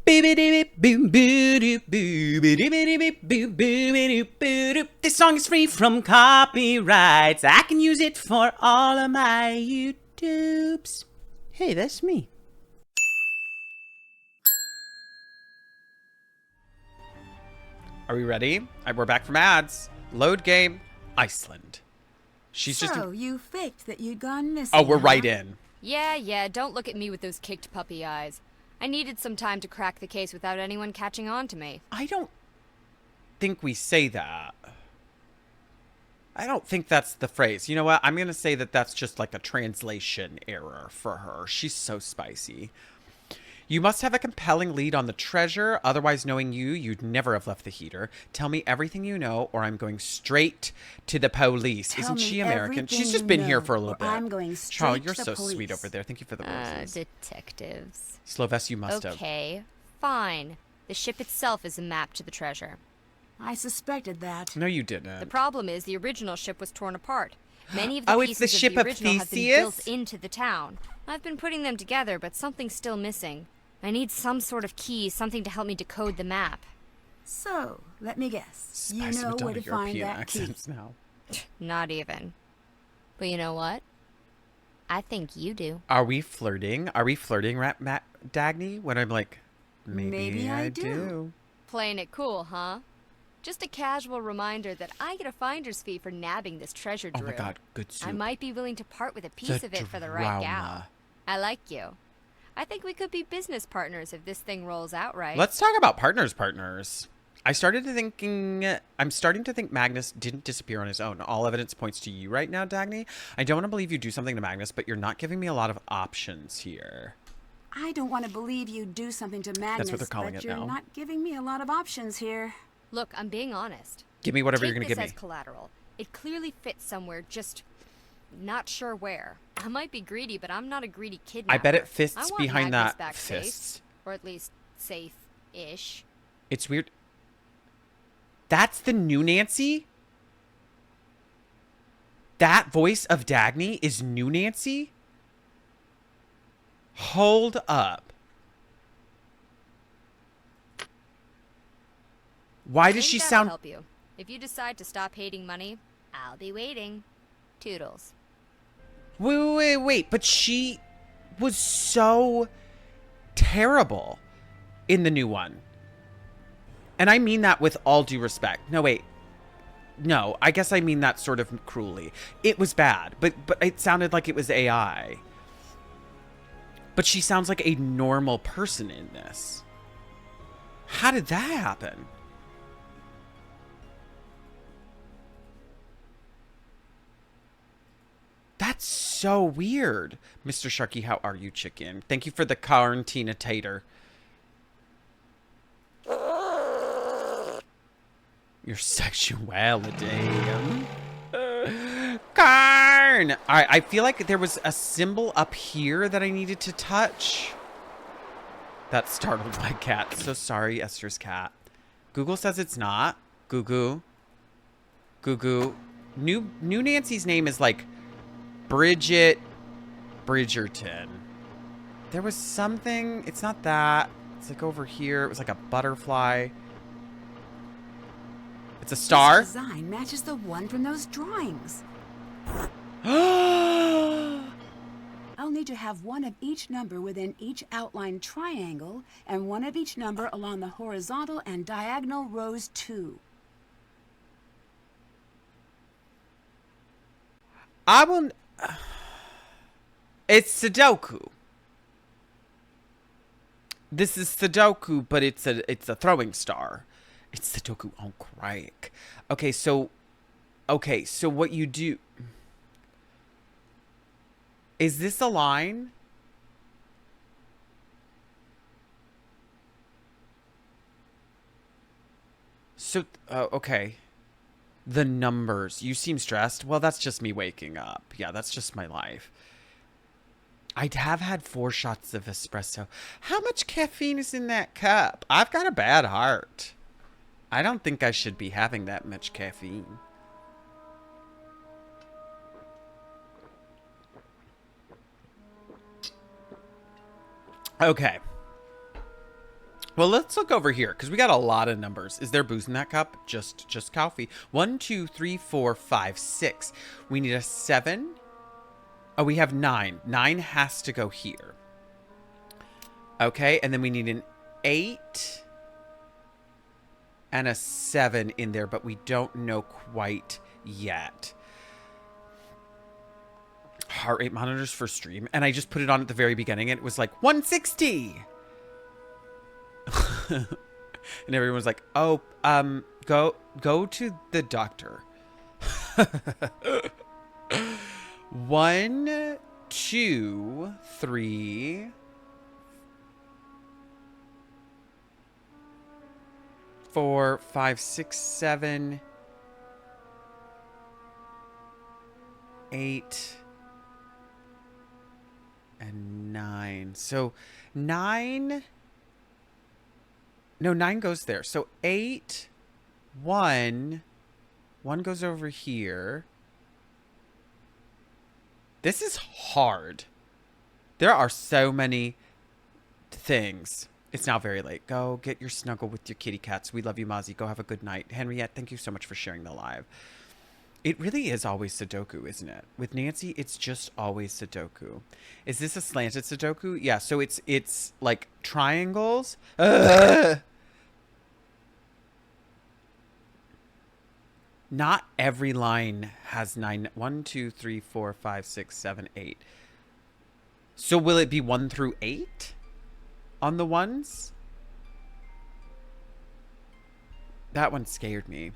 This song is free from copyrights. I can use it for all of my YouTubes. Hey, that's me. Are we ready? We're back from ads. Load game, Iceland. She's so, just. You faked that you'd gone missing. Oh, we're huh? right in. Yeah, don't look at me with those kicked puppy eyes. I needed some time to crack the case without anyone catching on to me. I don't think we say that. I don't think that's the phrase. You know what? I'm going to say that that's just like a translation error for her. She's so spicy. You must have a compelling lead on the treasure. Otherwise, knowing you, you'd never have left the heater. Tell me everything you know, or I'm going straight to the police. Isn't she American? She's just been here for a little bit. I'm going straight Charles, you're to the so police. sweet over there. Thank you for the roses. Detectives. Sloves, you must have. Okay, fine. The ship itself is a map to the treasure. I suspected that. No, you didn't. The problem is the original ship was torn apart. Many of the Oh, it's pieces the ship of the of original have been Theseus? built into the town. I've been putting them together, but something's still missing. I need some sort of key, something to help me decode the map. So, let me guess. Spice You know with all where the to find European that key. accents now. Not even. But you know what? I think you do. Are we flirting? Are we flirting, Matt Dagny? When I'm like, maybe I do. do. Playing it cool, huh? Just a casual reminder that I get a finder's fee for nabbing this treasure, Oh Drew. my god, good soup. I might be willing to part with a piece of it for the right gal. drama. I like you. I think we could be business partners if this thing rolls out right. Let's talk about partners. I'm starting to think Magnus didn't disappear on his own. All evidence points to you right now, Dagny. I don't want to believe you do something to Magnus, but you're not giving me a lot of options here. I don't want to believe you do something to Magnus, what they're calling but it you're now. not giving me a lot of options here. Look, I'm being honest. Give me whatever Take you're going to give this me. as collateral. It clearly fits somewhere, just not sure where. I might be greedy, but I'm not a greedy kidnapper. I bet it I fists want behind Magnus that back safe, fists. or at least safe-ish. It's weird. That's the new Nancy? That voice of Dagny is new Nancy? Hold up. Why does she That'll sound... help you. If you decide to stop hating money, I'll be waiting. Toodles. Wait. But she was so terrible in the new one. And I mean that with all due respect. No, wait. No, I guess I mean that sort of cruelly. It was bad, but it sounded like it was AI. But she sounds like a normal person in this. How did that happen? That's so weird. Mr. Sharky, how are you, chicken? Thank you for the quarantine tater. Your sexuality. Carn! Alright, I feel like there was a symbol up here that I needed to touch. That startled my cat. So sorry, Esther's cat. Google says it's not. Goo Goo. New Nancy's name is like Bridget Bridgerton. There was something. It's not that. It's like over here. It was like a butterfly. It's a star. This design matches the one from those drawings. I'll need to have one of each number within each outlined triangle and one of each number along the horizontal and diagonal rows too. I will. It's Sudoku. This is Sudoku, but it's a throwing star. It's Sudoku on crack. Okay, so what you do? Is this a line? So, okay. The numbers. You seem stressed. Well, that's just me waking up. Yeah, that's just my life. I have had 4 shots of espresso. How much caffeine is in that cup? I've got a bad heart. I don't think I should be having that much caffeine. Okay. Well, let's look over here because we got a lot of numbers. Is there booze in that cup? Just coffee. 1, 2, 3, 4, 5, 6. We need a 7. Oh, we have 9. 9 has to go here. Okay, and then we need an 8 and a 7 in there, but we don't know quite yet. Heart rate monitors for stream. And I just put it on at the very beginning and it was like 160. And everyone's like, oh, go to the doctor. 1, 2, 3, 4, 5, 6, 7, 8, and 9. So 9. No, 9 goes there. So 8, 1 goes over here. This is hard. There are so many things. It's now very late. Go get your snuggle with your kitty cats. We love you, Mozzie. Go have a good night. Henriette, thank you so much for sharing the live. It really is always Sudoku, isn't it? With Nancy, it's just always Sudoku. Is this a slanted Sudoku? Yeah, so it's like triangles. Not every line has 9. 1, 2, 3, 4, 5, 6, 7, 8. So will it be 1 through 8 on the ones? That one scared me.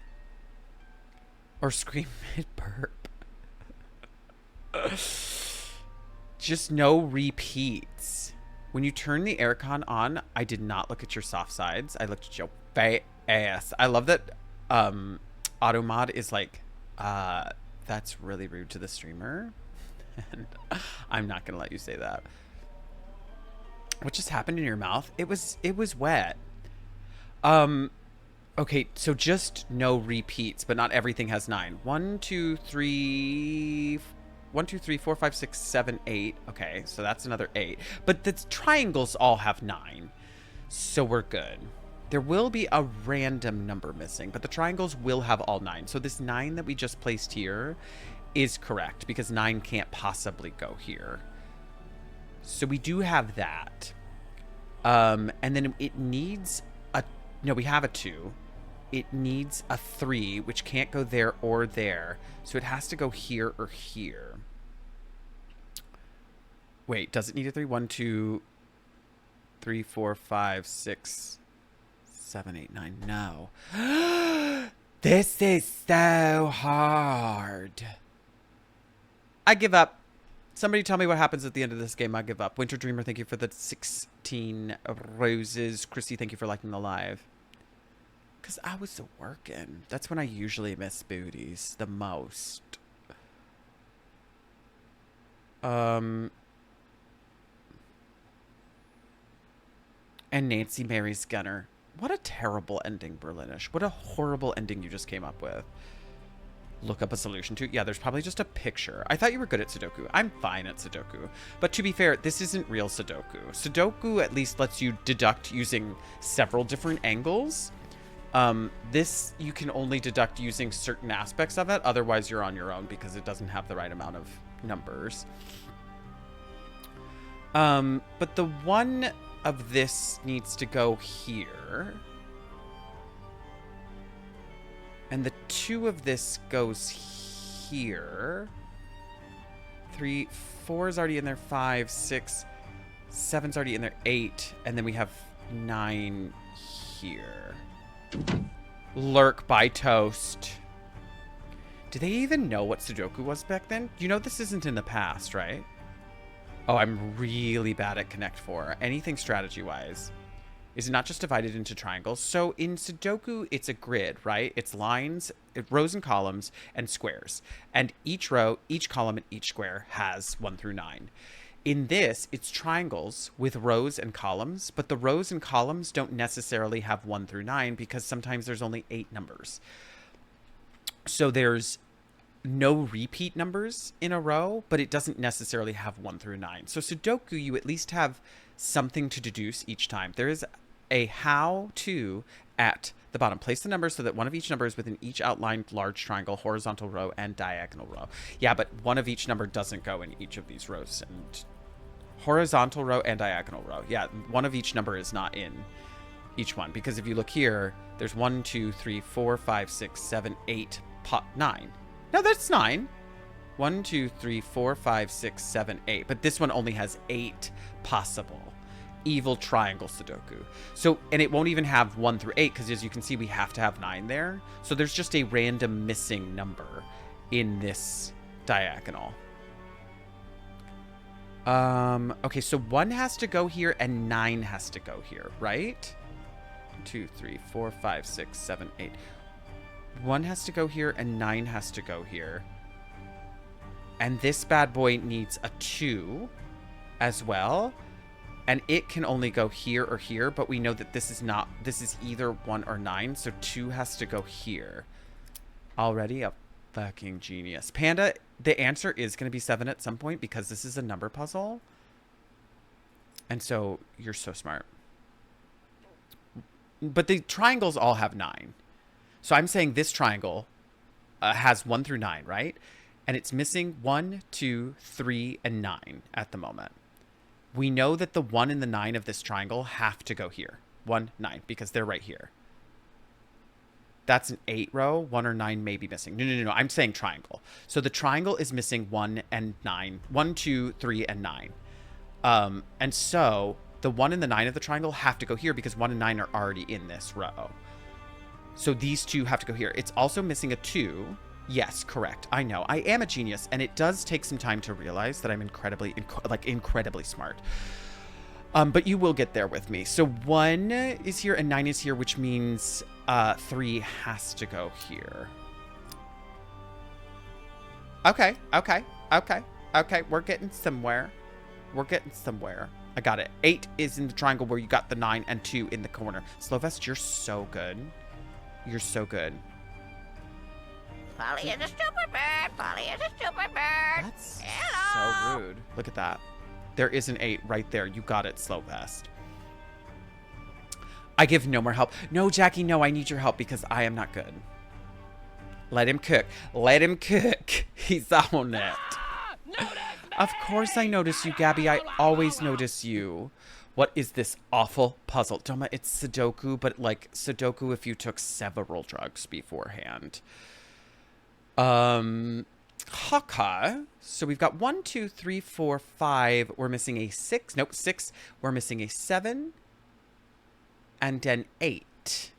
Or scream mid-burp. Just no repeats. When you turn the aircon on, I did not look at your soft sides. I looked at your face. I love that Automod is like, that's really rude to the streamer. And I'm not going to let you say that. What just happened in your mouth? It was wet. Okay, so just no repeats, but not everything has 9. 1, 2, 3, 4, 5, 6, 7, 8. Okay, so that's another 8. But the triangles all have 9. So we're good. There will be a random number missing, but the triangles will have all 9. So this 9 that we just placed here is correct because 9 can't possibly go here. So we do have that. And then it needs a... No, we have a 2. It needs a 3, which can't go there or there. So it has to go here or here. Wait, does it need a 3? 1, 2, 3, 4, 5, 6, 7, 8, 9. No. This is so hard. I give up. Somebody tell me what happens at the end of this game. I give up. Winter Dreamer, thank you for the 16 roses. Chrissy, thank you for liking the live. Because I was working. That's when I usually miss booties the most. And Nancy marries Gunner. What a terrible ending, Berlinish. What a horrible ending you just came up with. Look up a solution to... Yeah, there's probably just a picture. I thought you were good at Sudoku. I'm fine at Sudoku. But to be fair, this isn't real Sudoku. Sudoku at least lets you deduct using several different angles. This you can only deduct using certain aspects of it. Otherwise, you're on your own because it doesn't have the right amount of numbers. But the one of this needs to go here. And the 2 of this goes here. 3, 4 is already in there. 5, 6, 7's already in there. 8. And then we have 9 here. Lurk by Toast. Do they even know what Sudoku was back then? You know this isn't in the past, right? Oh, I'm really bad at Connect 4. Anything strategy-wise. Is it not just divided into triangles? So in Sudoku, it's a grid, right? It's lines, rows and columns, and squares. And each row, each column, and each square has 1 through 9. In this, it's triangles with rows and columns, but the rows and columns don't necessarily have 1 through 9 because sometimes there's only 8 numbers. So there's no repeat numbers in a row, but it doesn't necessarily have 1 through 9. So Sudoku, you at least have something to deduce each time. There is a how to at the bottom. Place the numbers so that one of each number is within each outlined large triangle, horizontal row, and diagonal row. Yeah, but one of each number doesn't go in each of these rows. And horizontal row and diagonal row. Yeah, one of each number is not in each one. Because if you look here, there's 1, 2, 3, 4, 5, 6, 7, 8, 9. No, that's 9. 1, 2, 3, 4, 5, 6, 7, 8. But this one only has 8 possible evil triangle Sudoku. So, and it won't even have 1 through 8 because as you can see, we have to have 9 there. So there's just a random missing number in this diagonal. Okay, so 1 has to go here and 9 has to go here, right? 2, 3, 4, 5, 6, 7, 8. 1 has to go here and 9 has to go here. And this bad boy needs a 2 as well. And it can only go here or here, but we know that this is either 1 or 9, so 2 has to go here. Already a fucking genius. Panda, the answer is going to be 7 at some point because this is a number puzzle. And so you're so smart. But the triangles all have 9. So I'm saying this triangle has 1 through 9, right? And it's missing 1, 2, 3, and 9 at the moment. We know that the 1 and the 9 of this triangle have to go here. 1, 9, because they're right here. That's an 8 row. 1 or 9 may be missing. No. I'm saying triangle. So the triangle is missing 1 and 9. 1, 2, 3, and 9. And so the 1 and the 9 of the triangle have to go here because 1 and 9 are already in this row. So these two have to go here. It's also missing a 2. Yes, correct. I know. I am a genius, and it does take some time to realize that I'm incredibly smart. But you will get there with me. So 1 is here and 9 is here, which means 3 has to go here. Okay. We're getting somewhere. I got it. 8 is in the triangle where you got the 9 and 2 in the corner. Slowvest, you're so good. You're so good. Polly is a stupid bird. Polly is a stupid bird. That's Hello. so rude. Look at that. There is an 8 right there. You got it, Slowvest. I give no more help. No, Jackie, no, I need your help because I am not good. Let him cook. Let him cook. He's on it. Of course I notice you, Gabby. I always notice you. What is this awful puzzle? Doma, it's Sudoku, but like Sudoku if you took several drugs beforehand. Haka. So we've got 1, 2, 3, 4, 5. We're missing a 6. Nope, 6. We're missing a 7. And an 8.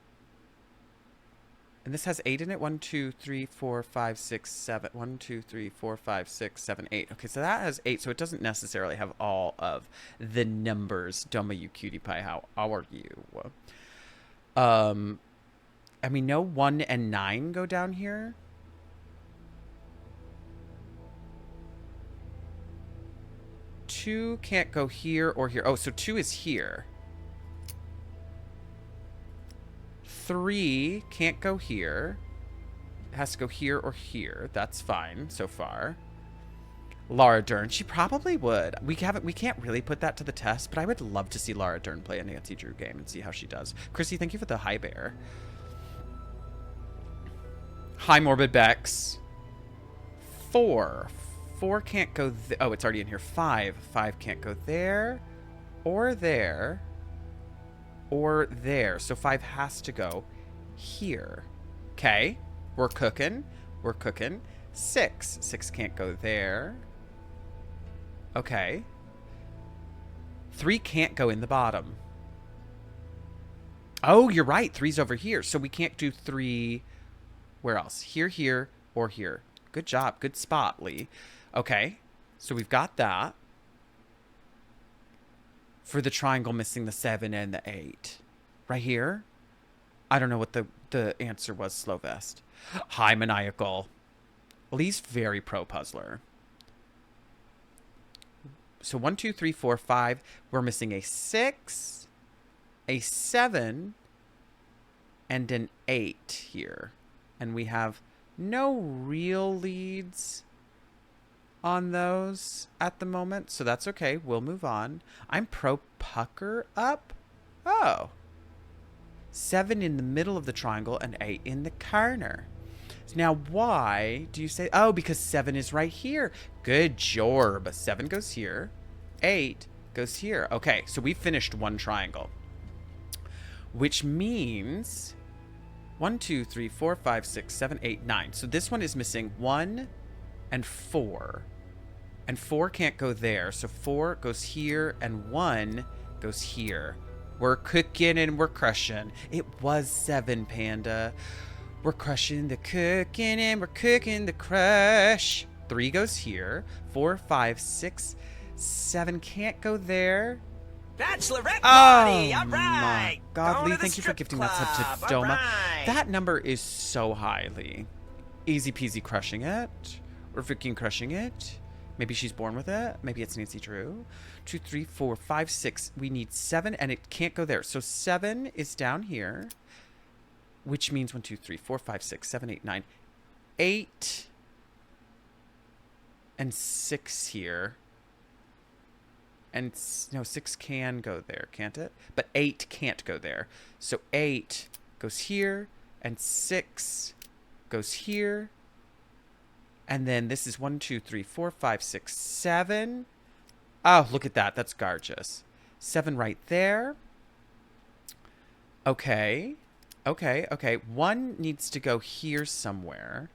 And this has 8 in it. 1, 2, 3, 4, 5, 6, 7. 1, 2, 3, 4, 5, 6, 7, 8. Okay, so that has 8. So it doesn't necessarily have all of the numbers. Doma, you cutie pie. How are you? And we know 1 and 9 go down here. Two can't go here or here. Oh, so 2 is here. 3 can't go here. It has to go here or here. That's fine so far. Laura Dern, she probably would. We can't really put that to the test, but I would love to see Laura Dern play a Nancy Drew game and see how she does. Chrissy, thank you for the hi bear. Hi, Morbid Bex. 4 can't go oh, it's already in here. 5 can't go there or there or there. So 5 has to go here. Okay, we're cooking. 6 can't go there. Okay. 3 can't go in the bottom. Oh, you're right. 3's over here. So we can't do 3. Where else? Here, or here. Good job. Good spot, Lee. Okay, so we've got that. For the triangle missing the 7 and the 8. Right here? I don't know what the answer was, Slowvest. Hi, Maniacal. Lee's very pro puzzler. So 1, 2, 3, 4, 5. We're missing a 6, a 7, and an 8 here. And we have no real leads on those at the moment, so that's okay. We'll move on. I'm pro pucker up. Oh, 7 in the middle of the triangle, and 8 in the corner. Now, why do you say, oh, because 7 is right here. Good job. 7 goes here. 8 goes here. Okay, so we finished one triangle. Which means 1, 2, 3, 4, 5, 6, 7, 8, 9. So this one is missing 1 and 4. And 4 can't go there. So 4 goes here and 1 goes here. We're cooking and we're crushing. It was 7, Panda. We're crushing the cooking and we're cooking the crush. 3 goes here. 4, 5, 6, 7 can't go there. Bachelorette Oh party! All right! my God, Going Lee, to the thank you for strip gifting that sub club. to Doma. All right. That number is so high, Lee. Easy peasy crushing it. We're freaking crushing it. Maybe she's born with it. Maybe it's Nancy Drew. 2, 3, 4, 5, 6. We need 7 and it can't go there. So 7 is down here. Which means 1, 2, 3, 4, 5, 6, 7, 8, 9. 8 and 6 here. And no, 6 can go there, can't it? But 8 can't go there. So 8 goes here, and 6 goes here. And then this is 1, 2, 3, 4, 5, 6, 7. Oh, look at that. That's gorgeous. 7 right there. Okay. Okay. 1 needs to go here somewhere.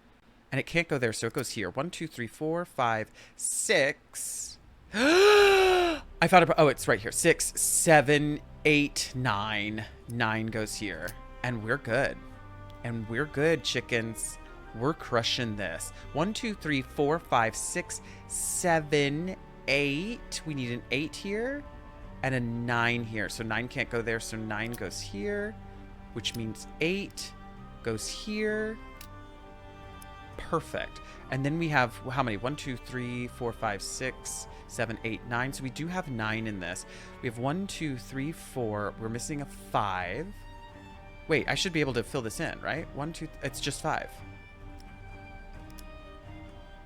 And it can't go there, so it goes here. 1, 2, 3, 4, 5, 6. I thought about, oh, it's right here. 6, 7, 8, 9. 9 goes here. And we're good. And we're good, chickens. We're crushing this. 1, 2, 3, 4, 5, 6, 7, 8. We need an 8 here. And a 9 here. So 9 can't go there, so 9 goes here. Which means 8 goes here. Perfect. And then we have, how many? 1, 2, 3, 4, 5, 6, 7, 8, 9. So we do have 9 in this. We have 1, 2, 3, 4. We're missing a 5. Wait, I should be able to fill this in, right? 1, 2, it's just 5.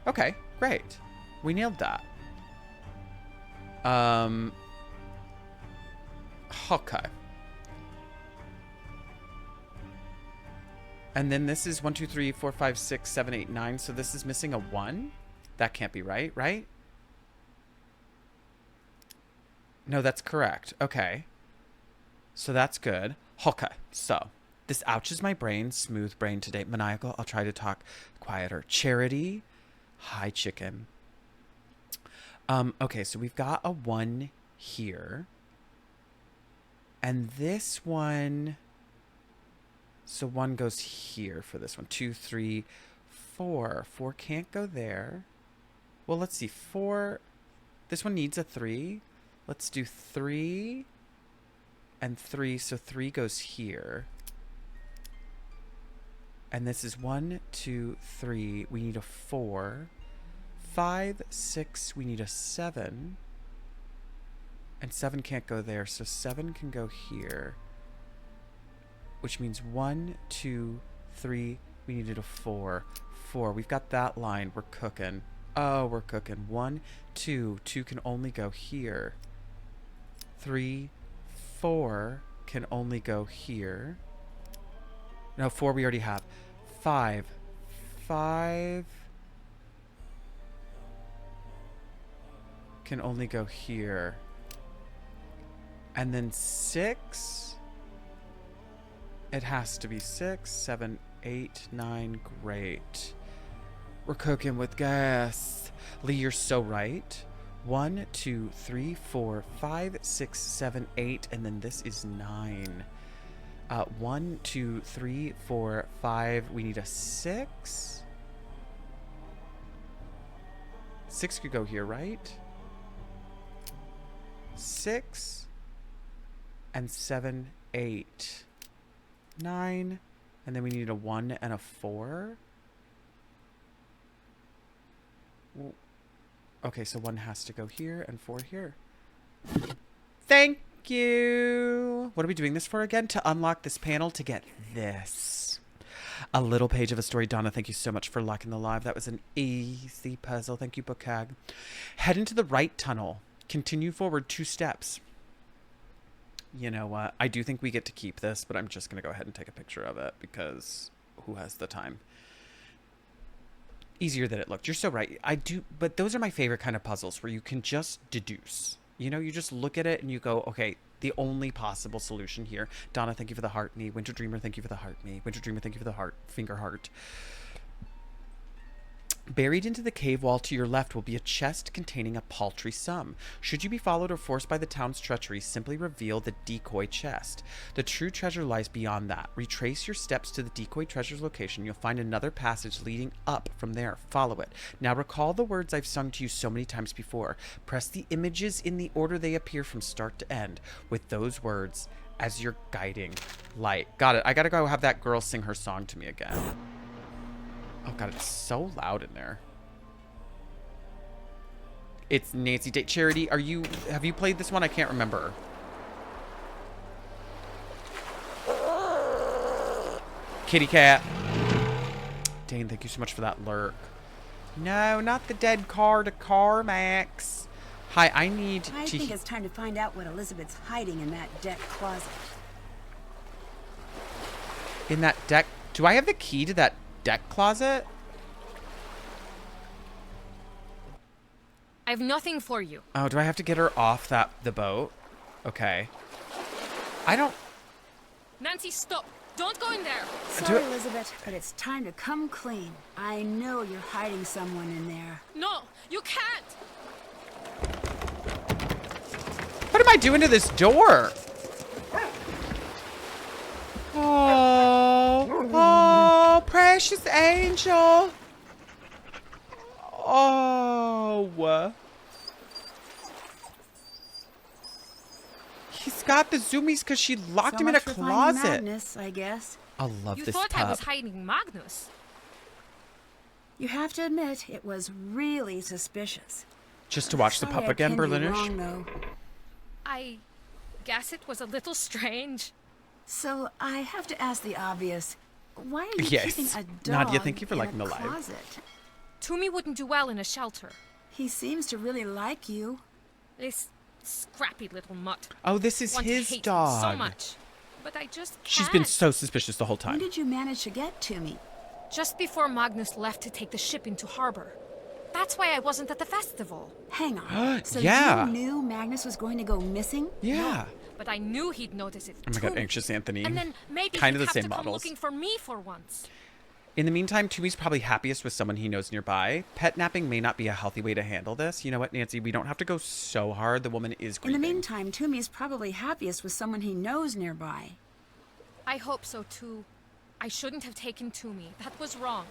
Okay, great. We nailed that. Okay. And then this is 1, 2, 3, 4, 5, 6, 7, 8, 9. So this is missing a 1. That can't be right, right? No, that's correct. Okay. So that's good. Okay. So this ouches my brain. Smooth brain today. Maniacal. I'll try to talk quieter. Charity. Hi, chicken. Okay, so we've got a 1 here. And this one... So 1 goes here for this one. 2, 3, 4. 4 can't go there. Well, let's see. 4. This one needs a 3. Let's do 3 and 3. So 3 goes here. And this is 1, 2, 3. We need a 4. 5, 6. We need a 7. And 7 can't go there. So 7 can go here. Which means 1, 2, 3. We needed a 4. 4. We've got that line. We're cooking. Oh, we're cooking. 1, 2. 2 can only go here. 3, 4 can only go here. No, 4 we already have. 5. 5 can only go here. And then 6... It has to be 6, 7, 8, 9. Great. We're cooking with gas. Lee, you're so right. 1, 2, 3, 4, 5, 6, 7, 8. And then this is 9. 1, 2, 3, 4, 5. We need a 6. 6 could go here, right? 6 and 7, 8. 9, and then we need a 1 and a 4. Okay, so 1 has to go here and 4 here. Thank you. What are we doing this for again? To unlock this panel to get this. A little page of a story. Donna, thank you so much for locking the live. That was an easy puzzle. Thank you, Bookag. Head into the right tunnel. Continue forward 2 steps. You know what? I do think we get to keep this, but I'm just going to go ahead and take a picture of it because who has the time? Easier than it looked. You're so right. I do, but those are my favorite kind of puzzles where you can just deduce. You know, you just look at it and you go, okay, the only possible solution here. Donna, thank you for the heart me. Winter Dreamer, thank you for the heart me. Winter Dreamer, thank you for the heart, finger heart. Buried into the cave wall to your left will be a chest containing a paltry sum. Should you be followed or forced by the town's treachery, simply reveal the decoy chest. The true treasure lies beyond that. Retrace your steps to the decoy treasure's location. You'll find another passage leading up from there. Follow it. Now recall the words I've sung to you so many times before. Press the images in the order they appear from start to end, with those words as your guiding light. Got it. I gotta go have that girl sing her song to me again. Oh god, it's so loud in there. It's Nancy Date. Charity, have you played this one? I can't remember. Kitty cat. Dane, thank you so much for that lurk. No, not the dead car to Max. Hi, I think it's time to find out what Elizabeth's hiding in that deck closet. In that deck? Do I have the key to that deck closet? I have nothing for you. Oh, do I have to get her off the boat? Okay. I don't... Nancy, stop. Don't go in there. Sorry, Elizabeth, but it's time to come clean. I know you're hiding someone in there. No, you can't. What am I doing to this door? Oh, precious angel. Oh. He's got the zoomies because she locked him in a closet. Magnus, I guess. I love You this thought tub. I was hiding Magnus. You have to admit, it was really suspicious. Just to watch the Sorry pup I again, pinned you Berliners? wrong, though. I guess it was a little strange. So I have to ask the obvious. Why are you Yes. keeping a dog Nadia, thank you for in liking a the live. closet? Toomey wouldn't do well in a shelter. He seems to really like you. This scrappy little mutt. Oh, this is Want to his hate him dog. so much. But I just can't. She's been so suspicious the whole When time. did you manage to get to me? Just before Magnus left to take the ship into harbor. That's why I wasn't at the festival. Hang on. So Yeah. you knew Magnus was going to go missing? Yeah. But I knew he'd notice it. Oh my god, Toomey. Anxious Anthony. And then maybe Kind of he'd the have same to come models. looking for me for once. In the meantime, Toomey's probably happiest with someone he knows nearby. Pet napping may not be a healthy way to handle this. You know what, Nancy? We don't have to go so hard. The woman is In creeping. the meantime, Toomey's probably happiest with someone he knows nearby. I hope so too. I shouldn't have taken Toomey. That was wrong.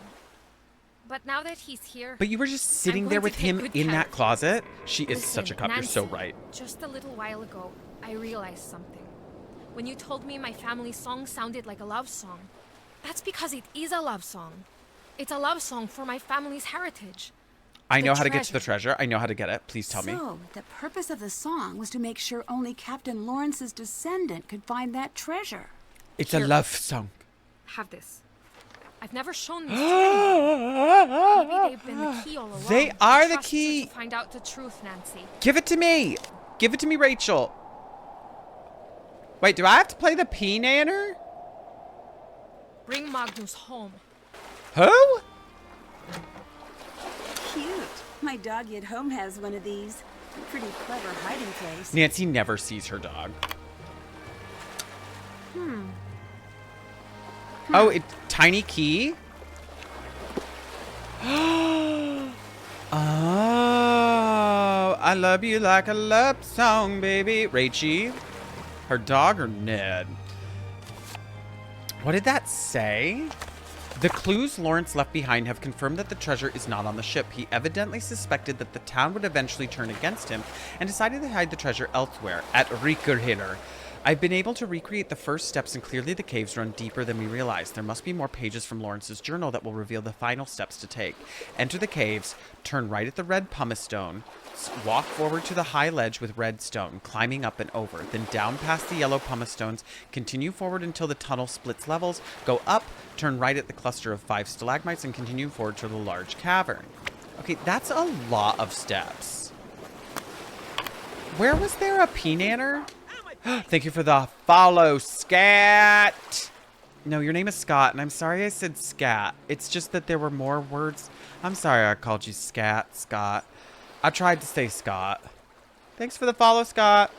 But now that he's here... But you were just sitting I'm there going with to take him good in care that of closet. She is Listen, such a cop. You're so Nancy, right. Just a little while ago, I realized something. When you told me my family song sounded like a love song, that's because it is a love song. It's a love song for my family's heritage. I The know how to get to the treasure. treasure. I know how to get it. Please tell me. So, the purpose of the song was to make sure only Captain Lawrence's descendant could find that treasure. It's a Here. love song. Have this. I've never shown this to anyone. Maybe they've been the key all along. They I are the trust you key. to find out the truth, Nancy. Give it to me. Give it to me, Rachel. Wait, do I have to play the P-Nanner? Bring Magnus home. Who? Cute. My doggy at home has one of these. Pretty clever hiding place. Nancy never sees her dog. Oh, tiny key? Oh, I love you like a love song, baby. Rachie? Her dog or Ned? What did that say? The clues Lawrence left behind have confirmed that the treasure is not on the ship. He evidently suspected that the town would eventually turn against him and decided to hide the treasure elsewhere, at Riekerhiller. I've been able to recreate the first steps, and clearly the caves run deeper than we realized. There must be more pages from Lawrence's journal that will reveal the final steps to take. Enter the caves, turn right at the red pumice stone, walk forward to the high ledge with red stone, climbing up and over, then down past the yellow pumice stones, continue forward until the tunnel splits levels, go up, turn right at the cluster of 5 stalagmites, and continue forward to the large cavern. Okay, that's a lot of steps. Where was there a P-Nanner? I'm a Thank you for the follow, Scat. No, your name is Scott, and I'm sorry I said Scat. It's just that there were more words. I'm sorry I called you Scat, Scott. I tried to say Scott. Thanks for the follow, Scott.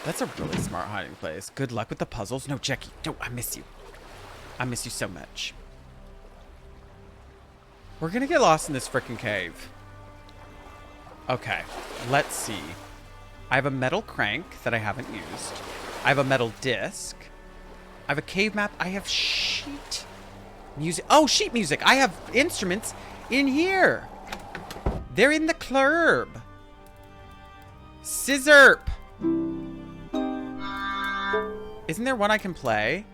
That's a really smart hiding place. Good luck with the puzzles. No, Jackie, don't. I miss you. I miss you so much. We're gonna get lost in this frickin' cave. Okay, let's see. I have a metal crank that I haven't used. I have a metal disc. I have a cave map. I have sheet music. Oh, sheet music. I have instruments in here. They're in the club. Scissorp. Isn't there one I can play?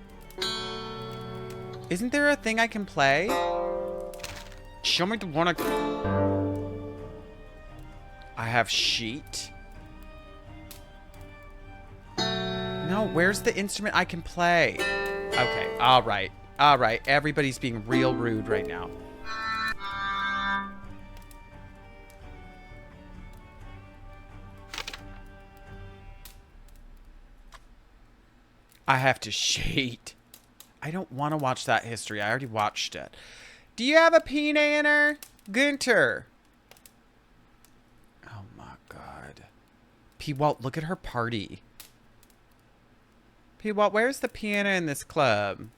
Isn't there a thing I can play? Show me the one I have sheet. No, where's the instrument I can play? Okay, all right. All right, everybody's being real rude right now. I have to sheet. I don't want to watch that history. I already watched it. Do you have a piano, Gunter? Oh my God. P-Walt, look at her party. P-Walt, where's the piano in this club?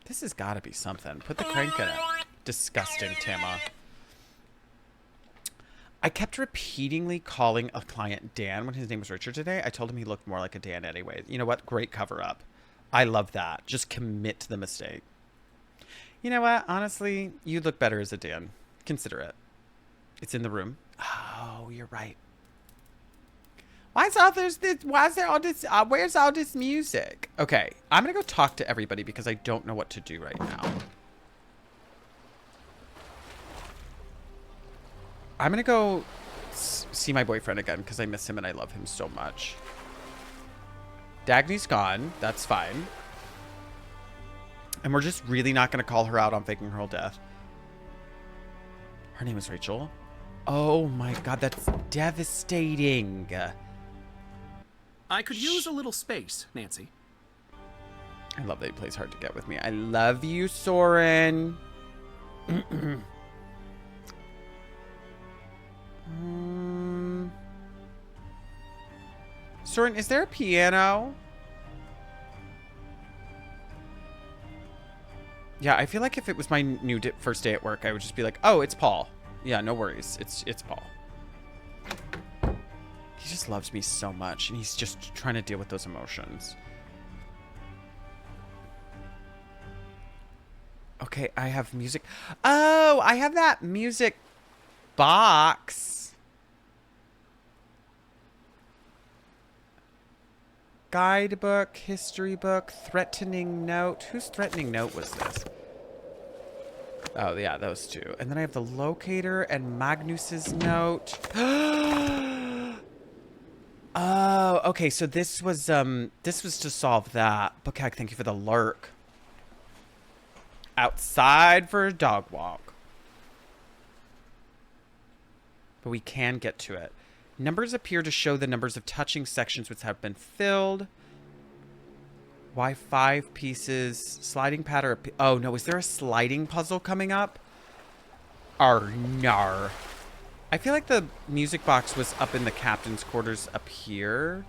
This has got to be something. Put the crank in it. Disgusting, Tama. I kept repeatedly calling a client Dan when his name was Richard today. I told him he looked more like a Dan anyway. You know what? Great cover up. I love that. Just commit to the mistake. You know what? Honestly, you look better as a Dan. Consider it. It's in the room. Oh, you're right. Where's all this music? Okay, I'm gonna go talk to everybody because I don't know what to do right now. I'm gonna go see my boyfriend again because I miss him and I love him so much. Dagny's gone. That's fine. And we're just really not gonna call her out on faking her whole death. Her name is Rachel. Oh my God, that's devastating. I could use a little space, Nancy. I love that he plays hard to get with me. I love you, Saurin. Saurin, is there a piano? Yeah, I feel like if it was my new first day at work, I would just be like, oh, it's Paul. Yeah, no worries. It's Paul. He just loves me so much, and he's just trying to deal with those emotions. Okay, I have music. Oh, I have that music box. Guidebook, history book, threatening note. Whose threatening note was this? Oh, yeah, those two. And then I have the locator and Magnus's note. Oh, okay. So this was to solve that. Bookag, thank you for the lurk. Outside for a dog walk. But we can get to it. Numbers appear to show the numbers of touching sections which have been filled. Why 5 pieces? Sliding pattern. Oh, no. Is there a sliding puzzle coming up? Nar. I feel like the music box was up in the captain's quarters up here.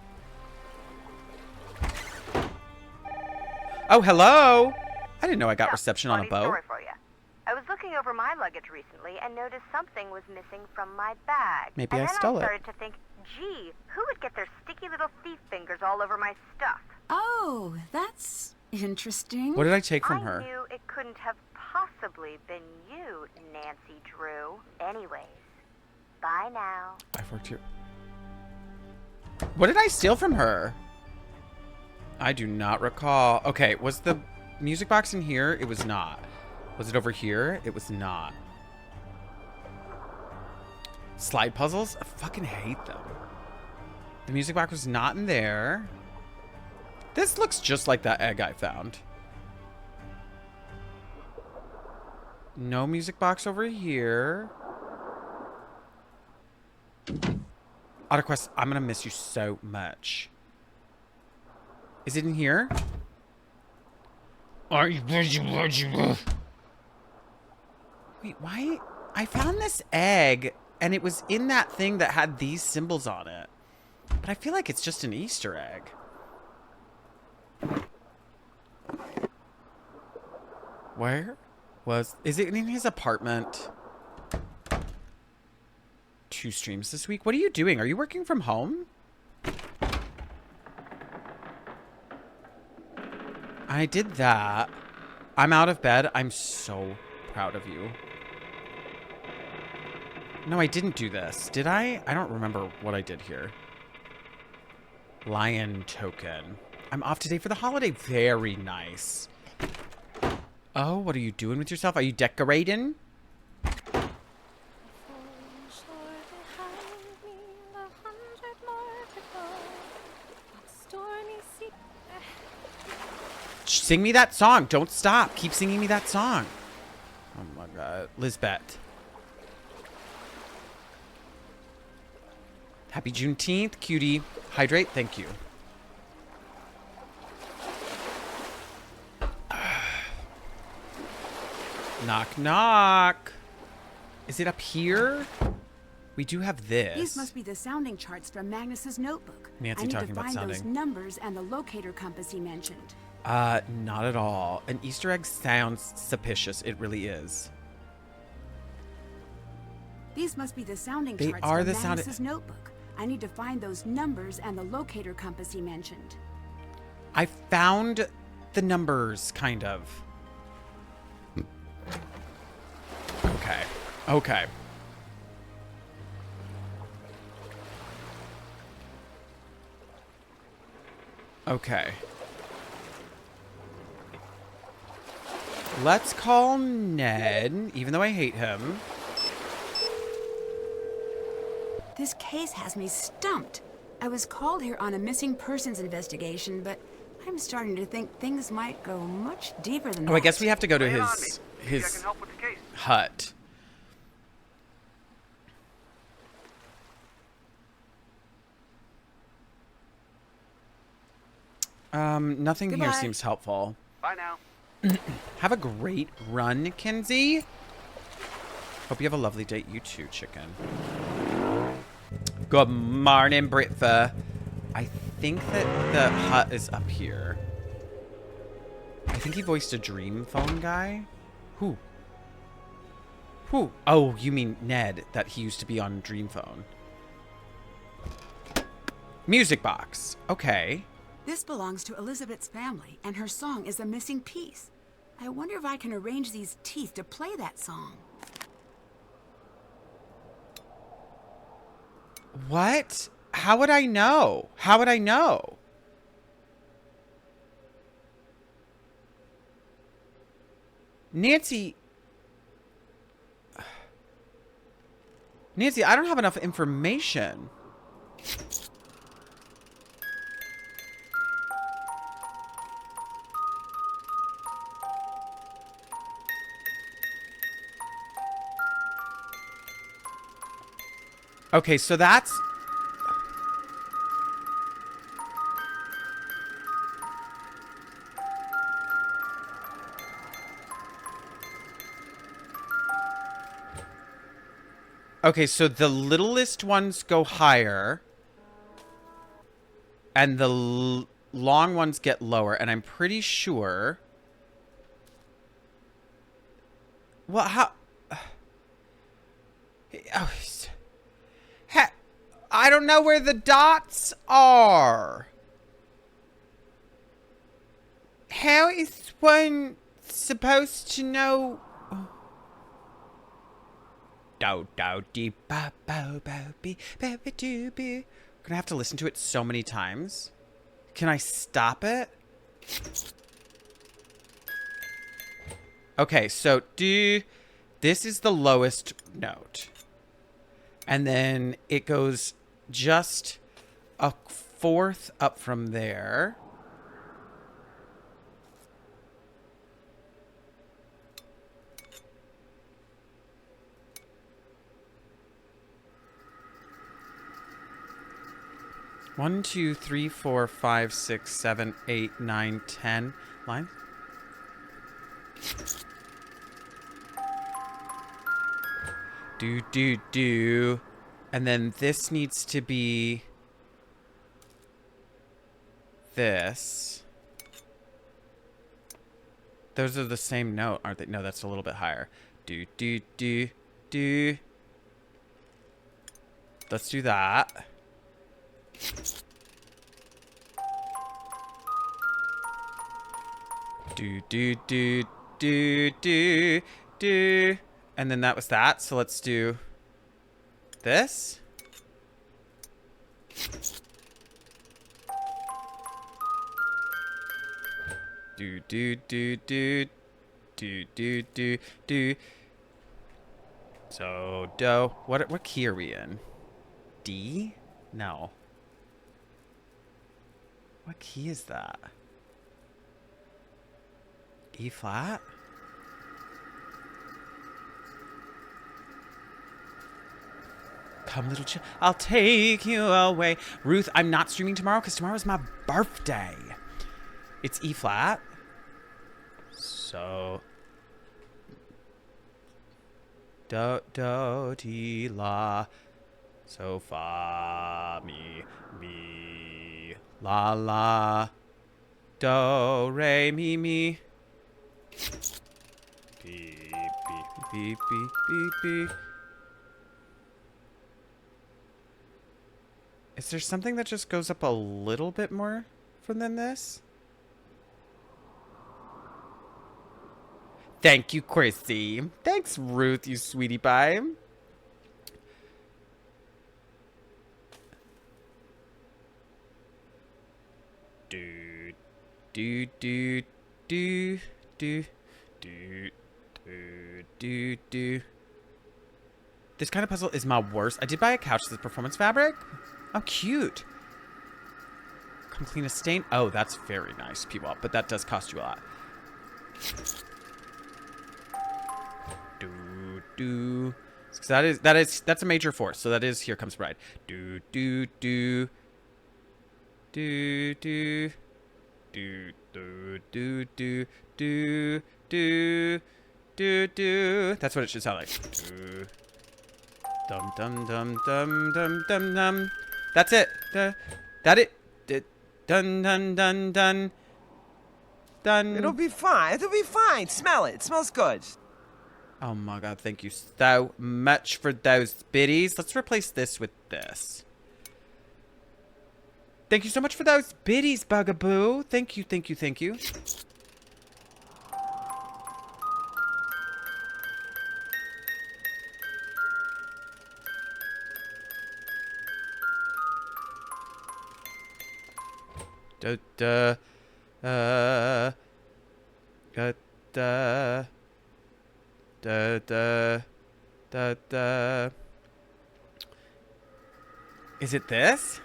Oh, hello. I didn't know I got reception on a boat. Story for you. I was looking over my luggage recently and noticed something was missing from my bag. Maybe I stole it. And then I started to think, gee, who would get their sticky little thief fingers all over my stuff? Oh, that's interesting. What did I take from her? I knew it couldn't have possibly been you, Nancy Drew. Anyways, bye now. I've worked here. What did I steal from her? I do not recall. Okay, was the music box in here? It was not. Was it over here? It was not. Slide puzzles? I fucking hate them. The music box was not in there. This looks just like that egg I found. No music box over here. AutoQuest, I'm gonna miss you so much. Is it in here? Wait, why? I found this egg, and it was in that thing that had these symbols on it. But I feel like it's just an Easter egg. Where was... Is it in his apartment? 2 streams this week? What are you doing? Are you working from home? I did that. I'm out of bed. I'm so proud of you. No, I didn't do this. Did I? I don't remember what I did here. Lion token. I'm off today for the holiday. Very nice. Oh, what are you doing with yourself? Are you decorating? Sing me that song. Don't stop. Keep singing me that song. Oh my God. Lisbeth. Happy Juneteenth, cutie. Hydrate. Thank you. Knock, knock. Is it up here? We do have this. These must be the sounding charts from Magnus's notebook. Nancy I need talking to about find sounding. those numbers and the locator compass he mentioned. Not at all. An Easter egg sounds suspicious. It really is. These must be the sounding They charts are from the sound- Magnus's notebook. I need to find those numbers and the locator compass he mentioned. I found the numbers, kind of. Okay. Okay. Okay. Let's call Ned, even though I hate him. This case has me stumped. I was called here on a missing persons investigation, but I'm starting to think things might go much deeper than that. Oh, I guess we have to go to Lay it on me. his Maybe I can help with the case. hut. Nothing here Goodbye. seems helpful. Bye now. Have a great run, Kenzie. Hope you have a lovely day. You too, chicken. Good morning, Britfa. I think that the hut is up here. I think he voiced a dream phone guy. Who? Who? Oh, you mean Ned, that he used to be on Dream Phone. Music box. Okay. This belongs to Elizabeth's family, and her song is a missing piece. I wonder if I can arrange these teeth to play that song. What? How would I know? How would I know? Nancy, I don't have enough information. Okay, so that's... Okay, so the littlest ones go higher. And the long ones get lower. And I'm pretty sure... Well, how... Oh, I don't know where the dots are. How is one supposed to know? Do do dee ba bo bo be ba ba doo boo. Gonna have to listen to it so many times. Can I stop it? Okay, so do. This is the lowest note. And then it goes just a fourth up from there. 1, 2, 3, 4, 5, 6, 7, 8, 9, 10 lines. Do. And then this needs to be this. Those are the same note, aren't they? No, that's a little bit higher. Do. Let's do that. Do. And then that was that. So let's do this. Do. So, do. What key are we in? D? No. What key is that? E flat? Come, little child, I'll take you away. Ruth, I'm not streaming tomorrow because tomorrow is my birthday. It's E flat. So. Do, ti, la. So, fa, mi, la. Do, re, mi. Beep. Is there something that just goes up a little bit more than this? Thank you, Chrissy. Thanks, Ruth, you sweetie pie. Do. This kind of puzzle is my worst. I did buy a couch that's performance fabric. Oh, cute. Come clean a stain. Oh, that's very nice, people. But that does cost you a lot. Do. So that's a major force. So that is Here Comes Bride. Do. That's what it should sound like. Do. Dum. That's it. That it. Dun. It'll be fine. Smell it. It smells good. Oh my god, thank you so much for those biddies. Let's replace this with this. Thank you so much for those biddies, Bugaboo. Thank you. Is it this?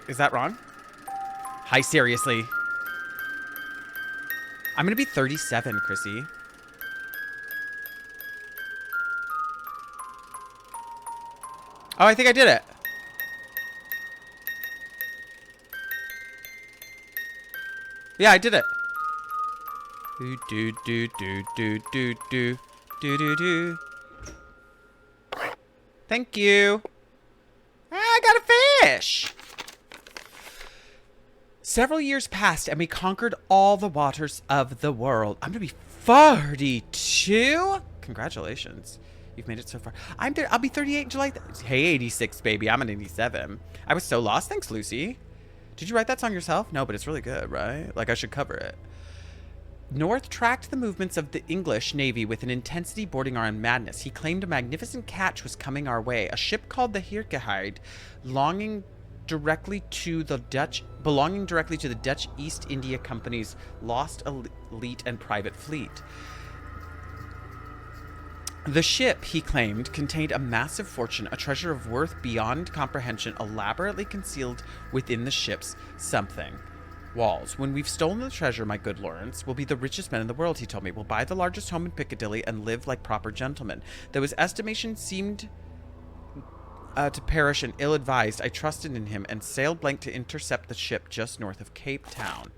Is that wrong? Hi, seriously. I'm gonna be 37, Chrissy. Oh, I think I did it. Yeah, I did it. Do. Thank you. I got a fish. Several years passed and we conquered all the waters of the world. I'm gonna be 42. Congratulations. You've made it so far. I'll be 38 in July. Hey, 86, baby. I'm an 87. I was so lost. Thanks, Lucy. Did you write that song yourself? No, but it's really good, right? Like, I should cover it. North tracked the movements of the English Navy with an intensity bordering on madness. He claimed a magnificent catch was coming our way. A ship called the Heerkeheid, belonging directly to the Dutch East India Company's lost elite and private fleet. The ship, he claimed, contained a massive fortune, a treasure of worth beyond comprehension, elaborately concealed within the ship's something. walls. When we've stolen the treasure, my good Lawrence, we'll be the richest men in the world, he told me. We'll buy the largest home in Piccadilly and live like proper gentlemen. Though his estimation seemed to perish and ill-advised, I trusted in him and sailed blank to intercept the ship just north of Cape Town.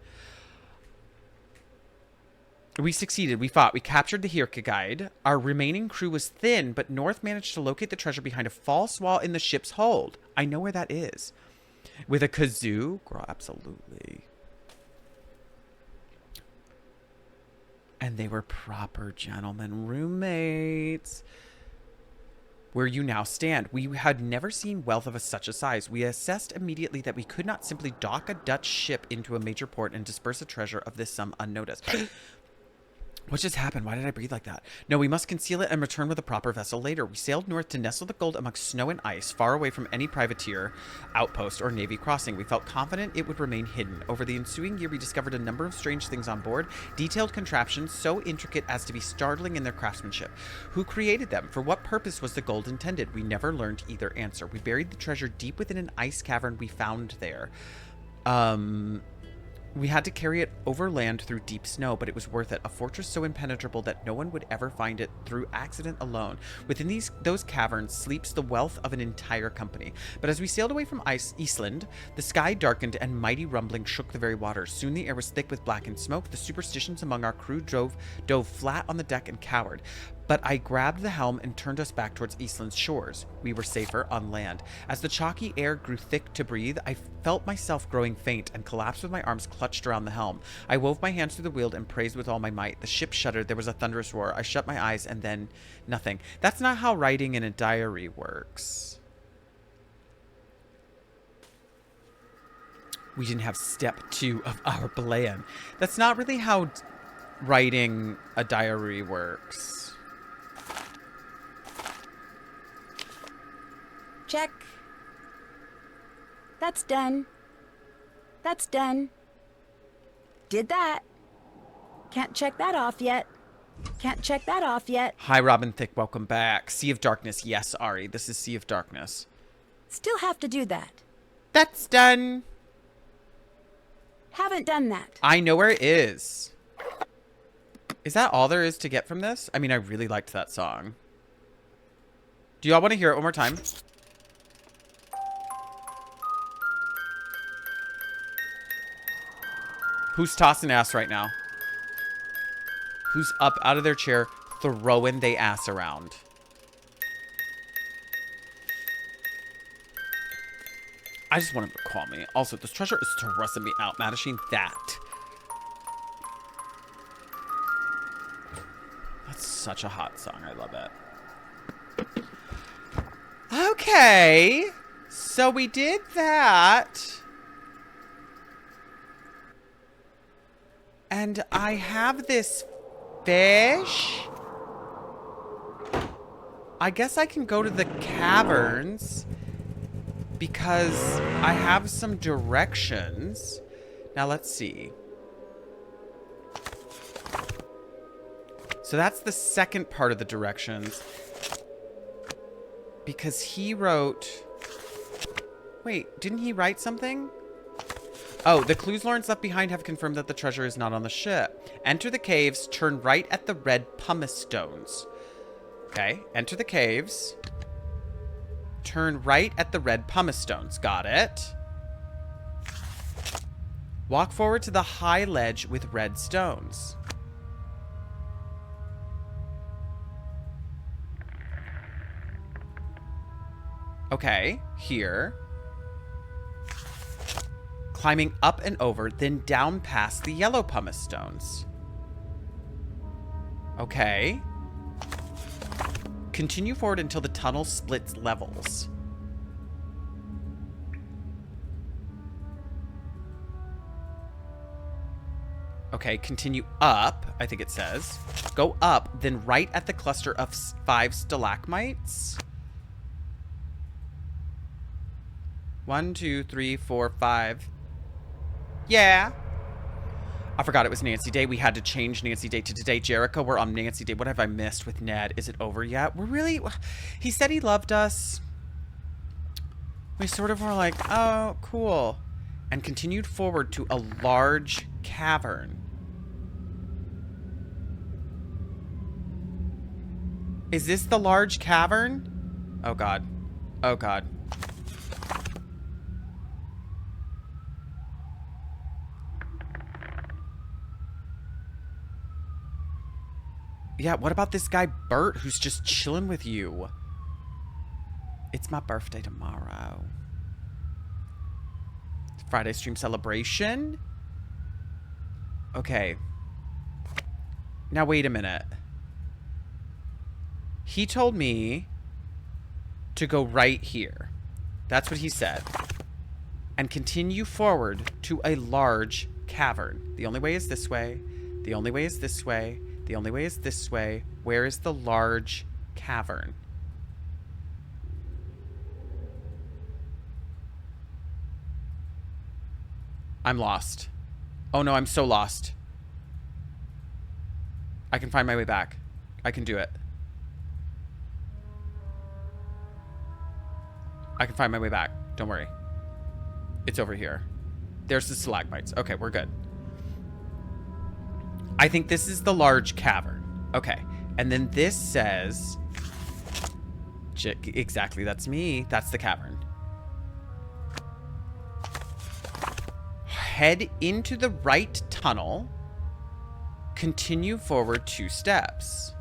We succeeded. We fought. We captured the Hirka guide. Our remaining crew was thin, but North managed to locate the treasure behind a false wall in the ship's hold. I know where that is. With a kazoo? Girl, absolutely. And they were proper gentlemen roommates. Where you now stand. We had never seen wealth of such a size. We assessed immediately that we could not simply dock a Dutch ship into a major port and disperse a treasure of this sum unnoticed. What just happened? Why did I breathe like that? No, we must conceal it and return with a proper vessel later. We sailed north to nestle the gold amongst snow and ice, far away from any privateer, outpost, or navy crossing. We felt confident it would remain hidden. Over the ensuing year, we discovered a number of strange things on board, detailed contraptions so intricate as to be startling in their craftsmanship. Who created them? For what purpose was the gold intended? We never learned either answer. We buried the treasure deep within an ice cavern we found there. We had to carry it overland through deep snow, but it was worth it. A fortress so impenetrable that no one would ever find it through accident alone. Within those caverns sleeps the wealth of an entire company. But as we sailed away from Iceland, the sky darkened and mighty rumbling shook the very waters. Soon the air was thick with blackened smoke. The superstitions among our crew dove flat on the deck and cowered. But I grabbed the helm and turned us back towards Eastland's shores. We were safer on land. As the chalky air grew thick to breathe, I felt myself growing faint and collapsed with my arms clutched around the helm. I wove my hands through the wheel and praised with all my might. The ship shuddered. There was a thunderous roar. I shut my eyes and then nothing. That's not how writing in a diary works. We didn't have step 2 of our plan. That's not really how writing a diary works. Check. That's done. That's done. Did that. Can't check that off yet. Can't check that off yet. Hi, Robin Thicke. Welcome back. Sea of Darkness. Yes, Ari. This is Sea of Darkness. Still have to do that. That's done. Haven't done that. I know where it is. Is that all there is to get from this? I mean, I really liked that song. Do y'all want to hear it one more time? Who's tossing ass right now? Who's up out of their chair throwing they ass around? I just want him to call me. Also, this treasure is stressing me out. Madishing that. That's such a hot song. I love it. Okay. So we did that. And I have this fish. I guess I can go to the caverns because I have some directions. Now let's see. So that's the second part of the directions. Because he wrote... Wait, didn't he write something? Oh, the clues Lawrence left behind have confirmed that the treasure is not on the ship. Enter the caves, turn right at the red pumice stones. Okay, enter the caves. Turn right at the red pumice stones. Got it. Walk forward to the high ledge with red stones. Okay, here. Climbing up and over, then down past the yellow pumice stones. Okay. Continue forward until the tunnel splits levels. Okay, continue up, I think it says. Go up, then right at the cluster of 5 stalagmites. 1, 2, 3, 4, 5. Yeah. I forgot it was Nancy Day. We had to change Nancy Day to today. Jericho, we're on Nancy Day. What have I missed with Ned? Is it over yet? We're really... He said he loved us. We sort of were like, oh, cool. and continued forward to a large cavern. Is this the large cavern? Oh god. Oh god. Yeah, what about this guy Bert who's just chilling with you? It's my birthday tomorrow. Friday stream celebration. Okay. Now wait a minute. He told me to go right here. That's what he said. And continue forward to a large cavern. The only way is this way. The only way is this way. The only way is this way. Where is the large cavern? I'm lost. Oh no, I'm so lost. I can find my way back. I can do it. I can find my way back. Don't worry. It's over here. There's the stalagmites. Okay, we're good. I think this is the large cavern. Okay. And then this says... Exactly, that's me. That's the cavern. Head into the right tunnel. Continue forward 2 steps.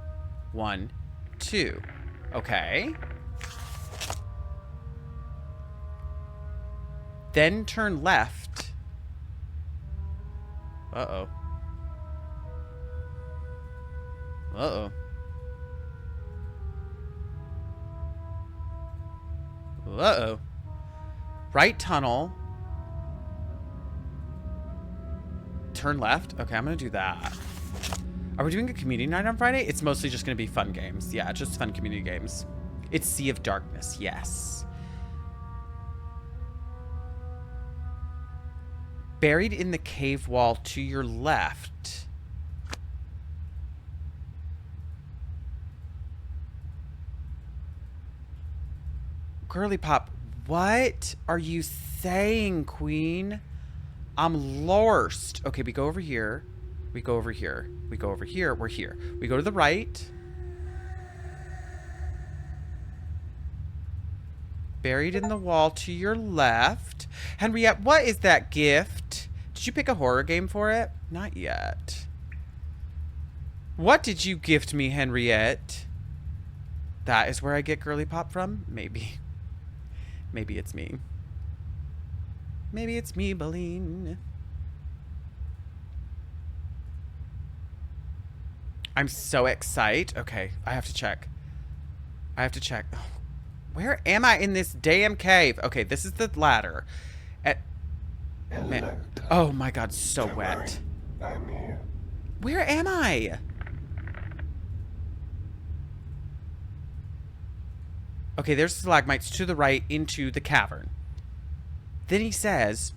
1, 2. Okay. Then turn left. Uh-oh. Uh-oh. Uh-oh. Right tunnel. Turn left. Okay, I'm gonna do that. Are we doing a community night on Friday? It's mostly just gonna be fun games. Yeah, just fun community games. It's Sea of Darkness, yes. Buried in the cave wall to your left. Girly Pop, what are you saying, Queen? I'm lost. Okay, we go over here. We go over here. We go over here. We're here. We go to the right. Buried in the wall to your left. Henriette, what is that gift? Did you pick a horror game for it? Not yet. What did you gift me, Henriette? That is where I get Girly Pop from? Maybe. Maybe it's me. Maybe it's me, Beline. I'm so excited. Okay, I have to check. I have to check. Oh, where am I in this damn cave? Okay, this is the ladder. Man. Oh my god, so wet. I'm here. Where am I? Okay, there's stalagmites to the right into the cavern. Then he says,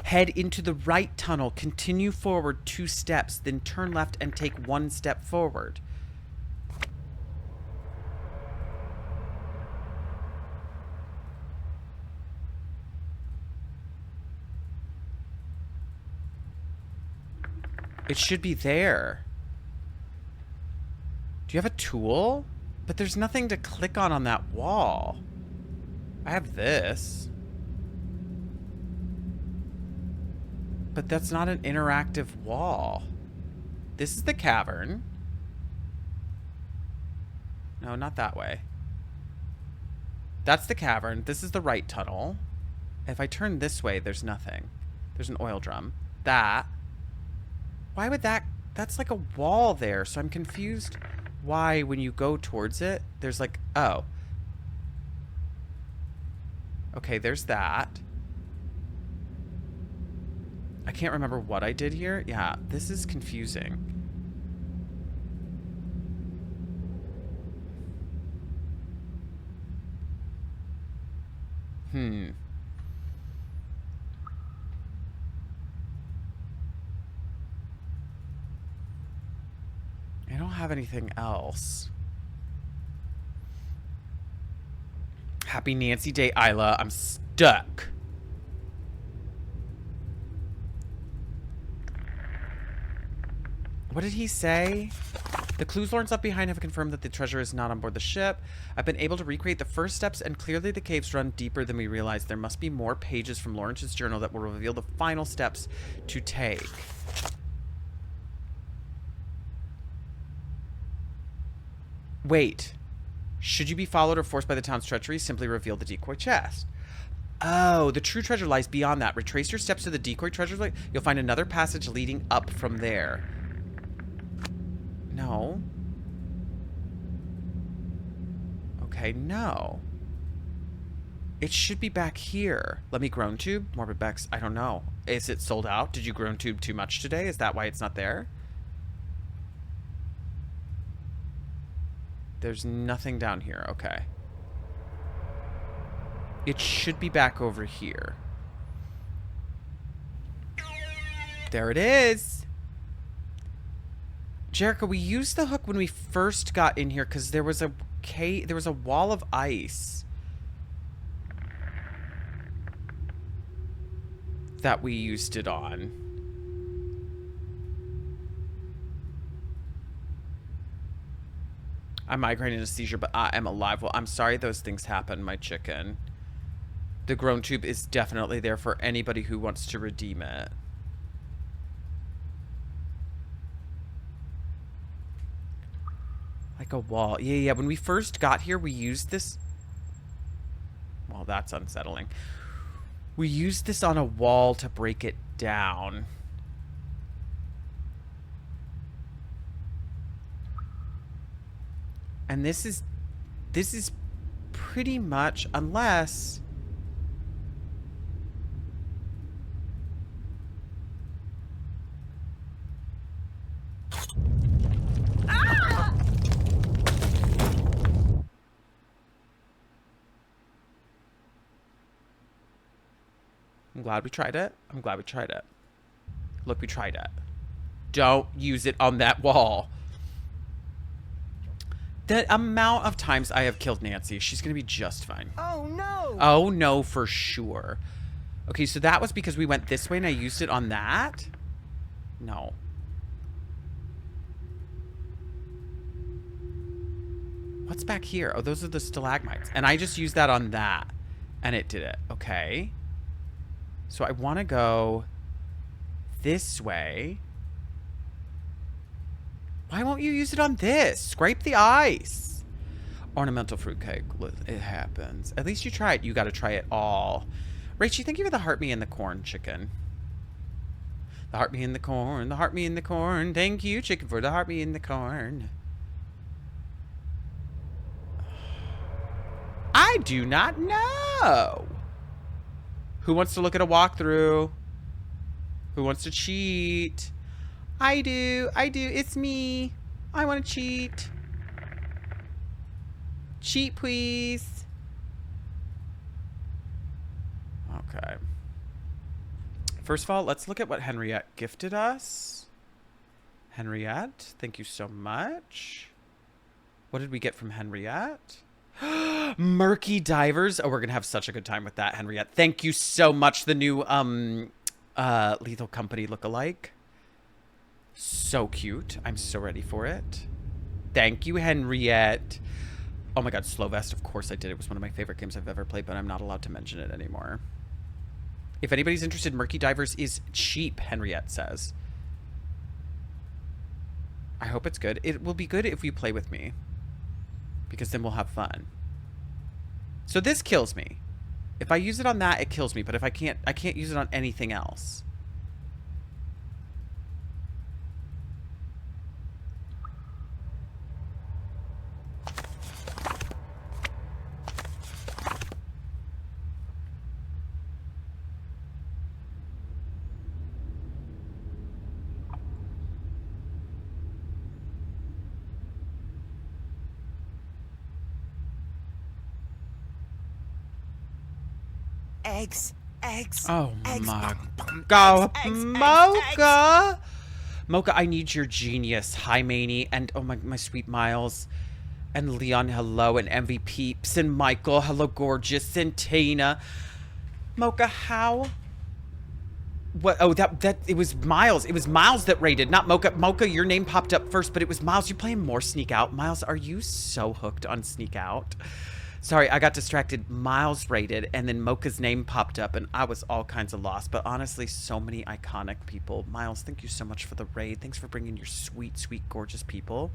head into the right tunnel, continue forward 2 steps, then turn left and take 1 step forward. It should be there. Do you have a tool? But there's nothing to click on that wall. I have this. But that's not an interactive wall. This is the cavern. No, not that way. That's the cavern. This is the right tunnel. If I turn this way, there's nothing. There's an oil drum. That. Why would that... That's like a wall there, so I'm confused why when you go towards it, there's like... Oh. Okay, there's that. I can't remember what I did here. Yeah, this is confusing. I don't have anything else. Happy Nancy Day, Isla. I'm stuck. What did he say? The clues Lawrence left behind have confirmed that the treasure is not on board the ship. I've been able to recreate the first steps, and clearly the caves run deeper than we realized. There must be more pages from Lawrence's journal that will reveal the final steps to take. Wait. Should you be followed or forced by the town's treachery, simply reveal the decoy chest. Oh, the true treasure lies beyond that. Retrace your steps to the decoy treasure. You'll find another passage leading up from there. No. Okay, no. It should be back here. Let me groan tube. Morbid Bex, I don't know. Is it sold out? Did you groan tube too much today? Is that why it's not there? There's nothing down here. Okay. It should be back over here. There it is. Jericho, we used the hook when we first got in here because there was a wall of ice that we used it on. I'm migraine and a seizure, but I am alive. Well, I'm sorry those things happen, my chicken. The groan tube is definitely there for anybody who wants to redeem it. Like a wall. Yeah. When we first got here, we used this. Well, that's unsettling. We used this on a wall to break it down. And this is pretty much, unless... I'm glad we tried it. I'm glad we tried it. Look, we tried it. Don't use it on that wall. The amount of times I have killed Nancy, she's going to be just fine. Oh, no. Oh, no, for sure. Okay, so that was because we went this way and I used it on that? No. What's back here? Oh, those are the stalagmites. And I just used that on that. And it did it. Okay. So I want to go this way. Why won't you use it on this? Scrape the ice. Ornamental fruitcake. It happens. At least you try it. You got to try it all. Rachie, thank you for the heart me in the corn, chicken. The heart me in the corn. The heart me in the corn. Thank you, chicken, for the heart me in the corn. I do not know. Who wants to look at a walkthrough? Who wants to cheat? I do. It's me. I want to cheat. Cheat, please. Okay. First of all, let's look at what Henriette gifted us. Henriette, thank you so much. What did we get from Henriette? Murky divers. Oh, we're gonna have such a good time with that, Henriette. Thank you so much. The new Lethal Company lookalike. So cute. I'm so ready for it. Thank you, Henriette. Oh my god, Slow Vest. Of course I did. It was one of my favorite games I've ever played, but I'm not allowed to mention it anymore. If anybody's interested, Murky Divers is cheap, Henriette says. I hope it's good. It will be good if you play with me, because then we'll have fun. So this kills me. If I use it on that, it kills me. But if I can't use it on anything else. Eggs. Oh eggs. my god. Eggs. Mocha! Mocha, I need your genius. Hi, Maney. And oh my sweet Miles. And Leon, hello. And MV Peeps. And Michael, hello, gorgeous. And Tina. Mocha, how What? Oh, that it was Miles. It was Miles that raided, not Mocha. Mocha, your name popped up first, but it was Miles. You're playing more Sneak Out. Miles, are you so hooked on Sneak Out? Sorry, I got distracted. Miles raided, and then Mocha's name popped up, and I was all kinds of lost. But honestly, so many iconic people. Miles, thank you so much for the raid. Thanks for bringing your sweet, sweet, gorgeous people.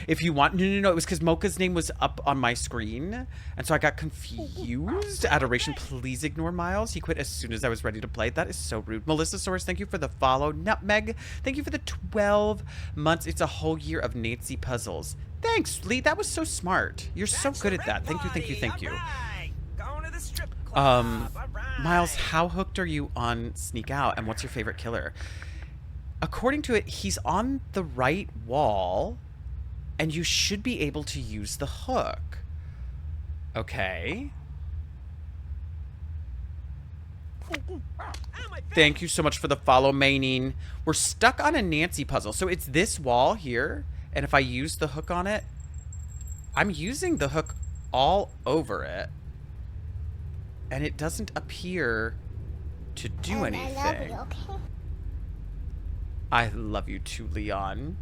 If you want... No. It was because Mocha's name was up on my screen, and so I got confused. Adoration, please ignore Miles. He quit as soon as I was ready to play. That is so rude. Melissa Soares, thank you for the follow. Nutmeg, thank you for the 12 months. It's a whole year of Nancy puzzles. Thanks, Lee. That was so smart. You're so good at that. Thank you. Miles, how hooked are you on Sneak Out, and what's your favorite killer? According to it, he's on the right wall, and you should be able to use the hook. Okay. Thank you so much for the follow, Maining. We're stuck on a Nancy puzzle. So it's this wall here. And if I use the hook on it, I'm using the hook all over it. And it doesn't appear to do anything. I love you, okay? I love you too, Leon.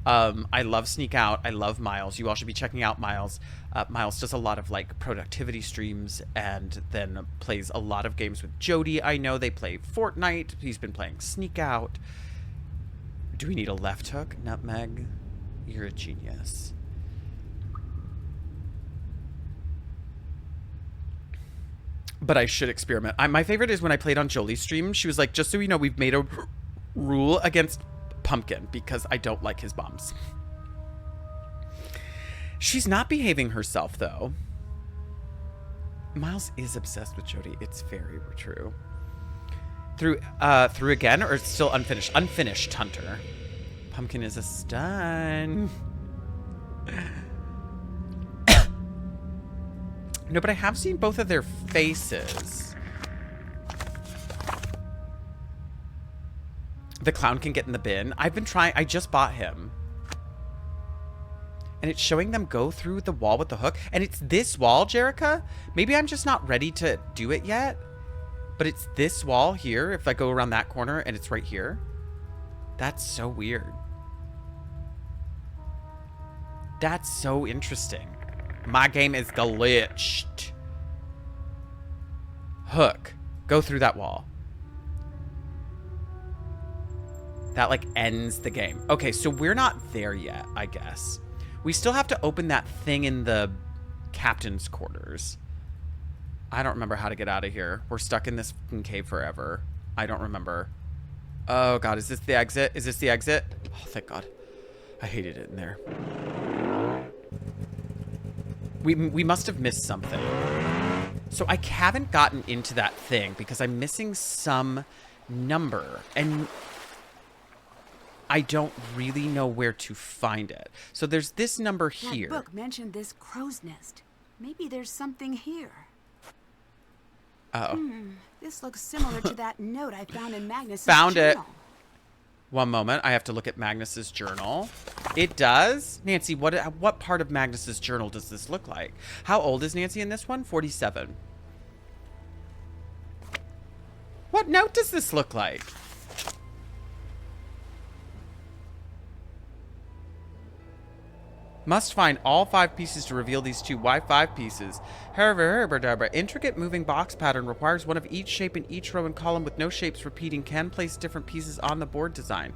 I love Sneak Out. I love Miles. You all should be checking out Miles. Miles does a lot of like productivity streams and then plays a lot of games with Jody. I know they play Fortnite. He's been playing Sneak Out. Do we need a left hook? Nutmeg, you're a genius. But I should experiment. My favorite is when I played on Jolie's stream. She was like, just so you know, we've made a rule against Pumpkin because I don't like his bombs. She's not behaving herself, though. Miles is obsessed with Jody. It's very true. Through again, or it's still unfinished? Unfinished, Hunter. Pumpkin is a stun. No, but I have seen both of their faces. The clown can get in the bin. I've been trying. I just bought him. And it's showing them go through the wall with the hook. And it's this wall, Jerica. Maybe I'm just not ready to do it yet. But it's this wall here. If I go around that corner and it's right here. That's so weird. That's so interesting. My game is glitched. Hook. Go through that wall. That like ends the game. Okay, so we're not there yet, I guess. We still have to open that thing in the captain's quarters. I don't remember how to get out of here. We're stuck in this fucking cave forever. I don't remember. Oh god, is this the exit? Is this the exit? Oh, thank god. I hated it in there. We must have missed something. So I haven't gotten into that thing because I'm missing some number. And I don't really know where to find it. So there's this number here. That book mentioned this crow's nest. Maybe there's something here. Uh-oh. This looks similar to that note I found in Magnus's Found journal. it. One moment. I have to look at Magnus's journal. It does? Nancy, what part of Magnus's journal does this look like? How old is Nancy in this one? 47. What note does this look like? Must find all 5 pieces to reveal these 2. Why 5 pieces? Intricate moving box pattern requires one of each shape in each row and column with no shapes repeating. Can place different pieces on the board design.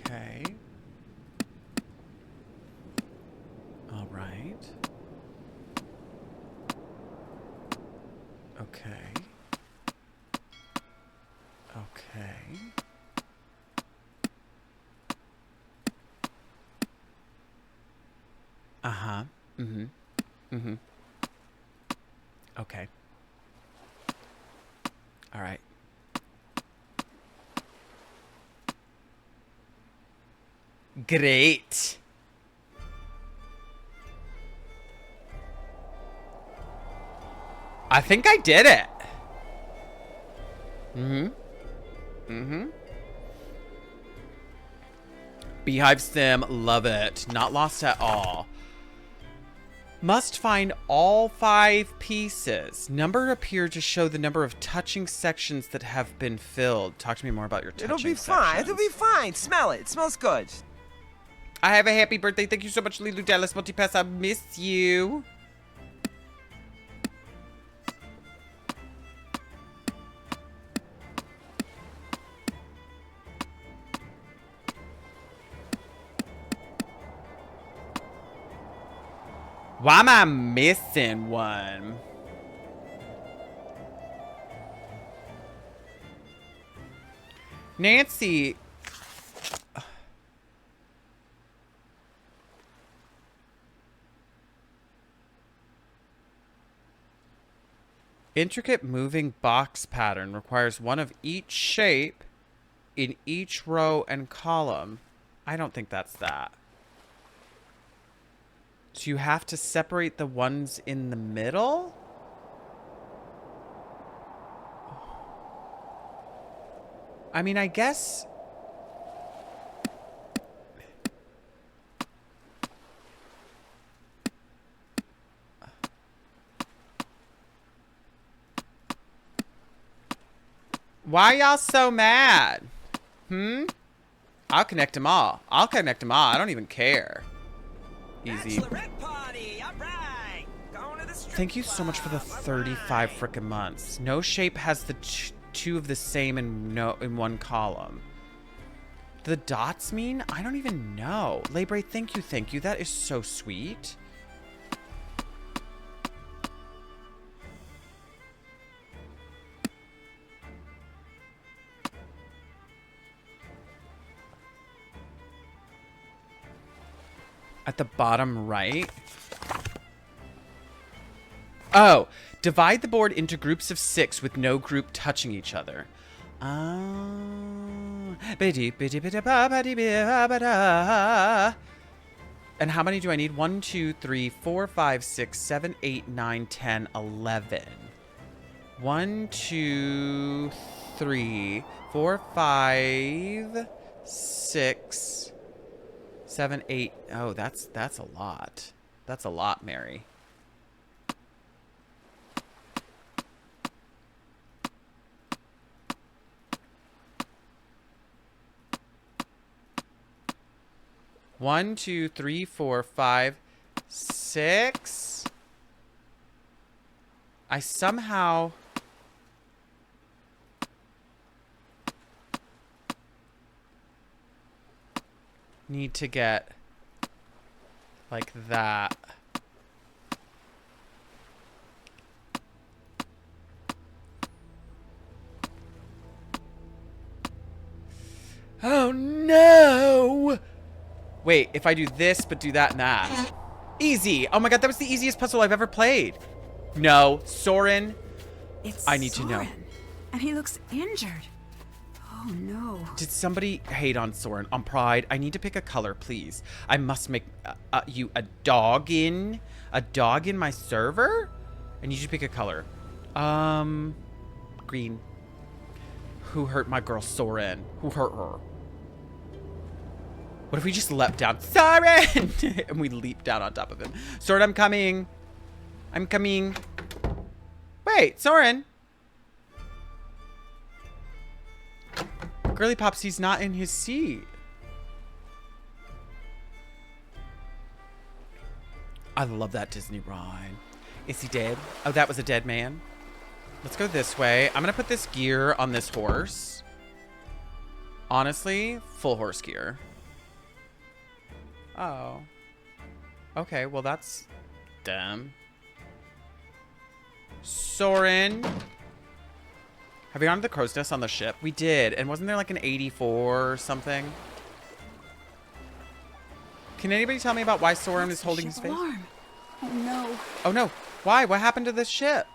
Okay. All right. Okay. Okay. Uh-huh. Mm-hmm. Mm-hmm. Okay. All right. Great. I think I did it. Mm-hmm. Mm-hmm. Beehive Sim, love it. Not lost at all. Must find all 5 pieces. Number appear to show the number of touching sections that have been filled. Talk to me more about your touching It'll be sections. fine. It'll be fine. Smell it. It smells good. I have a happy birthday. Thank you so much, Lilu Dallas Multipass. I miss you. Why am I missing one? Nancy. Intricate moving box pattern requires one of each shape in each row and column. I don't think that's that. So you have to separate the ones in the middle? I mean, I guess... Why y'all so mad? I'll connect them all. I'll connect them all. I don't even care. Easy. Thank you so much for the 35 frickin' months. No shape has the two of the same in one column. The dots mean? I don't even know. Labre, thank you, thank you. That is so sweet. At the bottom right. Oh, divide the board into groups of 6 with no group touching each other. And how many do I need? 1, 2, 3, 4, 5, 6, 7, 8, 9, 10, 11. 1, 2, 3, 4, 5, 6, 7, 8. Oh, that's a lot. That's a lot, Mary. One, 2, 3, 4, 5, 6. I somehow... need to get like that. Oh no! Wait, if I do this but do that and that. Easy! Oh my god, that was the easiest puzzle I've ever played. No, Saurin. I need to know. And he looks injured. Oh no. Did somebody hate on Saurin? On Pride? I need to pick a color, please. I must make you a dog in my server? I need you to pick a color. Green. Who hurt my girl Saurin? Who hurt her? What if we just leapt down? Saurin! And we leap down on top of him. Saurin, I'm coming. I'm coming. Wait, Saurin. Girly Popsy's not in his seat. I love that Disney ride. Is he dead? Oh, that was a dead man. Let's go this way. I'm gonna put this gear on this horse. Honestly, full horse gear. Oh. Okay, well that's dumb. Saurin. Have we gone to the crow's nest on the ship? We did. And wasn't there like an 84 or something? Can anybody tell me about why Saurin is holding his face? Alarm. Oh no. Oh no. Why? What happened to this ship?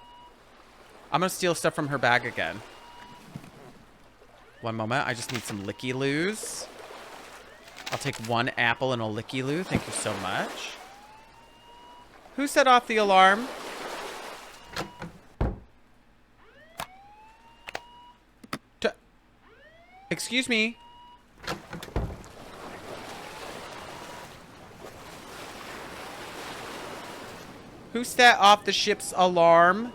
I'm gonna steal stuff from her bag again. One moment. I just need some licky-loos. I'll take 1 apple and a licky-loo. Thank you so much. Who set off the alarm? Excuse me. Who set off the ship's alarm?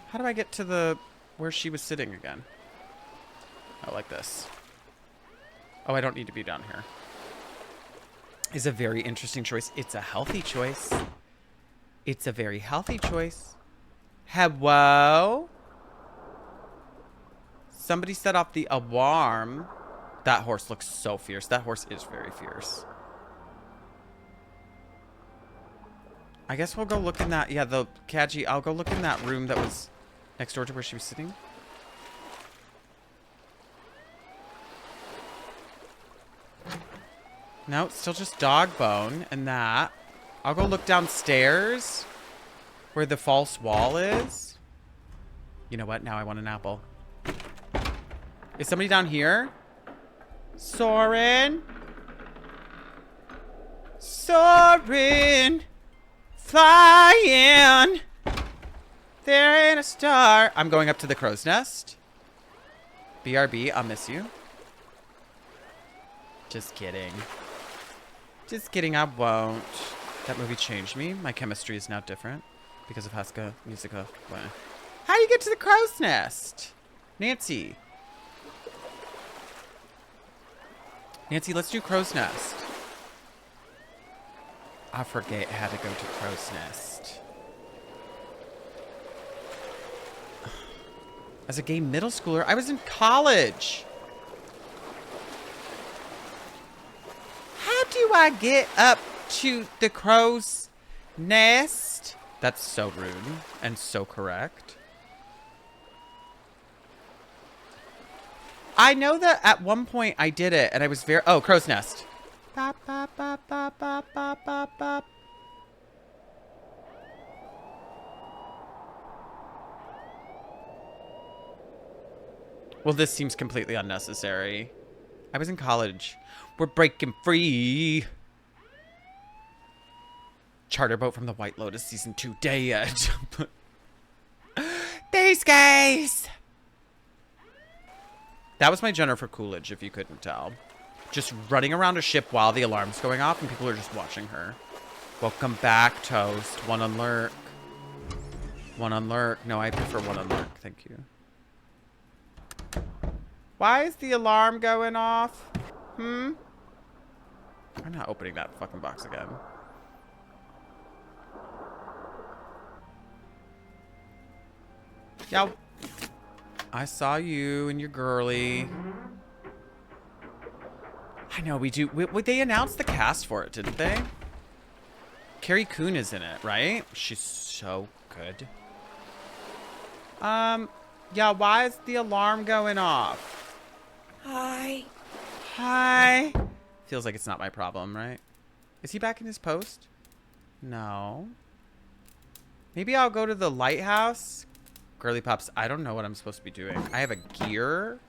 How do I get to the... where she was sitting again? Oh, like this. Oh, I don't need to be down here. Is a very interesting choice. It's a healthy choice. It's a very healthy choice. Hello? Somebody set off the alarm. That horse looks so fierce. That horse is very fierce. I guess we'll go look in that... yeah, the Kaji, I'll go look in that room that was next door to where she was sitting. No, it's still just dog bone and that. I'll go look downstairs where the false wall is. You know what? Now I want an apple. Is somebody down here? Saurin? Saurin! Flying! There ain't a star. I'm going up to the crow's nest. BRB, I'll miss you. Just kidding. Just kidding, I won't. That movie changed me. My chemistry is now different because of Haska Musica. How do you get to the crow's nest? Nancy. Nancy, let's do crow's nest. I forget how to go to crow's nest. As a gay middle schooler, I was in college. How do I get up to the crow's nest? That's so rude and so correct. I know that at one point I did it and I was very... oh, crow's nest. Bop, bop, bop, bop, bop, bop, bop, bop. Well, this seems completely unnecessary. I was in college. We're breaking free. Charter boat from the White Lotus season 2 day edge. These guys. That was my Jennifer Coolidge, if you couldn't tell. Just running around a ship while the alarm's going off and people are just watching her. Welcome back, Toast. One on lurk. One on lurk. No, I prefer one on lurk. Thank you. Why is the alarm going off? I'm not opening that fucking box again. Yeah. I saw you and your girly. I know we do. They announced the cast for it, didn't they? Carrie Coon is in it, right? She's so good. Yeah, why is the alarm going off? Hi. Hi. Feels like it's not my problem, right? Is he back in his post? No. Maybe I'll go to the lighthouse. Girly Pops, I don't know what I'm supposed to be doing. I have a gear.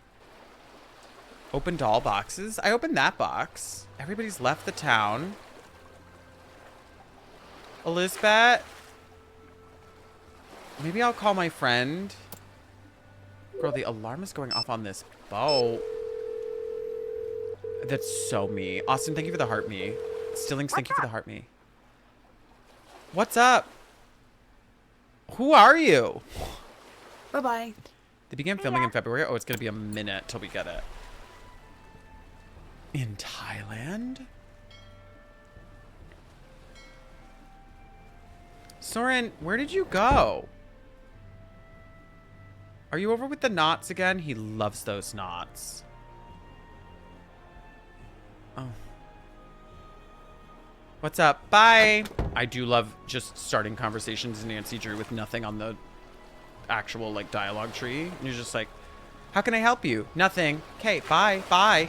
Open doll boxes. I opened that box. Everybody's left the town. Elizabeth. Maybe I'll call my friend. Girl, the alarm is going off on this boat. That's so me. Austin, thank you for the heart me. Stillings, thank you for the heart me. What's up? Who are you? Bye-bye. They began filming in February. Oh, it's going to be a minute till we get it. In Thailand? Saurin, where did you go? Are you over with the knots again? He loves those knots. Oh. What's up? Bye. I do love just starting conversations in Nancy Drew with nothing on the actual like dialogue tree. And you're just like, how can I help you? Nothing. Okay, bye. Bye.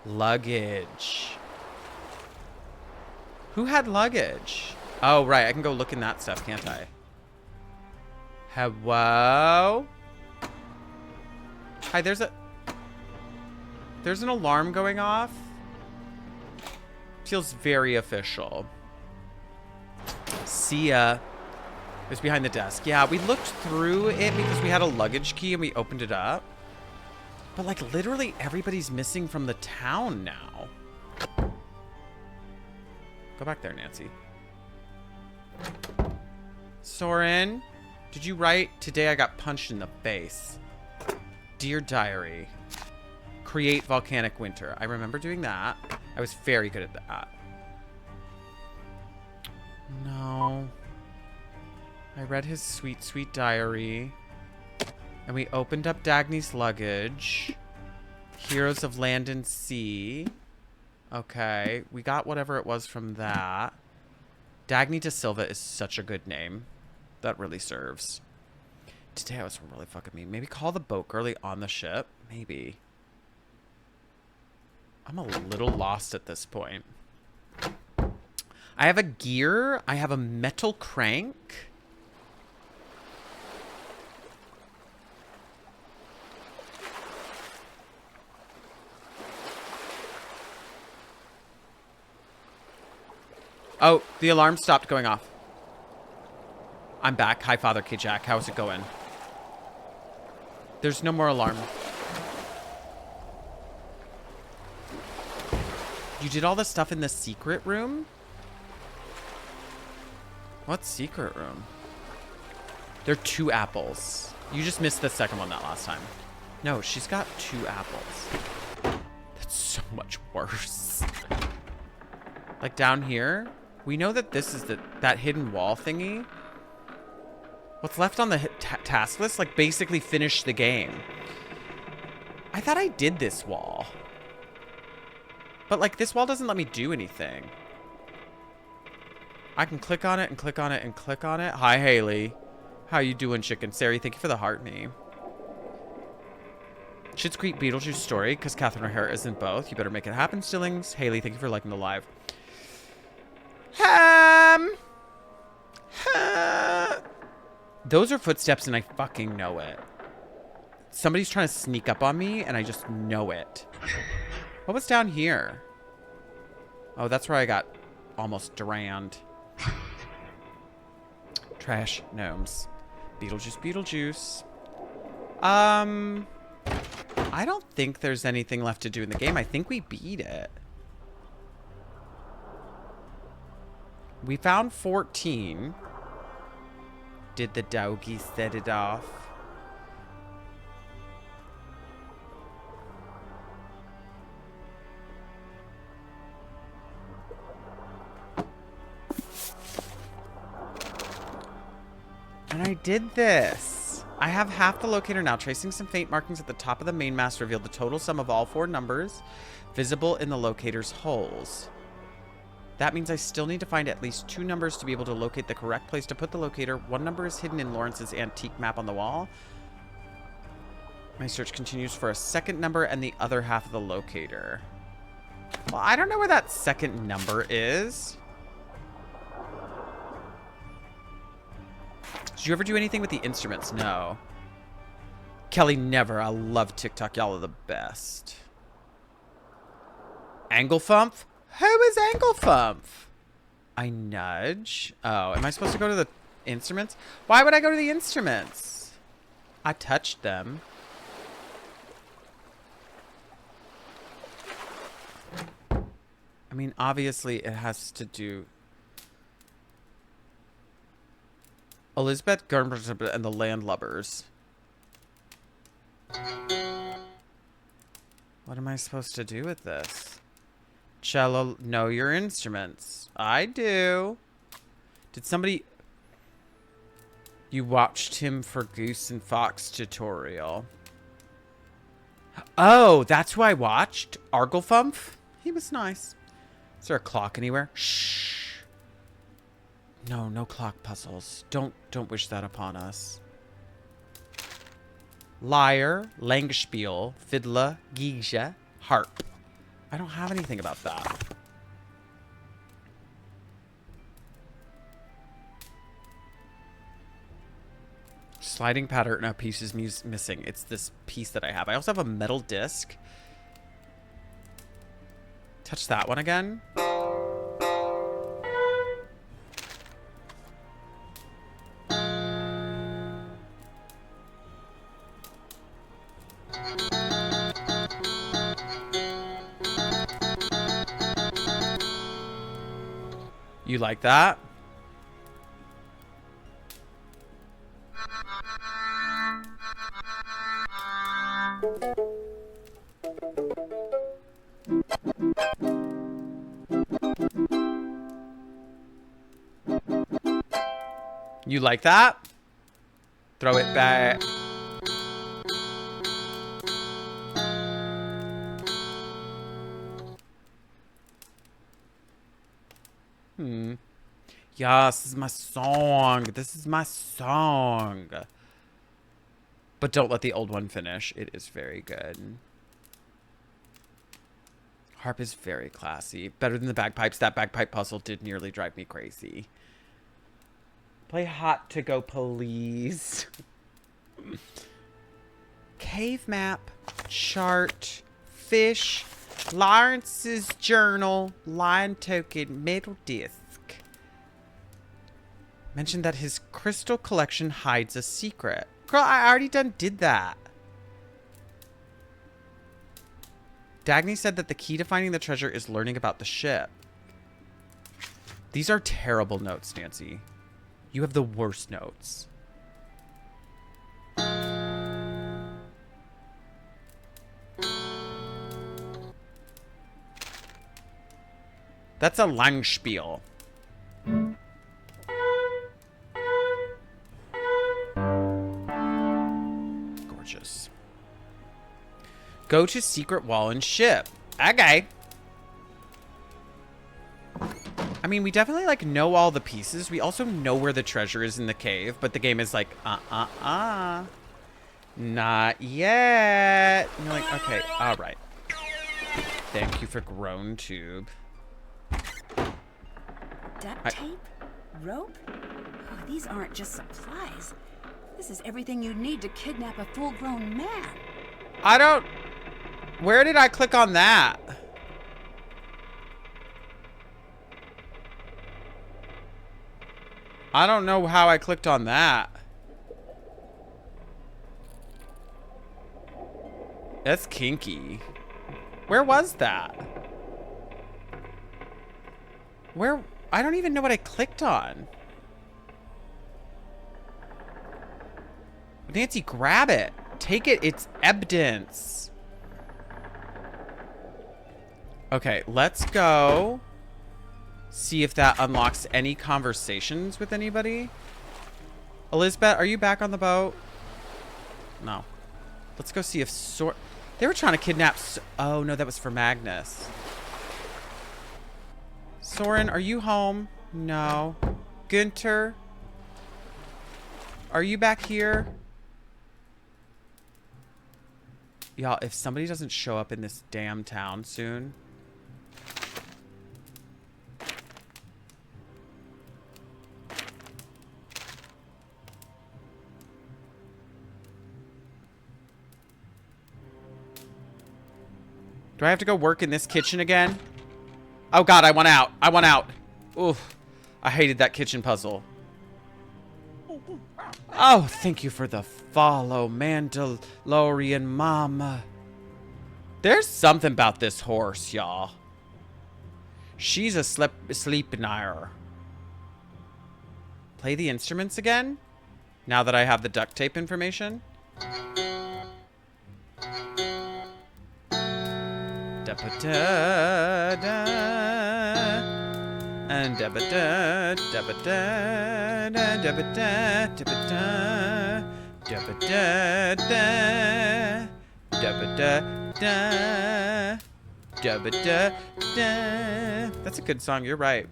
Luggage. Who had luggage? Oh, right. I can go look in that stuff, can't I? Hello? Hi, there's an alarm going off. Feels very official. See ya. It was behind the desk. Yeah, we looked through it because we had a luggage key and we opened it up. But like literally everybody's missing from the town now. Go back there, Nancy. Saurin, did you write, "Today I got punched in the face"? Dear Diary. Create volcanic winter. I remember doing that. I was very good at that. No. I read his sweet, sweet diary. And we opened up Dagny's luggage. Heroes of Land and Sea. Okay. We got whatever it was from that. Dagny da Silva is such a good name. That really serves. Today I was really fucking mean. Maybe call the boat girlie on the ship. Maybe. I'm a little lost at this point. I have a gear. I have a metal crank. Oh, the alarm stopped going off. I'm back. Hi, Father K. Jack. How's it going? There's no more alarm. You did all the stuff in the secret room? What secret room? There are 2 apples. You just missed the second one that last time. No, she's got 2 apples. That's so much worse. Like down here, we know that this is that hidden wall thingy. What's left on the task list, like, basically finish the game. I thought I did this wall. But, like, this wall doesn't let me do anything. I can click on it and click on it and click on it. Hi, Haley. How you doing, chicken? Sari, thank you for the heart me. Schitt's Creek Beetlejuice story, because Catherine O'Hara isn't both. You better make it happen, Stillings. Haley, thank you for liking the live. Those are footsteps and I fucking know it. Somebody's trying to sneak up on me and I just know it. What was down here? Oh, that's where I got almost drowned. Trash gnomes. Beetlejuice, Beetlejuice. I don't think there's anything left to do in the game. I think we beat it. We found 14. Did the doggy set it off? And I did this. I have half the locator now. Tracing some faint markings at the top of the main mast revealed the total sum of all 4 numbers visible in the locator's holes. That means I still need to find at least 2 numbers to be able to locate the correct place to put the locator. 1 number is hidden in Lawrence's antique map on the wall. My search continues for a second number and the other half of the locator. Well, I don't know where that second number is. Did you ever do anything with the instruments? No. Kelly, never. I love TikTok. Y'all are the best. Anglefump? Who is Anglefump? I nudge. Oh, am I supposed to go to the instruments? Why would I go to the instruments? I touched them. I mean, obviously it has to do... Elizabeth Gerber and the Landlubbers. What am I supposed to do with this? Cello, know your instruments. I do. Did somebody... You watched him for Goose and Fox tutorial. Oh, that's who I watched? Arglefump? He was nice. Is there a clock anywhere? Shh. No, no clock puzzles. Don't wish that upon us. Lyre, Langspiel, Fiddler, Geisha, Harp. I don't have anything about that. Sliding pattern, a piece is missing. It's this piece that I have. I also have a metal disc. Touch that one again. You like that? You like that? Throw it back. Yes, this is my song. This is my song. But don't let the old one finish. It is very good. Harp is very classy. Better than the bagpipes. That bagpipe puzzle did nearly drive me crazy. Play Hot to Go, please. Cave map. Chart. Fish. Lawrence's journal. Lion token. Middle disc. Mentioned that his crystal collection hides a secret. Girl, I already did that. Dagny said that the key to finding the treasure is learning about the ship. These are terrible notes, Nancy. You have the worst notes. That's a Langspiel. Gorgeous. Go to secret wall and ship. Okay. I mean, we definitely, like, know all the pieces. We also know where the treasure is in the cave, but the game is like, not yet. And you're like, okay, all right. Thank you for groan tube. Duct tape? Rope? Oh, these aren't just supplies. This is everything you need to kidnap a full-grown man. I don't... Where did I click on that? I don't know how I clicked on that. That's kinky. Where was that? Where... I don't even know what I clicked on. Nancy, grab it. Take it. It's evidence. Okay, let's go see if that unlocks any conversations with anybody. Elizabeth, are you back on the boat? No. Let's go see if they were trying to kidnap... Oh, no, that was for Magnus. Saurin, are you home? No. Günther? Are you back here? Y'all, if somebody doesn't show up in this damn town soon... Do I have to go work in this kitchen again? Oh god, I want out. I want out. Oof. I hated that kitchen puzzle. Oh, thank you for the follow, Mandalorian mama. There's something about this horse, y'all. She's a sleeping hour. Play the instruments again? Now that I have the duct tape information? Da ba da da and da ba da da ba da da ba da da ba da da ba da da da ba da da da ba da da. That's a good song. You're right.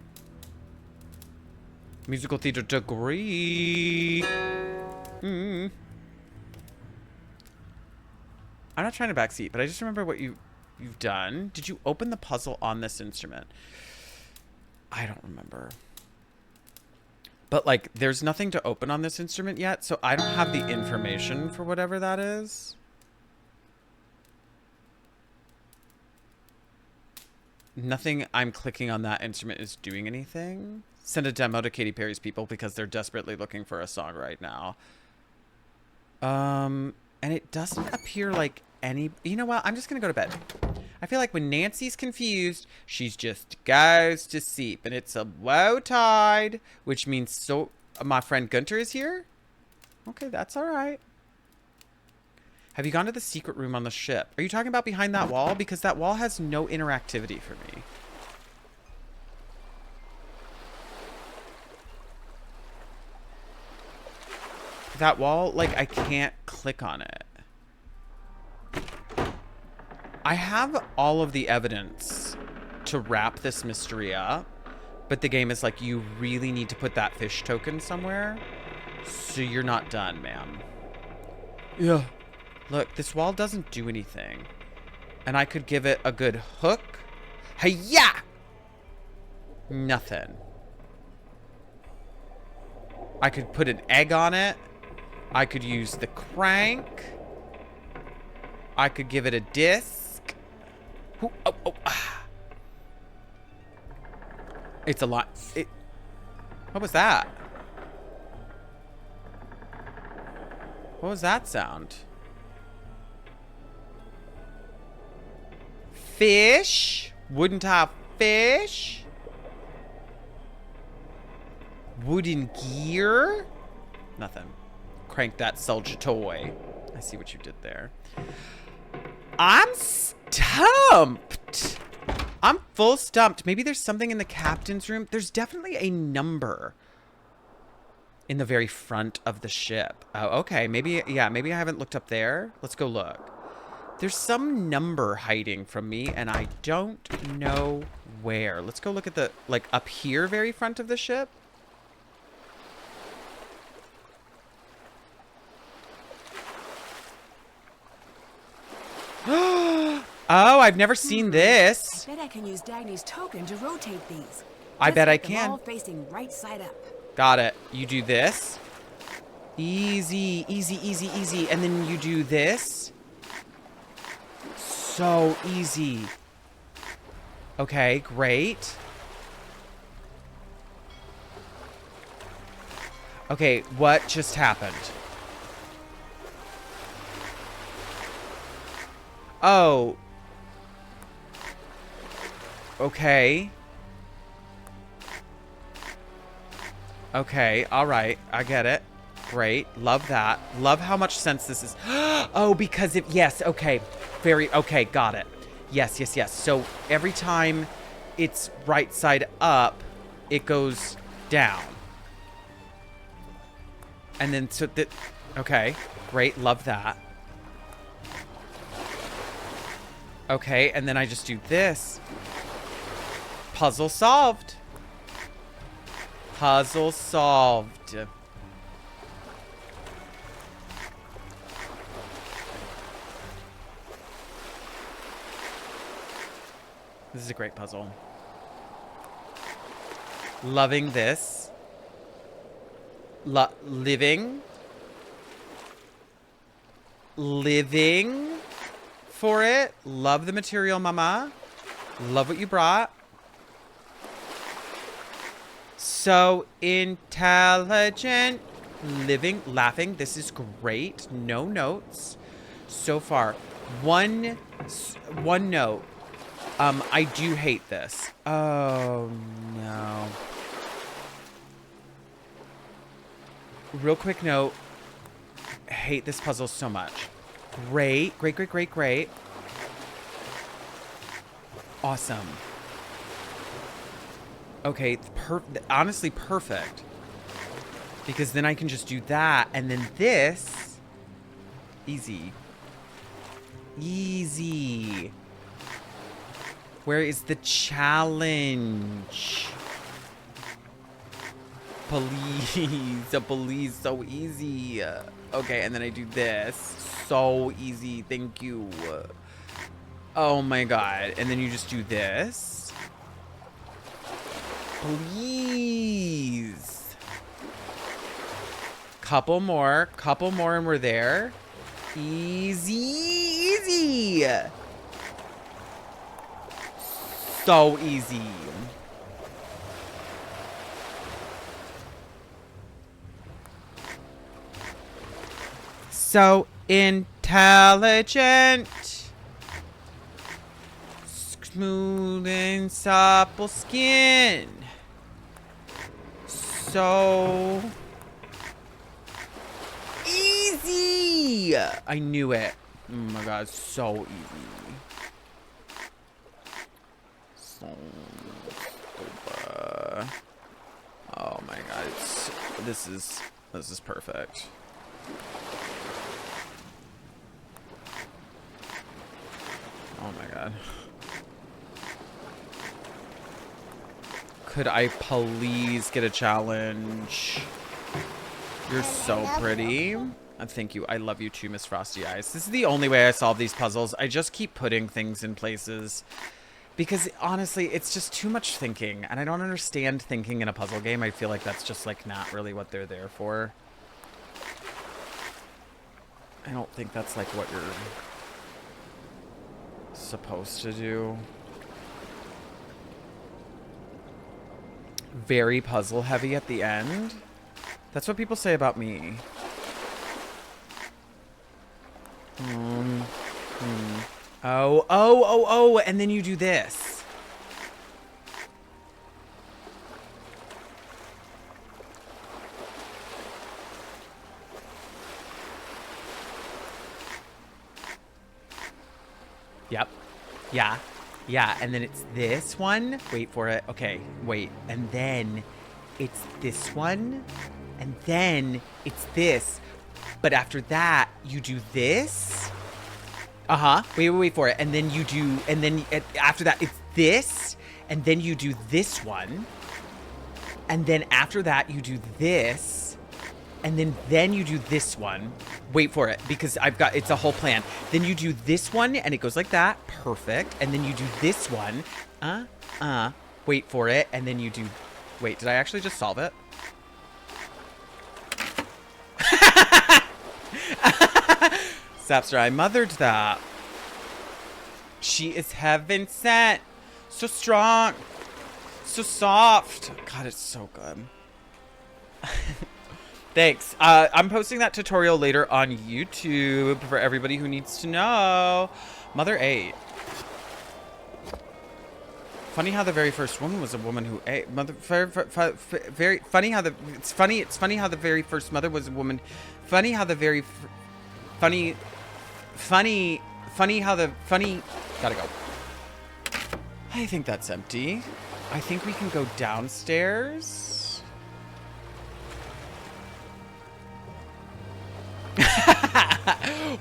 Musical theater degree. I'm not trying to backseat, but I just remember what you you've done. Did you open the puzzle on this instrument? I don't remember. But, like, there's nothing to open on this instrument yet, so I don't have the information for whatever that is. Nothing I'm clicking on that instrument is doing anything. Send a demo to Katy Perry's people because they're desperately looking for a song right now. And it doesn't appear like any... You know what? I'm just going to go to bed. I feel like when Nancy's confused, she's just goes to sleep. And it's a low tide, which means so my friend Gunter is here? Okay, that's all right. Have you gone to the secret room on the ship? Are you talking about behind that wall? Because that wall has no interactivity for me. That wall, like, I can't click on it. I have all of the evidence to wrap this mystery up, but the game is like, you really need to put that fish token somewhere, so you're not done, ma'am. Yeah. Look, this wall doesn't do anything. And I could give it a good hook. Hi-ya! Nothing. I could put an egg on it. I could use the crank. I could give it a disc. Ooh, oh, oh, ah. It's a lot. What was that? What was that sound? Fish? Wooden top fish? Wooden gear? Nothing. Crank that soldier toy. I see what you did there. I'm stumped. I'm full stumped. Maybe there's something in the captain's room. There's definitely a number in the very front of the ship. Oh, okay. Maybe, yeah, maybe I haven't looked up there. Let's go look. There's some number hiding from me, and I don't know where. Let's go look at the, like, up here, very front of the ship. Oh, I've never seen this. I bet I can use Dagny's token to rotate these. I bet I Just get them can. all facing right side up. Got it. You do this. Easy, easy, easy, easy. And then you do this. So easy. Okay, great. Okay, what just happened? Oh. Okay. Okay, all right. I get it. Great. Love that. Love how much sense this is. Oh, because if... Yes, okay. Very... Okay, got it. Yes, yes, yes. So every time it's right side up, it goes down. And then so that... Okay, great. Love that. Okay, and then I just do this. Puzzle solved. Puzzle solved. This is a great puzzle. Loving this. Living for it. Love the material, mama. Love what you brought. So intelligent. Living, laughing. This is great. No notes so far. One note. I do hate this. Oh, no. Real quick note. Hate this puzzle so much. Great. Great, great, great, great. Awesome. Okay, honestly perfect. Because then I can just do that, and then this. Easy. Easy. Where is the challenge? Please, please, so easy. Okay, and then I do this. So easy, thank you. Oh my god. And then you just do this. Please. Couple more and we're there. Easy, easy. So easy. So intelligent. Smooth and supple skin. So easy. I knew it. Oh my god, so easy. So oh my god, this is perfect. Oh my god. Could I please get a challenge? You're so pretty. Thank you. I love you too, Miss Frosty Eyes. This is the only way I solve these puzzles. I just keep putting things in places. Because honestly, it's just too much thinking. And I don't understand thinking in a puzzle game. I feel like that's just like not really what they're there for. I don't think that's like what you're supposed to do. Very puzzle heavy at the end. That's what people say about me. Oh, and then you do this. Yep. Yeah. Yeah, and then it's this one. Wait for it. Okay, wait. And then it's this one. And then it's this. But after that, you do this. Wait for it. And then you do, and then after that, it's this. And then you do this one. And then after that, you do this. And then you do this one. Wait for it, because it's a whole plan. Then you do this one, and it goes like that. Perfect. And then you do this one. Wait for it. And then you do, wait, did I actually just solve it? Sapster, I mothered that. She is heaven sent. So strong. So soft. God, it's so good. Thanks. I'm posting that tutorial later on YouTube for everybody who needs to know. Mother ate. Funny how the very first woman was a woman who ate. Very funny how the it's funny how the very first mother was a woman. Funny how the very funny how the funny gotta go. I think that's empty. I think we can go downstairs.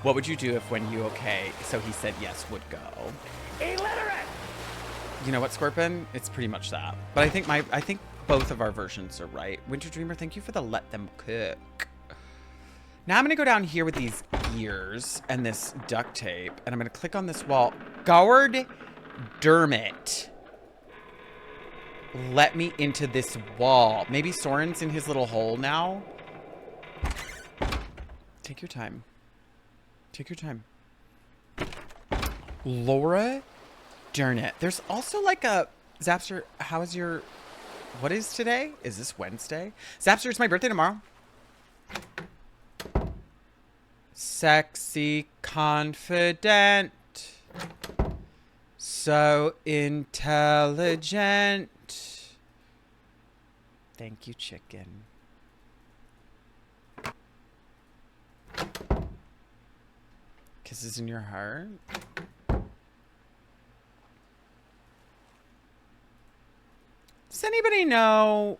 What would you do if when you okay? So he said yes would go. Illiterate. You know what, Scorpion? It's pretty much that. But I think both of our versions are right. Winter Dreamer, thank you for the let them cook. Now I'm gonna go down here with these gears and this duct tape, and I'm gonna click on this wall. Goward Dermot. Let me into this wall. Maybe Soren's in his little hole now. Take your time. Take your time. Laura Durnit. There's also like a... Zapster, how is your... What is today? Is this Wednesday? Zapster, it's my birthday tomorrow. Sexy, confident. So intelligent. Thank you, chicken. Kisses in your heart. Does anybody know?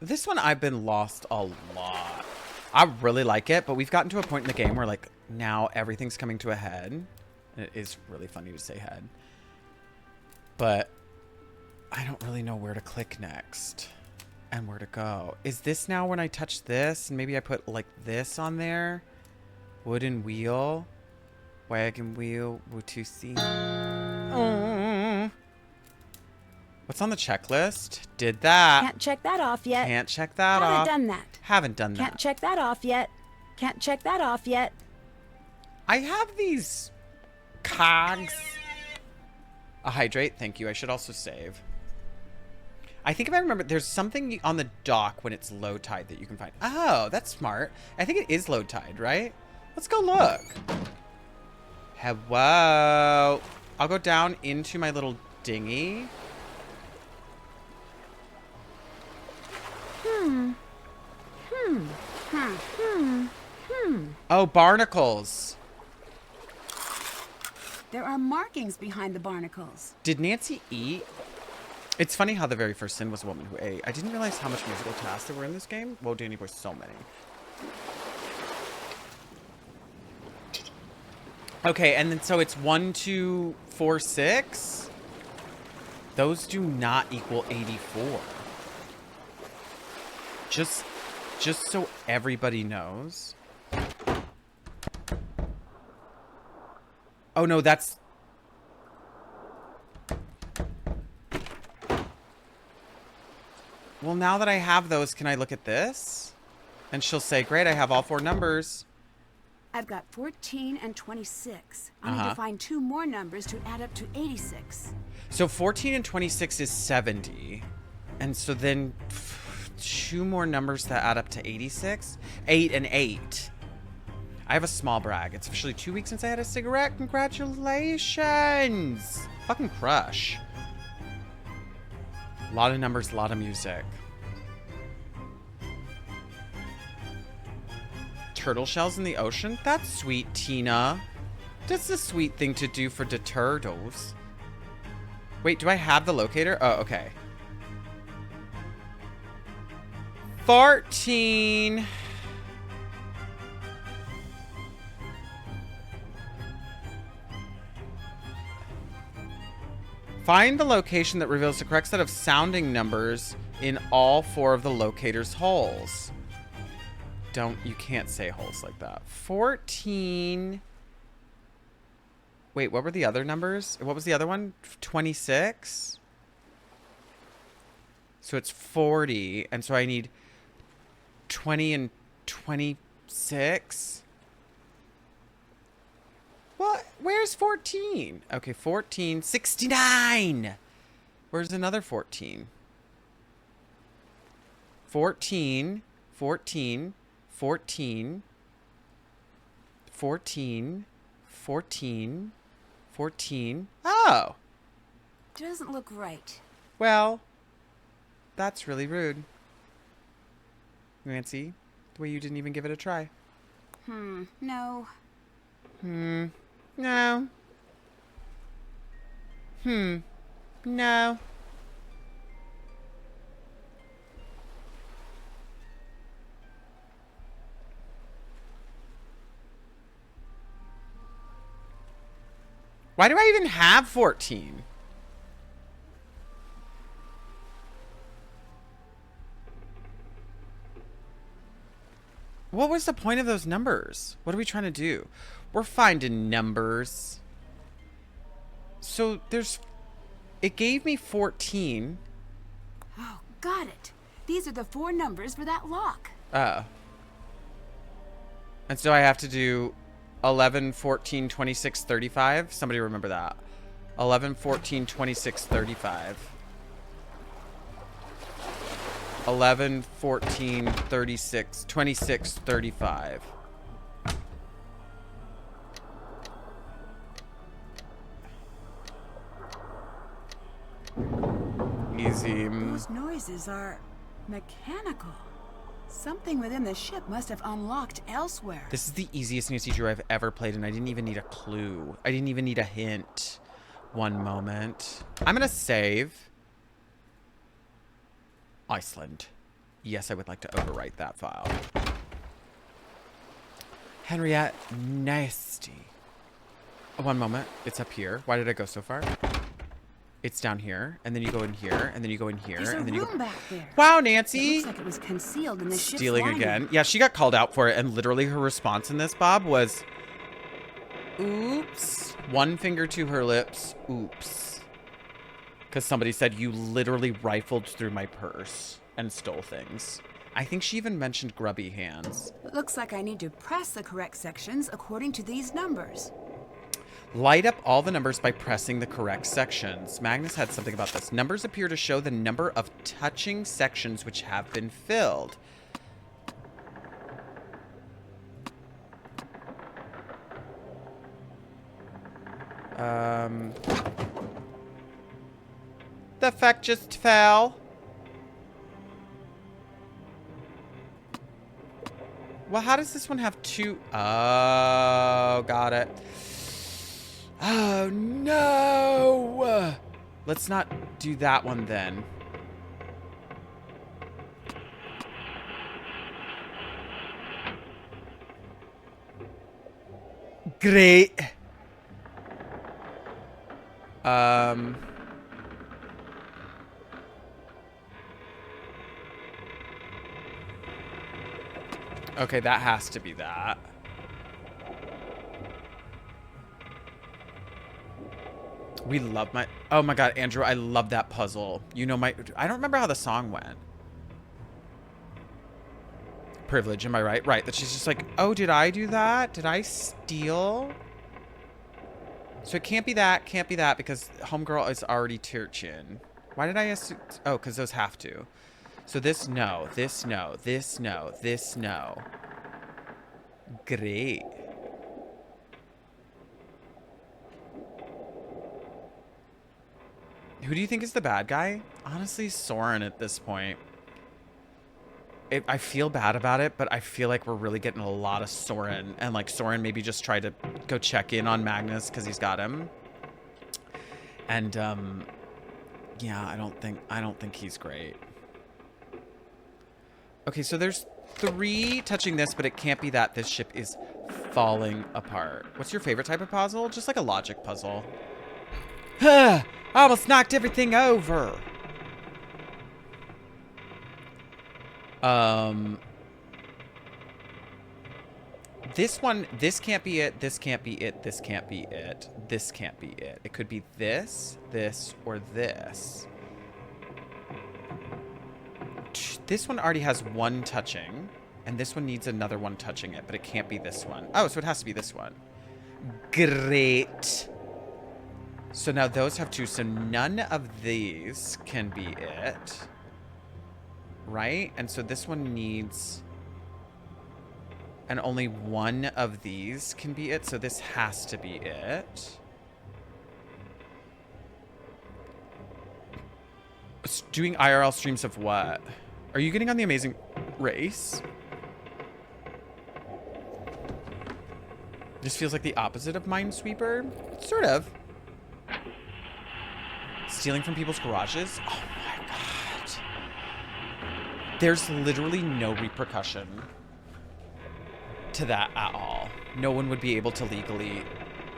This one I've been lost a lot. I really like it, but we've gotten to a point in the game where like now everything's coming to a head. And it is really funny to say head. But I don't really know where to click next and where to go. Is this now when I touch this and maybe I put like this on there? Wooden wheel. Wagon wheel, Wutusi. Oh. What's on the checklist? Did that. Can't check that off yet. Can't check that Haven't off. done that. Haven't done that. Can't check that off yet. Can't check that off yet. I have these cogs. A hydrate, thank you. I should also save. I think if I remember, there's something on the dock when it's low tide that you can find. Oh, that's smart. I think it is low tide, right? Let's go look. Hello. I'll go down into my little dinghy. Oh, barnacles. There are markings behind the barnacles. Did Nancy eat? It's funny how the very first sin was a woman who ate. I didn't realize how much musical tasks there were in this game. Whoa, Danny boy, so many. Okay, and then so it's 1, 2, 4, 6. Those do not equal 84. Just so everybody knows. Oh no, that's... Well, now that I have those, can I look at this? And she'll say, great, I have all 4 numbers. I've got 14 and 26. I need to find 2 more numbers to add up to 86. So 14 and 26 is 70. And so then 2 more numbers that add up to 86? 8 and 8. I have a small brag. It's officially 2 weeks since I had a cigarette. Congratulations! Fucking crush. A lot of numbers, a lot of music. Turtle shells in the ocean? That's sweet, Tina. That's a sweet thing to do for the turtles. Wait, do I have the locator? Oh, okay. 14. Find the location that reveals the correct set of sounding numbers in all 4 of the locator's holes. You can't say holes like that. 14. Wait, what were the other numbers? What was the other one? 26? So it's 40. And so I need 20 and 26. What? Where's 14? Okay, 14. 69! Where's another 14? 14. 14. 14. 14. 14. 14. Oh! Doesn't look right. Well, that's really rude. Nancy, the way you didn't even give it a try. No. No. No. Why do I even have 14? What was the point of those numbers? What are we trying to do? We're finding numbers. So it gave me 14. Oh, got it. These are the 4 numbers for that lock. Oh. And so I have to do 11, 14, 26, 35. Somebody remember that. 11, 14, 26, 35. 11, 14, 36, 26, 35. Easy. Those noises are mechanical. Something within the ship must have unlocked elsewhere. This is the easiest Nancy Drew I've ever played, and I didn't even need a clue. I didn't even need a hint. One moment. I'm gonna save. Iceland. Yes, I would like to overwrite that file. Henriette, nasty. One moment. It's up here. Why did I go so far? It's down here, and then you go in here, and then you go in here, There's and then a you room go. back there. Wow, It Nancy! looks like it was concealed in the ship's Stealing lining. again. Yeah, she got called out for it, and literally her response in this, Bob, was, Oops. One finger to her lips. Oops. Because somebody said you literally rifled through my purse and stole things. I think she even mentioned grubby hands. Looks like I need to press the correct sections according to these numbers. Light up all the numbers by pressing the correct sections. Magnus had something about this. Numbers appear to show the number of touching sections which have been filled. The fact just fell. Well, how does this one have two? Oh, got it. Oh, no. Let's not do that one then. Great. Okay, that has to be that. We love my... Oh my god, Andrew, I love that puzzle. You know my... I don't remember how the song went. Privilege, am I right? Right, that she's just like, oh, did I do that? Did I steal? So it can't be that, because Homegirl is already Turchin. Why did I assume... Oh, because those have to. So this, no. This, no. This, no. This, no. Great. Who do you think is the bad guy? Honestly, Saurin at this point. I feel bad about it, but I feel like we're really getting a lot of Saurin. And like Saurin maybe just tried to go check in on Magnus because he's got him. And yeah, I don't think he's great. Okay, so there's 3 touching this, but it can't be that. This ship is falling apart. What's your favorite type of puzzle? Just like a logic puzzle. I almost knocked everything over. This one, this can't be it. This can't be it. This can't be it. This can't be it. It could be this, this, or this. This one already has 1 touching, and this one needs another 1 touching it, but it can't be this one. Oh, so it has to be this one. Great. So now those have 2, so none of these can be it. Right? And so this one needs... And only 1 of these can be it, so this has to be it. Doing IRL streams of what? Are you getting on The Amazing Race? This feels like the opposite of Minesweeper. Sort of. Stealing from people's garages? Oh my god. There's literally no repercussion to that at all. No one would be able to legally...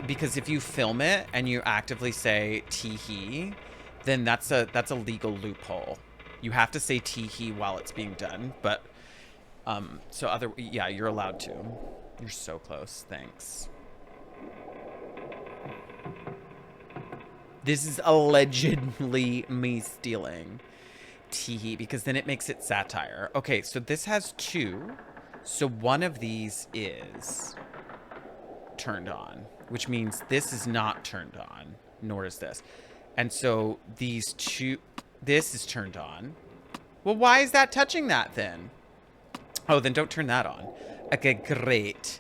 Because if you film it and you actively say tee-hee, then that's a legal loophole. You have to say tee-hee while it's being done, but yeah, you're allowed to. You're so close. Thanks. This is allegedly me stealing tee-hee, because then it makes it satire. Okay, so this has 2. So one of these is turned on, which means this is not turned on, nor is this. And so these 2, this is turned on. Well, why is that touching that then? Oh, then don't turn that on. Okay, great.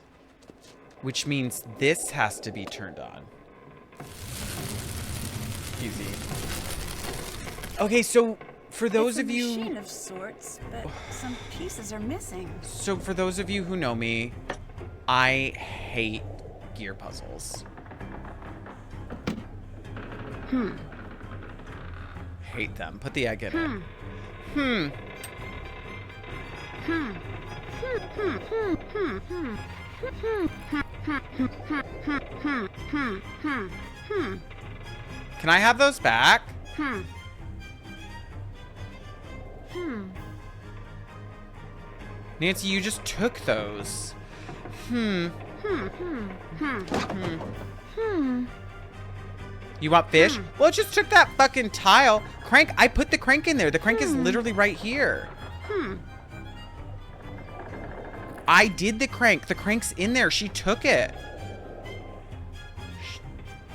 Which means this has to be turned on. Easy. Okay, so for those of you... It's a machine of sorts, but some pieces are missing. So for those of you who know me, I hate gear puzzles. Hate them. Put the egg in it. Can I have those back? Nancy, you just took those. You want fish? Well, it just took that fucking tile. Crank, I put the crank in there. The crank is literally right here. I did the crank. The crank's in there. She took it.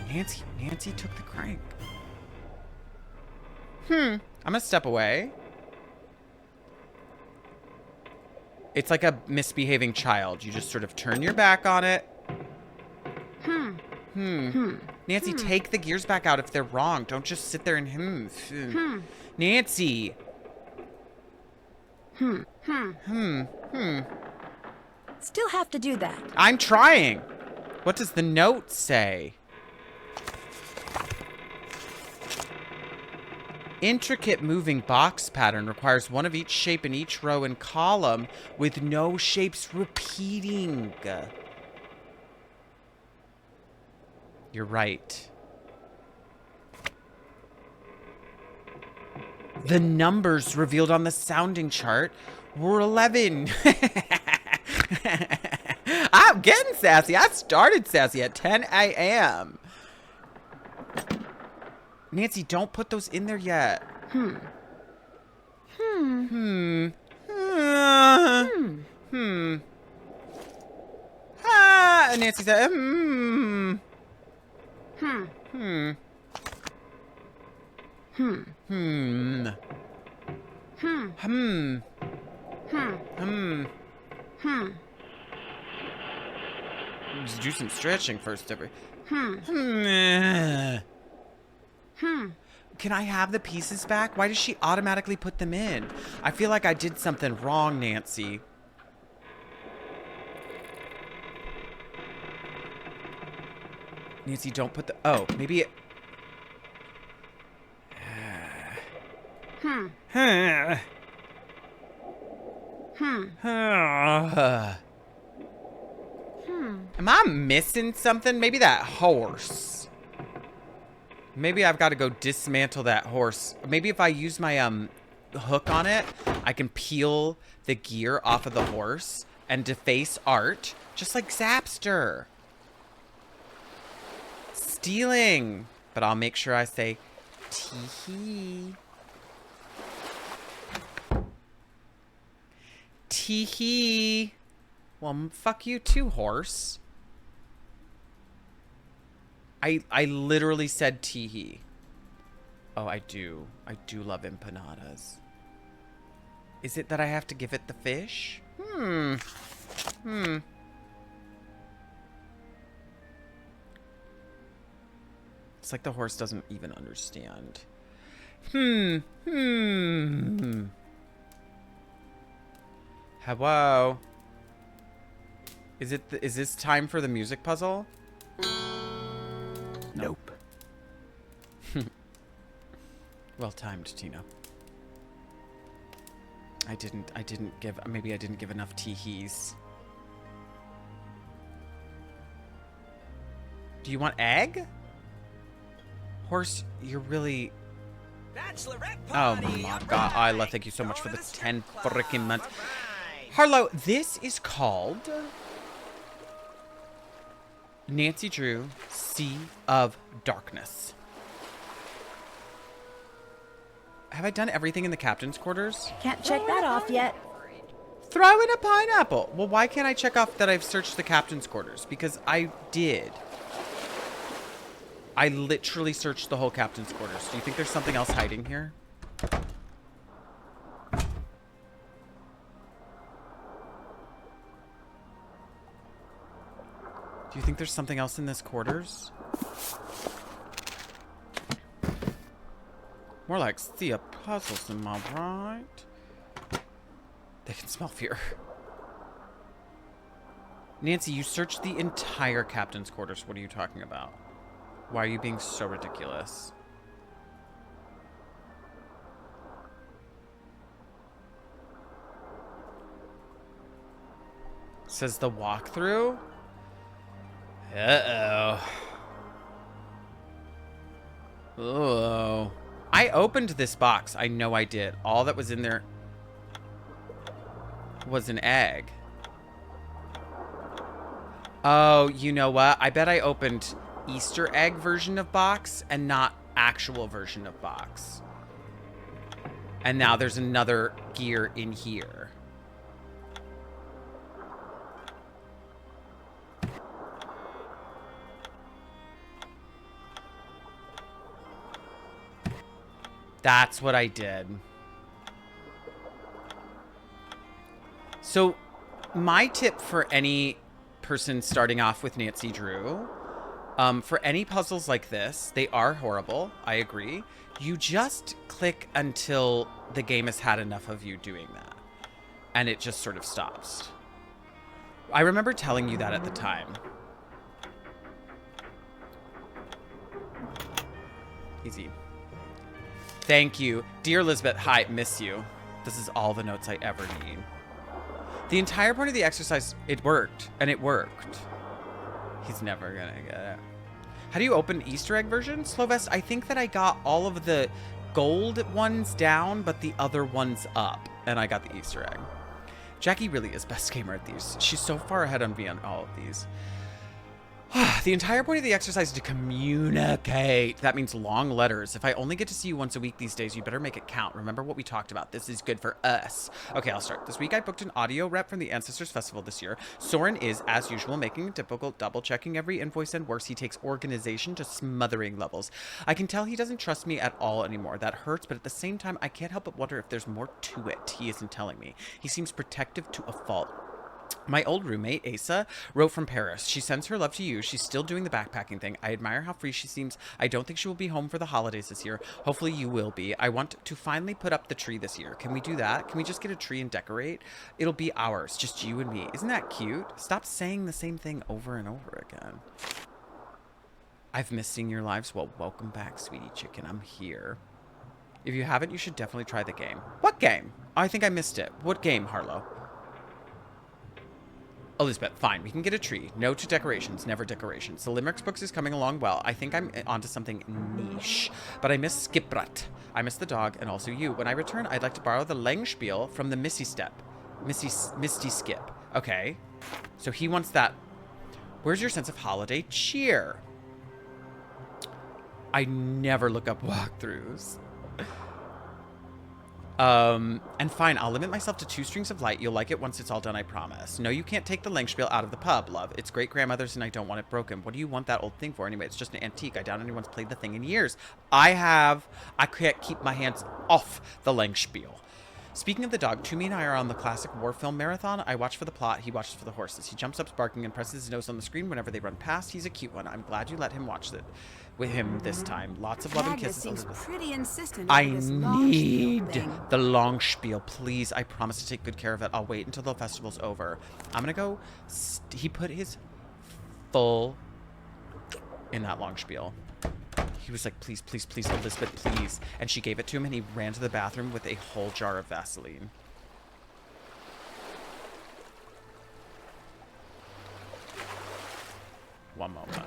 Nancy took the crank. I'm gonna step away. It's like a misbehaving child. You just sort of turn your back on it. Nancy, take the gears back out if they're wrong. Don't just sit there and Nancy. Still have to do that. I'm trying. What does the note say? Intricate moving box pattern requires one of each shape in each row and column with no shapes repeating. You're right. The numbers revealed on the sounding chart were 11. I'm getting sassy. I started sassy at 10 a.m. Nancy, don't put those in there yet. And Nancy said, Just do some stretching first, every. Can I have the pieces back? Why does she automatically put them in? I feel like I did something wrong, Nancy. Nancy, don't put the... Oh, maybe it... Am I missing something? Maybe that horse. Maybe I've got to go dismantle that horse. Maybe if I use my hook on it, I can peel the gear off of the horse and deface art, just like Zapster. Stealing. But I'll make sure I say tee-hee. Tee-hee. Well, fuck you too, horse. I literally said tee-hee. Oh, I do. I do love empanadas. Is it that I have to give it the fish? It's like the horse doesn't even understand. Hello? Is this time for the music puzzle? Nope. Well timed, Tina. Maybe I didn't give enough tee-hees. Do you want egg? Horse, you're really... Oh my god, Isla, thank you so much for the 10 freaking months. Harlow, this is called... Nancy Drew, Sea of Darkness. Have I done everything in the captain's quarters? Can't check that off yet. Throw in a pineapple. Well, why can't I check off that I've searched the captain's quarters? Because I did. I literally searched the whole captain's quarters. Do you think there's something else hiding here? Do you think there's something else in this quarters? More like sea of puzzles, am I right? They can smell fear. Nancy, you searched the entire captain's quarters. What are you talking about? Why are you being so ridiculous? Says the walkthrough? Uh-oh. Oh. I opened this box. I know I did. All that was in there was an egg. Oh, you know what? I bet I opened Easter egg version of box and not actual version of box. And now there's another gear in here. That's what I did. So, my tip for any person starting off with Nancy Drew, for any puzzles like this, they are horrible, I agree. You just click until the game has had enough of you doing that. And it just sort of stops. I remember telling you that at the time. Easy. Thank you. Dear Elizabeth, hi, miss you. This is all the notes I ever need. The entire point of the exercise, it worked. And it worked. He's never gonna get it. How do you open Easter egg version? Slovest, I think that I got all of the gold ones down, but the other ones up. And I got the Easter egg. Jackie really is best gamer at these. She's so far ahead on me on all of these. The entire point of the exercise is to communicate. That means long letters. If I only get to see you once a week these days, you better make it count. Remember what we talked about. This is good for us. Okay, I'll start. This week I booked an audio rep from the Ancestors Festival this year. Soren is, as usual, making a typical double-checking every invoice, and worse, he takes organization to smothering levels. I can tell he doesn't trust me at all anymore. That hurts, but at the same time, I can't help but wonder if there's more to it he isn't telling me. He seems protective to a fault. My old roommate, Asa, wrote from Paris. She sends her love to you. She's still doing the backpacking thing. I admire how free she seems. I don't think she will be home for the holidays this year. Hopefully you will be. I want to finally put up the tree this year. Can we do that? Can we just get a tree and decorate? It'll be ours, just you and me. Isn't that cute? Stop saying the same thing over and over again. I've missed seeing your lives. Well, welcome back, sweetie chicken. I'm here. If you haven't, you should definitely try the game. What game? I think I missed it. What game, Harlow? Elizabeth, fine. We can get a tree. No to decorations, never decorations. The Limericks books is coming along well. I think I'm onto something niche. But I miss Skipbrat. I miss the dog and also you. When I return, I'd like to borrow the Langspiel from the Misty Skip. Okay. So he wants that. Where's your sense of holiday cheer? I never look up walkthroughs. And fine, I'll limit myself to 2 strings of light. You'll like it once it's all done, I promise. No, you can't take the Langspiel out of the pub, love. It's great-grandmother's and I don't want it broken. What do you want that old thing for anyway? It's just an antique. I doubt anyone's played the thing in years. I can't keep my hands off the Langspiel. Speaking of the dog, Toomey and I are on the classic war film marathon. I watch for the plot. He watches for the horses. He jumps up barking and presses his nose on the screen whenever they run past. He's a cute one. I'm glad you let him watch it with him this time. Lots of love and Magnus kisses, seems Elizabeth. pretty insistent I over this long need spiel thing. the long spiel, please. I promise to take good care of it. I'll wait until the festival's over. I'm gonna go. He put his full in that long spiel. He was like, please, please, please, Elizabeth, please. And she gave it to him, and he ran to the bathroom with a whole jar of Vaseline. One moment.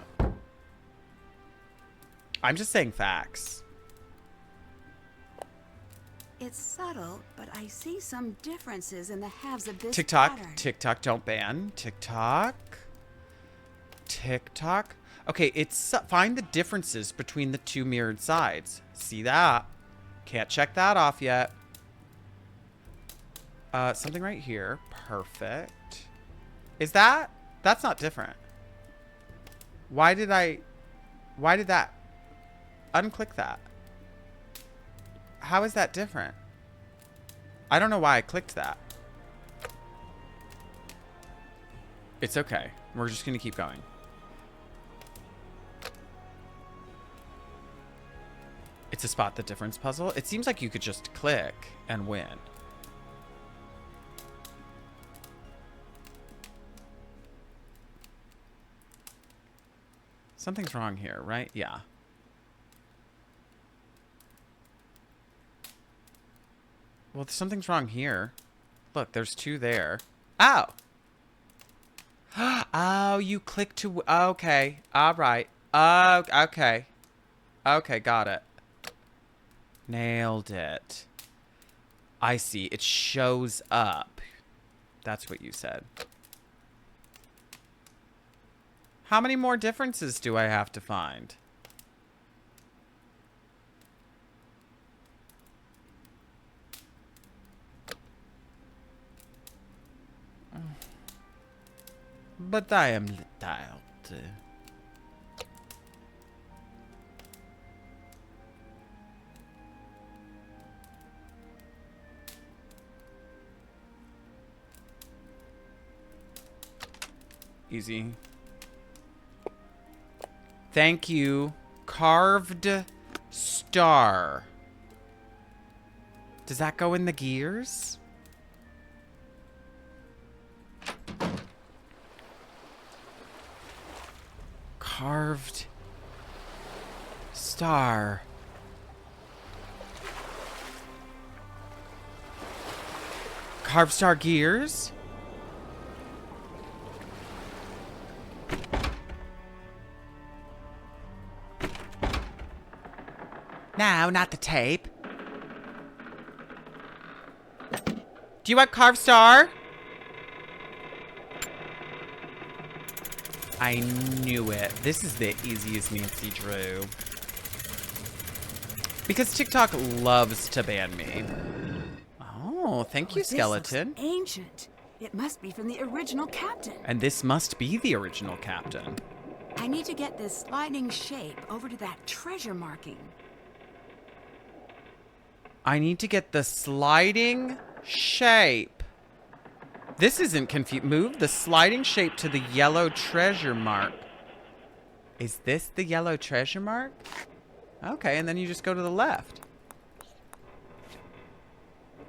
I'm just saying facts. It's subtle, but I see some differences in the halves of this TikTok, pattern. TikTok, don't ban. TikTok. TikTok. Okay, it's find the differences between the 2 mirrored sides. See that? Can't check that off yet. Something right here. Perfect. Is that? That's not different. Why did that? Unclick that. How is that different? I don't know why I clicked that. It's okay. We're just going to keep going. It's a spot the difference puzzle. It seems like you could just click and win. Something's wrong here, right? Yeah. Well, something's wrong here. Look, there's 2 there. Ow! Oh, you click to... Okay. All right. Okay. Okay, got it. Nailed it. I see. It shows up. That's what you said. How many more differences do I have to find? But I am tired. Easy. Thank you. Carved star. Does that go in the gears? Carved star. Carved star gears? No, not the tape. Do you want carved star? I knew it. This is the easiest Nancy Drew. Because TikTok loves to ban me. Oh, thank you, skeleton. This looks ancient. It must be from the original captain. And this must be the original captain. I need to get this sliding shape over to that treasure marking. I need to get the sliding shape. This isn't confused. Move the sliding shape to the yellow treasure mark. Is this the yellow treasure mark? Okay, and then you just go to the left.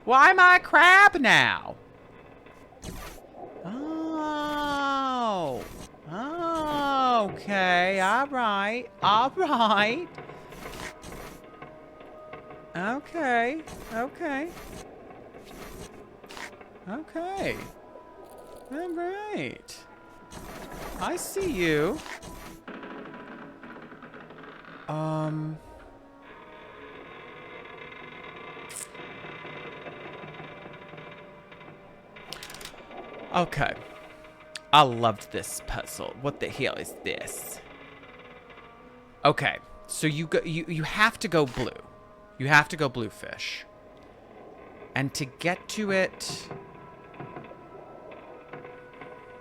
Why am I a crab now? Oh. Oh, okay. All right. All right. Okay. Okay. Okay. All right. I see you. Okay. I loved this puzzle. What the hell is this? Okay. So you have to go blue. You have to go blue fish. And to get to it...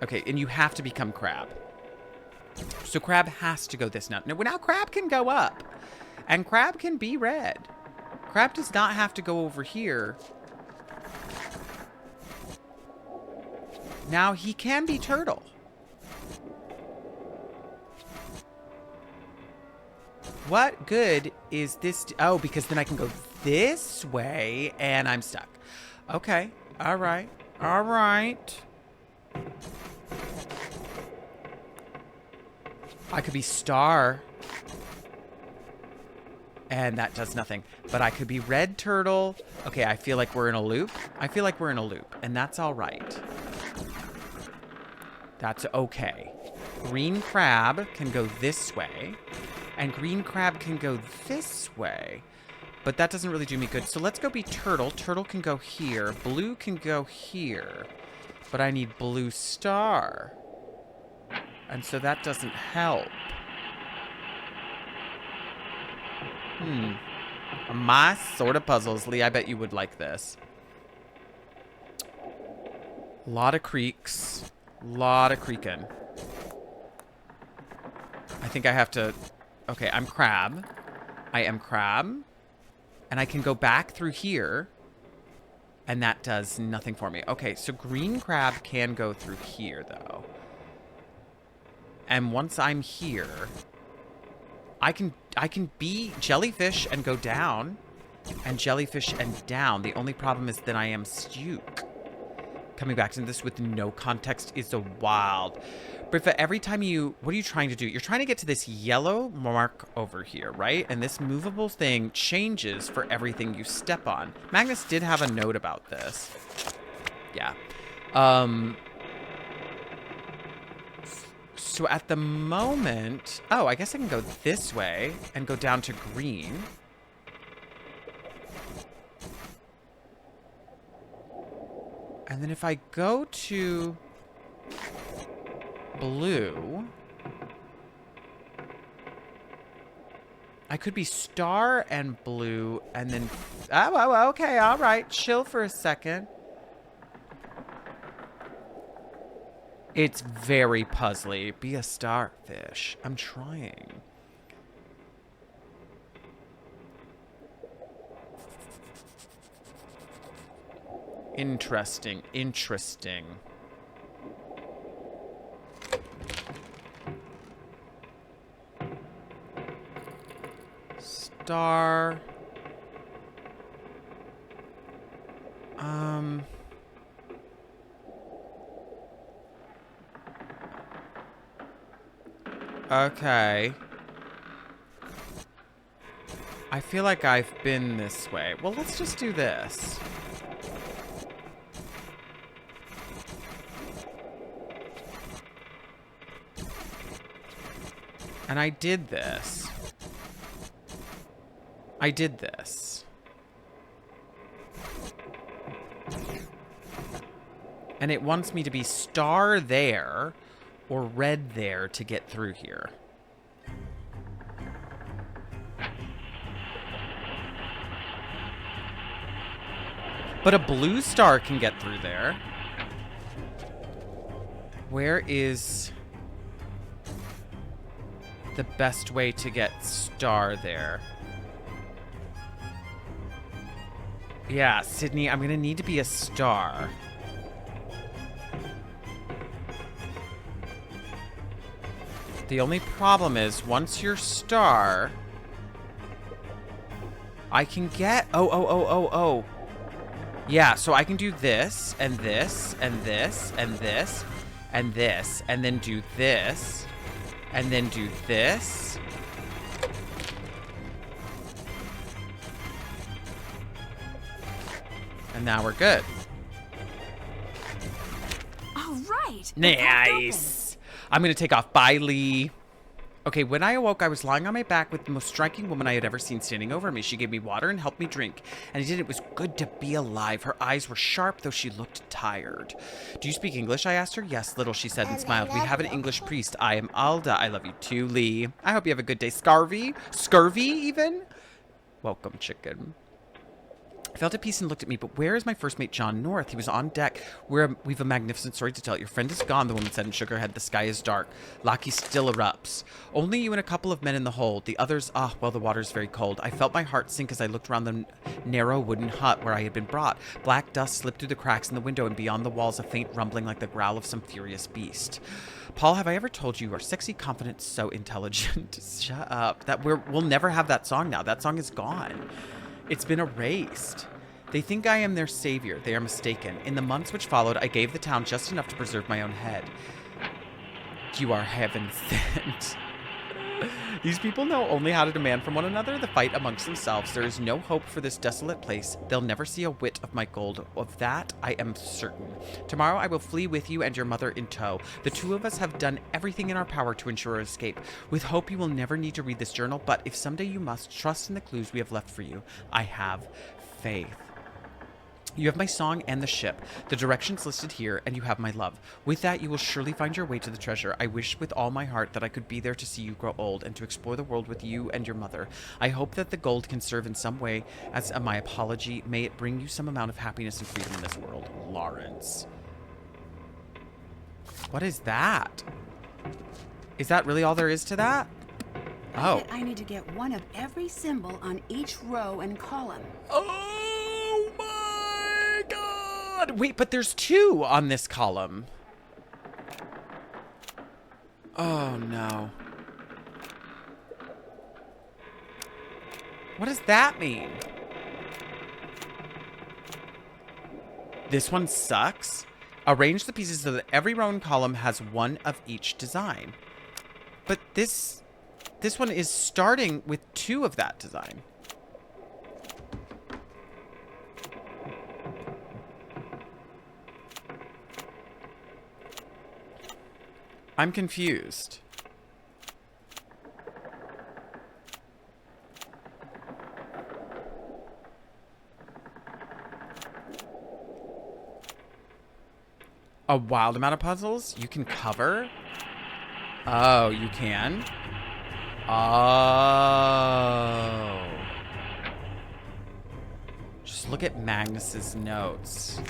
Okay, and you have to become crab. So crab has to go this now. Now crab can go up. And crab can be red. Crab does not have to go over here. Now he can be turtle. What good is this? Oh, because then I can go this way and I'm stuck. Okay. All right. All right. I could be star. And that does nothing. But I could be red turtle. Okay, I feel like we're in a loop. I feel like we're in a loop. And that's all right. That's okay. Green crab can go this way. And green crab can go this way. But that doesn't really do me good. So let's go be turtle. Turtle can go here. Blue can go here. But I need blue star. And so that doesn't help. My sort of puzzles. Lee, I bet you would like this. A lot of creaks. A lot of creaking. I think I have to... Okay, I'm crab. I am crab. And I can go back through here. And that does nothing for me. Okay, so green crab can go through here, though. And once I'm here... I can be jellyfish and go down. And jellyfish and down. The only problem is that I am stuck. Coming back to this with no context is a wild. Brifa, every time you... What are you trying to do? You're trying to get to this yellow mark over here, right? And this movable thing changes for everything you step on. Magnus did have a note about this. Yeah. So at the moment... Oh, I guess I can go this way and go down to green. And then if I go to blue... I could be star and blue and then... Oh, okay, all right. Chill for a second. It's very puzzly. Be a starfish. I'm trying. Interesting. Interesting. Star. Okay. I feel like I've been this way. Well, let's just do this. And I did this. I did this. And it wants me to be star there or red there to get through here. But a blue star can get through there. Where is the best way to get star there? Yeah, Sydney, I'm gonna need to be a star. The only problem is, once you're star, I can get... Oh. Yeah, so I can do this, and this, and this, and this, and this, and then do this, and then do this. And now we're good. All right. Nice. I'm going to take off. Bye, Lee. Okay, when I awoke, I was lying on my back with the most striking woman I had ever seen standing over me. She gave me water and helped me drink. And I did. It was good to be alive. Her eyes were sharp, though she looked tired. Do you speak English? I asked her. Yes, little, she said and smiled. We have an English priest. I am Alda. I love you too, Lee. I hope you have a good day. Scurvy, even? Welcome, chicken. I felt at peace and looked at me, but where is my first mate, John North? He was on deck. We've a magnificent story to tell. Your friend is gone, the woman said and shook her head. The sky is dark. Laki still erupts. Only you and a couple of men in the hold. The others, well, the water's very cold. I felt my heart sink as I looked around the narrow wooden hut where I had been brought. Black dust slipped through the cracks in the window, and beyond the walls a faint rumbling like the growl of some furious beast. Paul, have I ever told you are sexy, confident, so intelligent? Shut up. We'll never have that song now. That song is gone. It's been erased. They think I am their savior. They are mistaken. In the months which followed, I gave the town just enough to preserve my own head. You are heaven sent. These people know only how to demand from one another the fight amongst themselves. There is no hope for this desolate place. They'll never see a whit of my gold. Of that, I am certain. Tomorrow, I will flee with you and your mother in tow. The two of us have done everything in our power to ensure escape. With hope, you will never need to read this journal, but if someday you must, trust in the clues we have left for you. I have faith. You have my song and the ship, the directions listed here, and you have my love. With that, you will surely find your way to the treasure. I wish with all my heart that I could be there to see you grow old and to explore the world with you and your mother. I hope that the gold can serve in some way as my apology. May it bring you some amount of happiness and freedom in this world. Lawrence. What is that? Is that really all there is to that? Oh. I need to get one of every symbol on each row and column. Oh my God! Wait, but there's two on this column. Oh no. What does that mean? This one sucks. Arrange the pieces so that every row and column has one of each design. But this one is starting with two of that design. I'm confused. A wild amount of puzzles you can cover? Oh, you can? Oh. Just look at Magnus's notes.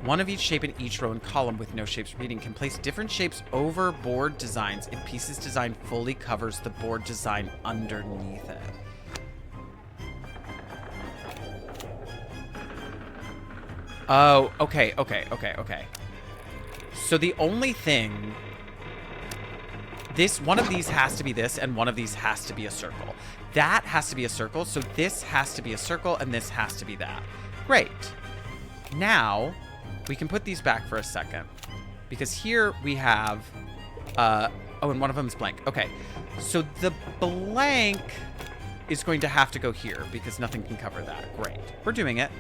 One of each shape in each row and column with no shapes repeating can place different shapes over board designs if piece's design fully covers the board design underneath it. Oh, okay. So the only thing... one of these has to be this, and one of these has to be a circle. That has to be a circle, so this has to be a circle, and this has to be that. Great. Now, we can put these back for a second. Because here we have... oh, and one of them is blank. Okay. So the blank is going to have to go here, because nothing can cover that. Great. We're doing it.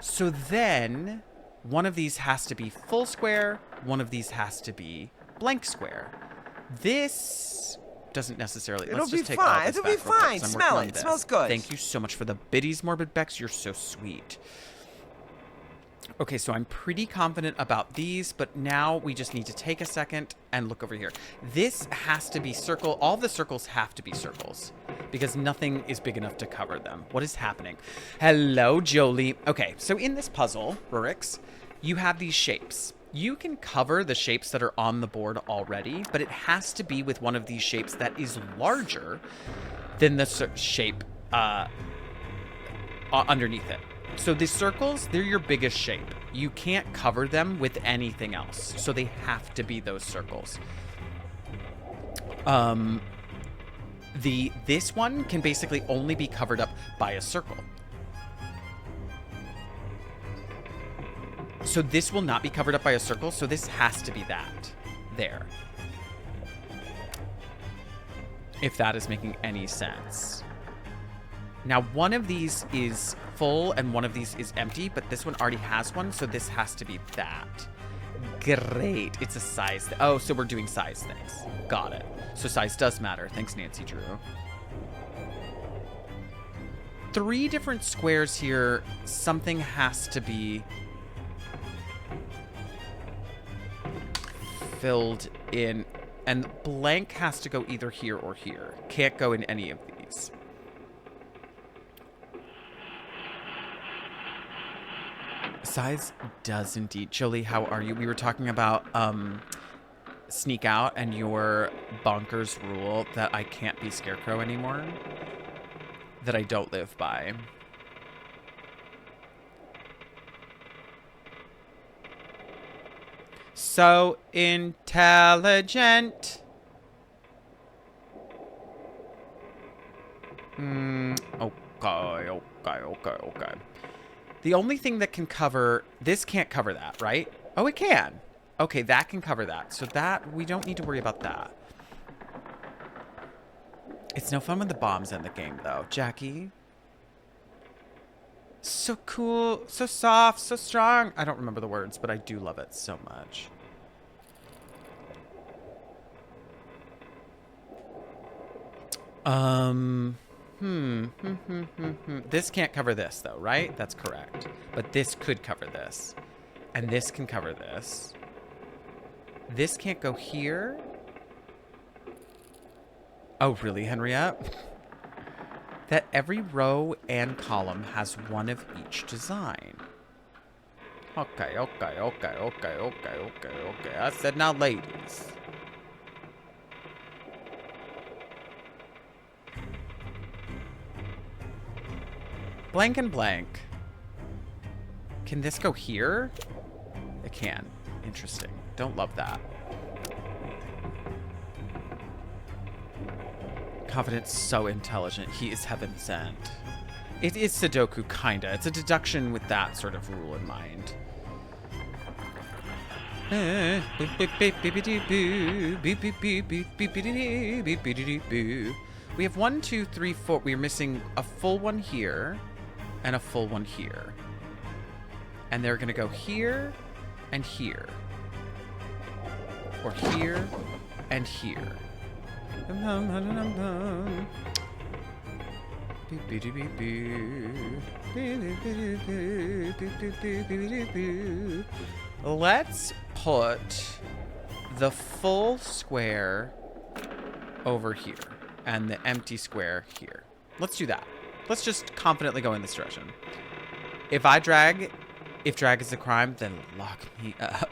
So then, one of these has to be full square, one of these has to be blank square. This doesn't necessarily... Let's just take all this It'll be back real quick, fine. 'cause I'm Smell working on it. this. Smells good. Thank you so much for the biddies, Morbid Becks. You're so sweet. Okay, so I'm pretty confident about these, but now we just need to take a second and look over here. This has to be circle. All the circles have to be circles because nothing is big enough to cover them. What is happening? Hello, Jolie. Okay, so in this puzzle, Rurix, you have these shapes. You can cover the shapes that are on the board already, but it has to be with one of these shapes that is larger than the shape underneath it. So the circles, they're your biggest shape. You can't cover them with anything else. So they have to be those circles. This one can basically only be covered up by a circle. So this will not be covered up by a circle, so this has to be that. There. If that is making any sense. Now, one of these is full and one of these is empty, but this one already has one, so this has to be that. Great. It's a size. Oh, so we're doing size things. Got it. So size does matter. Thanks, Nancy Drew. 3 different squares here. Something has to be filled in, and blank has to go either here or here. Can't go in any of these. Size does indeed. Jolie, how are you? We were talking about sneak out and your bonkers rule that I can't be Scarecrow anymore. That I don't live by. So intelligent. Okay. The only thing that can cover... This can't cover that, right? Oh, it can. Okay, that can cover that. So that... We don't need to worry about that. It's no fun when the bombs end the game, though. Jackie? So cool. So soft. So strong. I don't remember the words, but I do love it so much. This can't cover this, though, right? That's correct. But this could cover this. And this can cover this. This can't go here. Oh, really, Henriette? That every row and column has one of each design. Okay. I said now, ladies. Blank and blank. Can this go here? It can. Interesting. Don't love that. Confidence, so intelligent. He is heaven sent. It is Sudoku, kinda. It's a deduction with that sort of rule in mind. We have 1, 2, 3, 4. We are missing a full one here and a full one here. And they're going to go here and here. Or here and here. Let's put the full square over here and the empty square here. Let's do that. Let's just confidently go in this direction. If drag is a crime, then lock me up.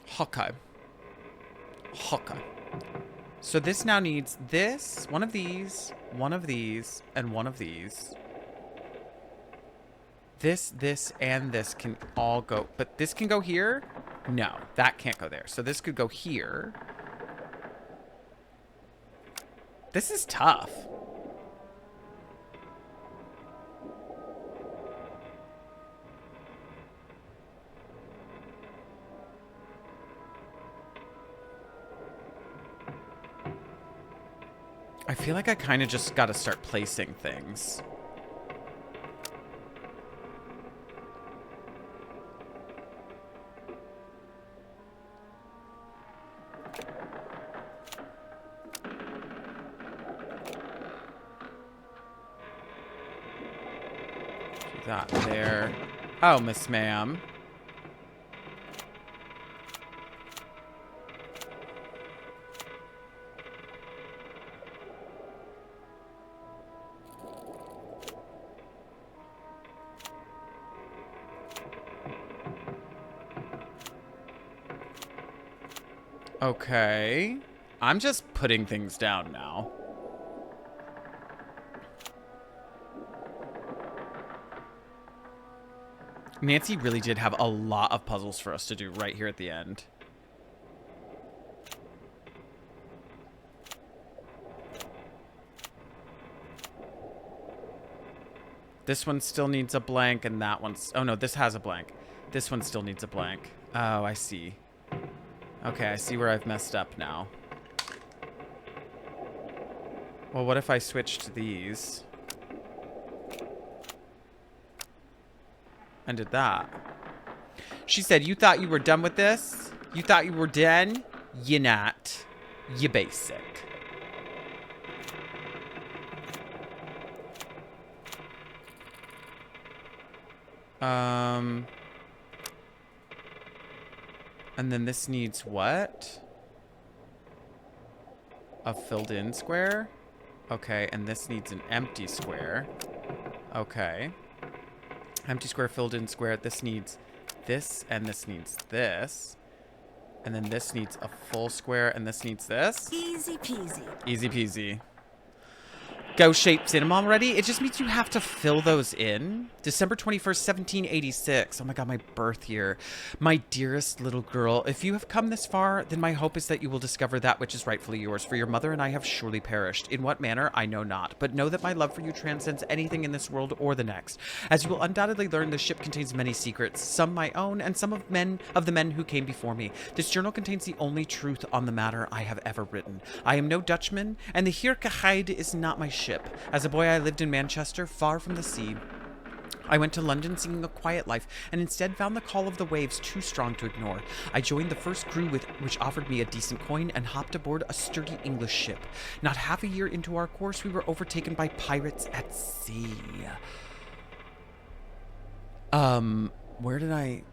Hawkeye. So this now needs this, one of these, and one of these. This, and this can all go. But this can go here? No, that can't go there. So this could go here. This is tough. I feel like I kind of just got to start placing things. Do that there. Oh, Miss Ma'am. Okay. I'm just putting things down now. Nancy really did have a lot of puzzles for us to do right here at the end. This one still needs a blank, and that one's... Oh, no, this has a blank. This one still needs a blank. Oh, I see. Okay, I see where I've messed up now. Well, what if I switched these? And did that. She said, you thought you were done with this? You thought you were done? You not. You basic. And then this needs what? A filled in square? Okay, and this needs an empty square. Okay. Empty square, filled in square. This needs this, and this needs this. And then this needs a full square, and this needs this. Easy peasy. Easy peasy. Go shapes in them already? It just means you have to fill those in. December 21st, 1786. Oh my god, my birth year. My dearest little girl, if you have come this far, then my hope is that you will discover that which is rightfully yours, for your mother and I have surely perished. In what manner, I know not, but know that my love for you transcends anything in this world or the next. As you will undoubtedly learn, the ship contains many secrets, some my own, and some of the men who came before me. This journal contains the only truth on the matter I have ever written. I am no Dutchman, and the Heerkagheid is not my ship. As a boy, I lived in Manchester, far from the sea. I went to London seeking a quiet life, and instead found the call of the waves too strong to ignore. I joined the first crew which offered me a decent coin and hopped aboard a sturdy English ship. Not half a year into our course, we were overtaken by pirates at sea. Where did I...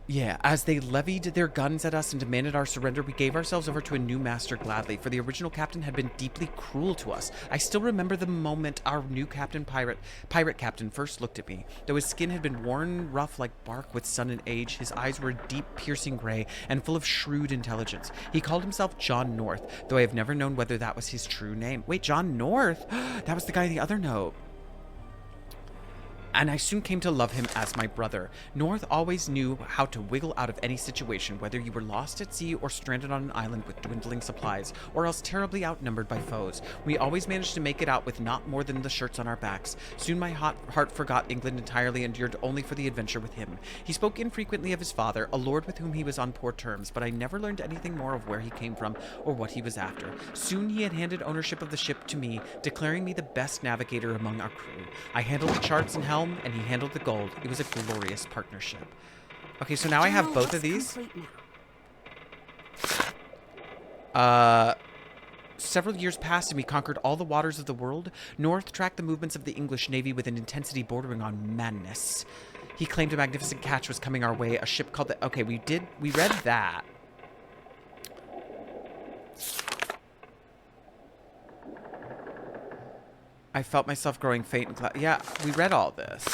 Yeah, as they levied their guns at us and demanded our surrender, we gave ourselves over to a new master gladly, for the original captain had been deeply cruel to us. I still remember the moment our new pirate captain first looked at me. Though his skin had been worn rough like bark with sun and age, his eyes were a deep, piercing gray and full of shrewd intelligence. He called himself John North, though I have never known whether that was his true name. Wait, John North? That was the guy in the other note. And I soon came to love him as my brother. North always knew how to wiggle out of any situation, whether you were lost at sea or stranded on an island with dwindling supplies, or else terribly outnumbered by foes. We always managed to make it out with not more than the shirts on our backs. Soon my heart forgot England entirely and yearned only for the adventure with him. He spoke infrequently of his father, a lord with whom he was on poor terms, but I never learned anything more of where he came from or what he was after. Soon he had handed ownership of the ship to me, declaring me the best navigator among our crew. I handled the charts and helm, and he handled the gold. It was a glorious partnership. Okay, so now I have both of these. Several years passed and we conquered all the waters of the world. North tracked the movements of the English Navy with an intensity bordering on madness. He claimed a magnificent catch was coming our way. A ship called the... Okay, we read that. I felt myself growing faint and yeah, we read all this.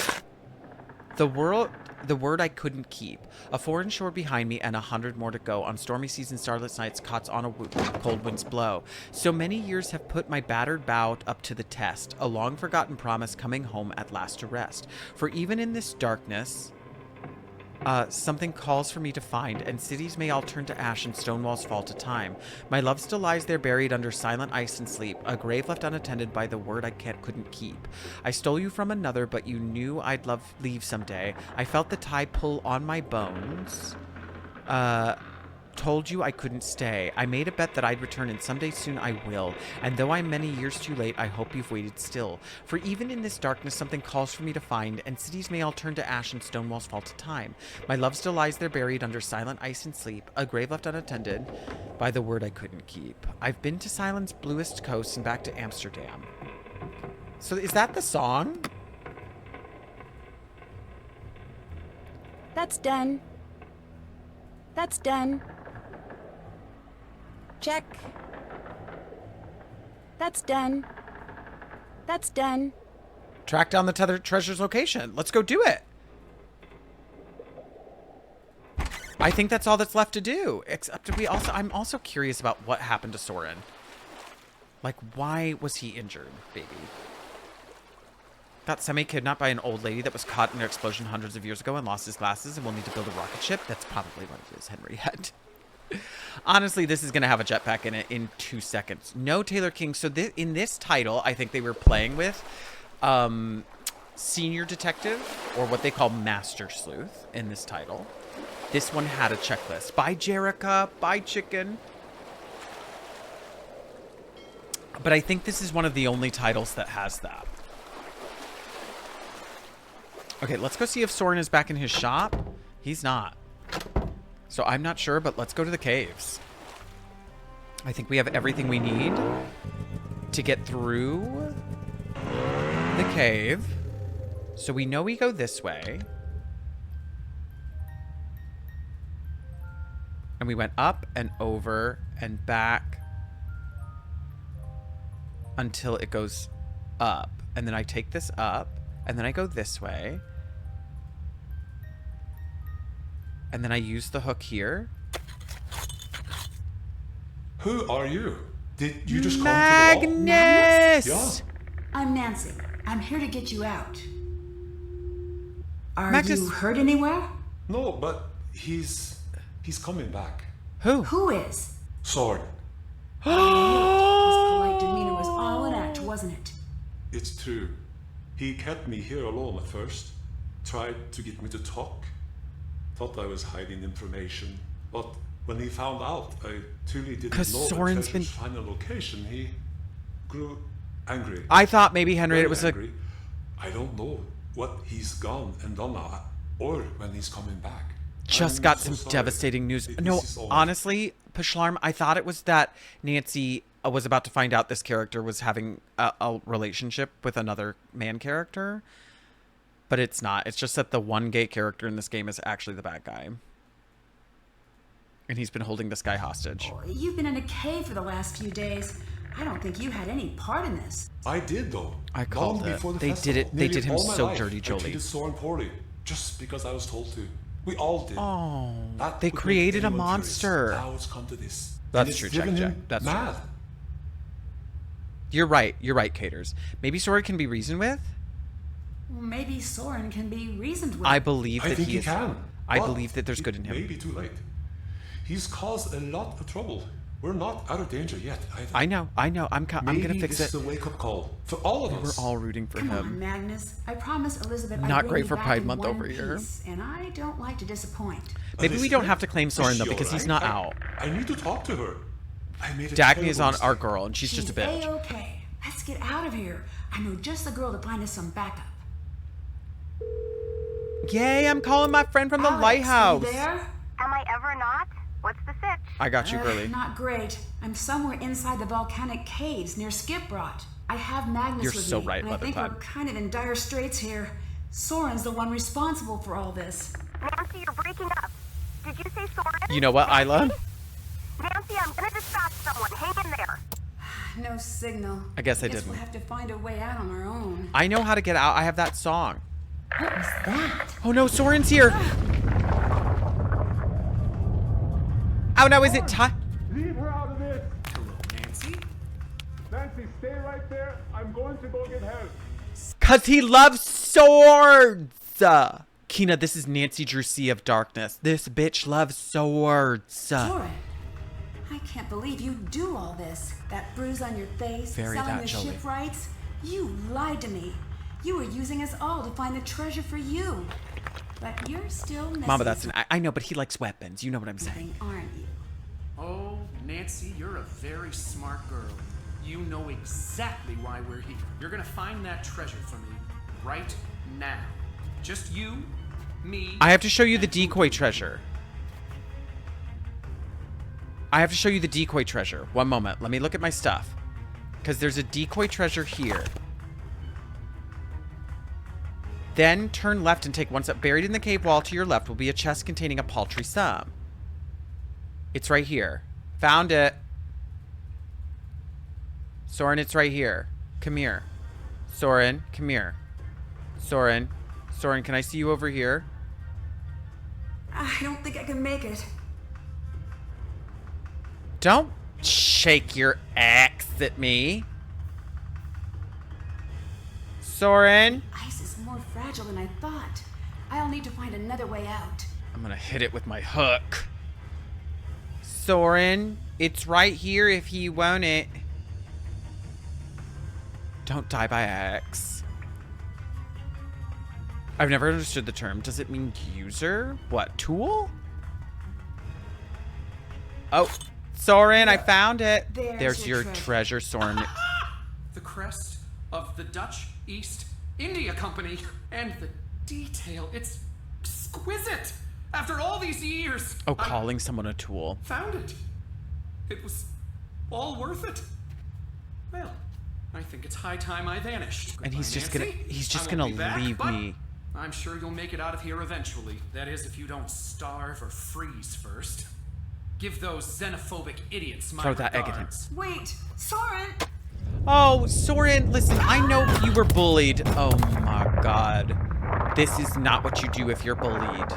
The word I couldn't keep. A foreign shore behind me and 100 more to go. On stormy seas and starless nights, caught on a cold winds blow. So many years have put my battered bow up to the test. A long forgotten promise coming home at last to rest. For even in this darkness, something calls for me to find, and cities may all turn to ash and stone walls fall to time. My love still lies there buried under silent ice and sleep, a grave left unattended by the word I couldn't keep. I stole you from another, but you knew I'd leave someday. I felt the tide pull on my bones. Told you I couldn't stay. I made a bet that I'd return, and someday soon I will. And though I'm many years too late, I hope you've waited still. For even in this darkness, something calls for me to find, and cities may all turn to ash and stone walls fall to time. My love still lies there buried under silent ice and sleep, a grave left unattended by the word I couldn't keep. I've been to Silen's bluest coast and back to Amsterdam. So is that the song? That's done. That's done. Check. That's done. That's done. Track down the tethered treasure's location. Let's go do it. I think that's all that's left to do. Except I'm also curious about what happened to Saurin. Like, why was he injured, baby? Got semi-kidnapped by an old lady that was caught in an explosion hundreds of years ago and lost his glasses and will need to build a rocket ship. That's probably what it is, Henriette. Honestly, this is going to have a jetpack in it in 2 seconds. No Taylor King. So in this title, I think they were playing with Senior Detective, or what they call Master Sleuth in this title. This one had a checklist. Bye, Jerica. Bye, Chicken. But I think this is one of the only titles that has that. Okay, let's go see if Saurin is back in his shop. He's not. So I'm not sure, but let's go to the caves. I think we have everything we need to get through the cave. So we know we go this way. And we went up and over and back until it goes up. And then I take this up, and then I go this way. And then I use the hook here. Who are you? Did you just come to the wall? Magnus! Yeah. I'm Nancy. I'm here to get you out. Are Magnus. you hurt anywhere? No, but he's coming back. Who? Who is? Saurin. His polite demeanor was all an act, wasn't it? It's true. He kept me here alone at first. Tried to get me to talk. Thought I was hiding information. But when he found out I truly didn't know Saurin's the treasure's final location, he grew angry. I thought maybe Henriette Very was angry. I don't know what he's gone and done now, or when he's coming back. just I'm got so some sorry. devastating news. This No, is all- honestly, Pashlarm, I thought it was that Nancy was about to find out this character was having a relationship with another man character. But it's not. It's just that the one gay character in this game is actually the bad guy. And he's been holding this guy hostage. Oh, you've been in a cave for the last few days. I don't think you had any part in this. I did though. I called Long it. before the They festival. did it. They Nearly did him all my so life, dirty, I Jolie. treated Saurin poorly, just because I was told to. We all did. Oh, That they would make created a anyone monster. curious. Now it's come to this. That's And it's true, driven Jack. him That's true. mad. You're right. You're right, Caters. Maybe Saurin can be reasoned with. Well, maybe Saurin can be reasoned with. I believe I that think he he is. can. I but believe that there's good in It may him. be too late. He's caused a lot of trouble. We're not out of danger yet. I know. I'm gonna fix this it. is a wake-up call for all of We're us. all rooting for Come on, him. Magnus. I promise Elizabeth I'd Not bring great you for back Pride in Month one over here. piece, and I don't like to disappoint. Maybe we don't have to claim Saurin though, Is she because he's alright? not out. I need to talk to her. I made a Dagny is terrible on our mistake. girl, and she's just a bitch. A-okay. Let's get out of here. I know just the girl to find us some backup. Yay! I'm calling my friend from the Alex, lighthouse. You there? Am I ever not? What's the sitch? I got you, girly. Not great. I'm somewhere inside the volcanic caves near Shipboard. I have Magnus You're with so me, right, and I think Leatherclad. we're kind of in dire straits here. Soren's the one responsible for all this. Nancy, you're breaking up. Did you say Soren? You know what, Isla? Nancy, I'm gonna dispatch someone. Hang in there. No signal. I guess I We'll didn't. have to find a way out on our own. I know how to get out. I have that song. What was that? Oh no, Soren's here. Oh no, is it time? Leave her out of this! Hello, Nancy. Nancy, stay right there. I'm going to go get help. Cause he loves swords. Kina, this is Nancy Drew Sea of Darkness. This bitch loves swords. Soren, I can't believe you do all this. That bruise on your face, Very selling that the Jolie. shipwrights. You lied to me. You were using us all to find the treasure for you. But you're still missing Mama, that's an. I know, but he likes weapons. You know what I'm saying. something, aren't you? Oh, Nancy, you're a very smart girl. You know exactly why we're here. You're gonna find that treasure for me right now. Just you, me. I have to show you the decoy treasure. I have to show you the decoy treasure. One moment. Let me look at my stuff. Because there's a decoy treasure here. Then turn left and take one step. Buried in the cave wall to your left will be a chest containing a paltry sum. It's right here. Found it. Soren, it's right here. Come here. Soren, come here. Soren. Soren, can I see you over here? I don't think I can make it. Don't shake your axe at me. Soren. Ice is more fragile than I thought. I'll need to find another way out. I'm gonna hit it with my hook. Soren, it's right here if you want it. Don't die by axe. I've never understood the term. Does it mean user? What, tool? Oh, Soren, I found it. There's your treasure, Soren. The crest of the Dutch East India Company. And the detail, it's exquisite. After all these years. Oh, calling someone a tool. Found it. It was all worth it. Well, I think it's high time I vanished. And he's just Nancy. gonna he's I just won't gonna be back, leave but me. I'm sure you'll make it out of here eventually. That is, if you don't starve or freeze first. Give those xenophobic idiots my Throw that egg at him. regards. Wait, Soren! Oh, Soren, listen, I know you were bullied. Oh my god. This is not what you do if you're bullied.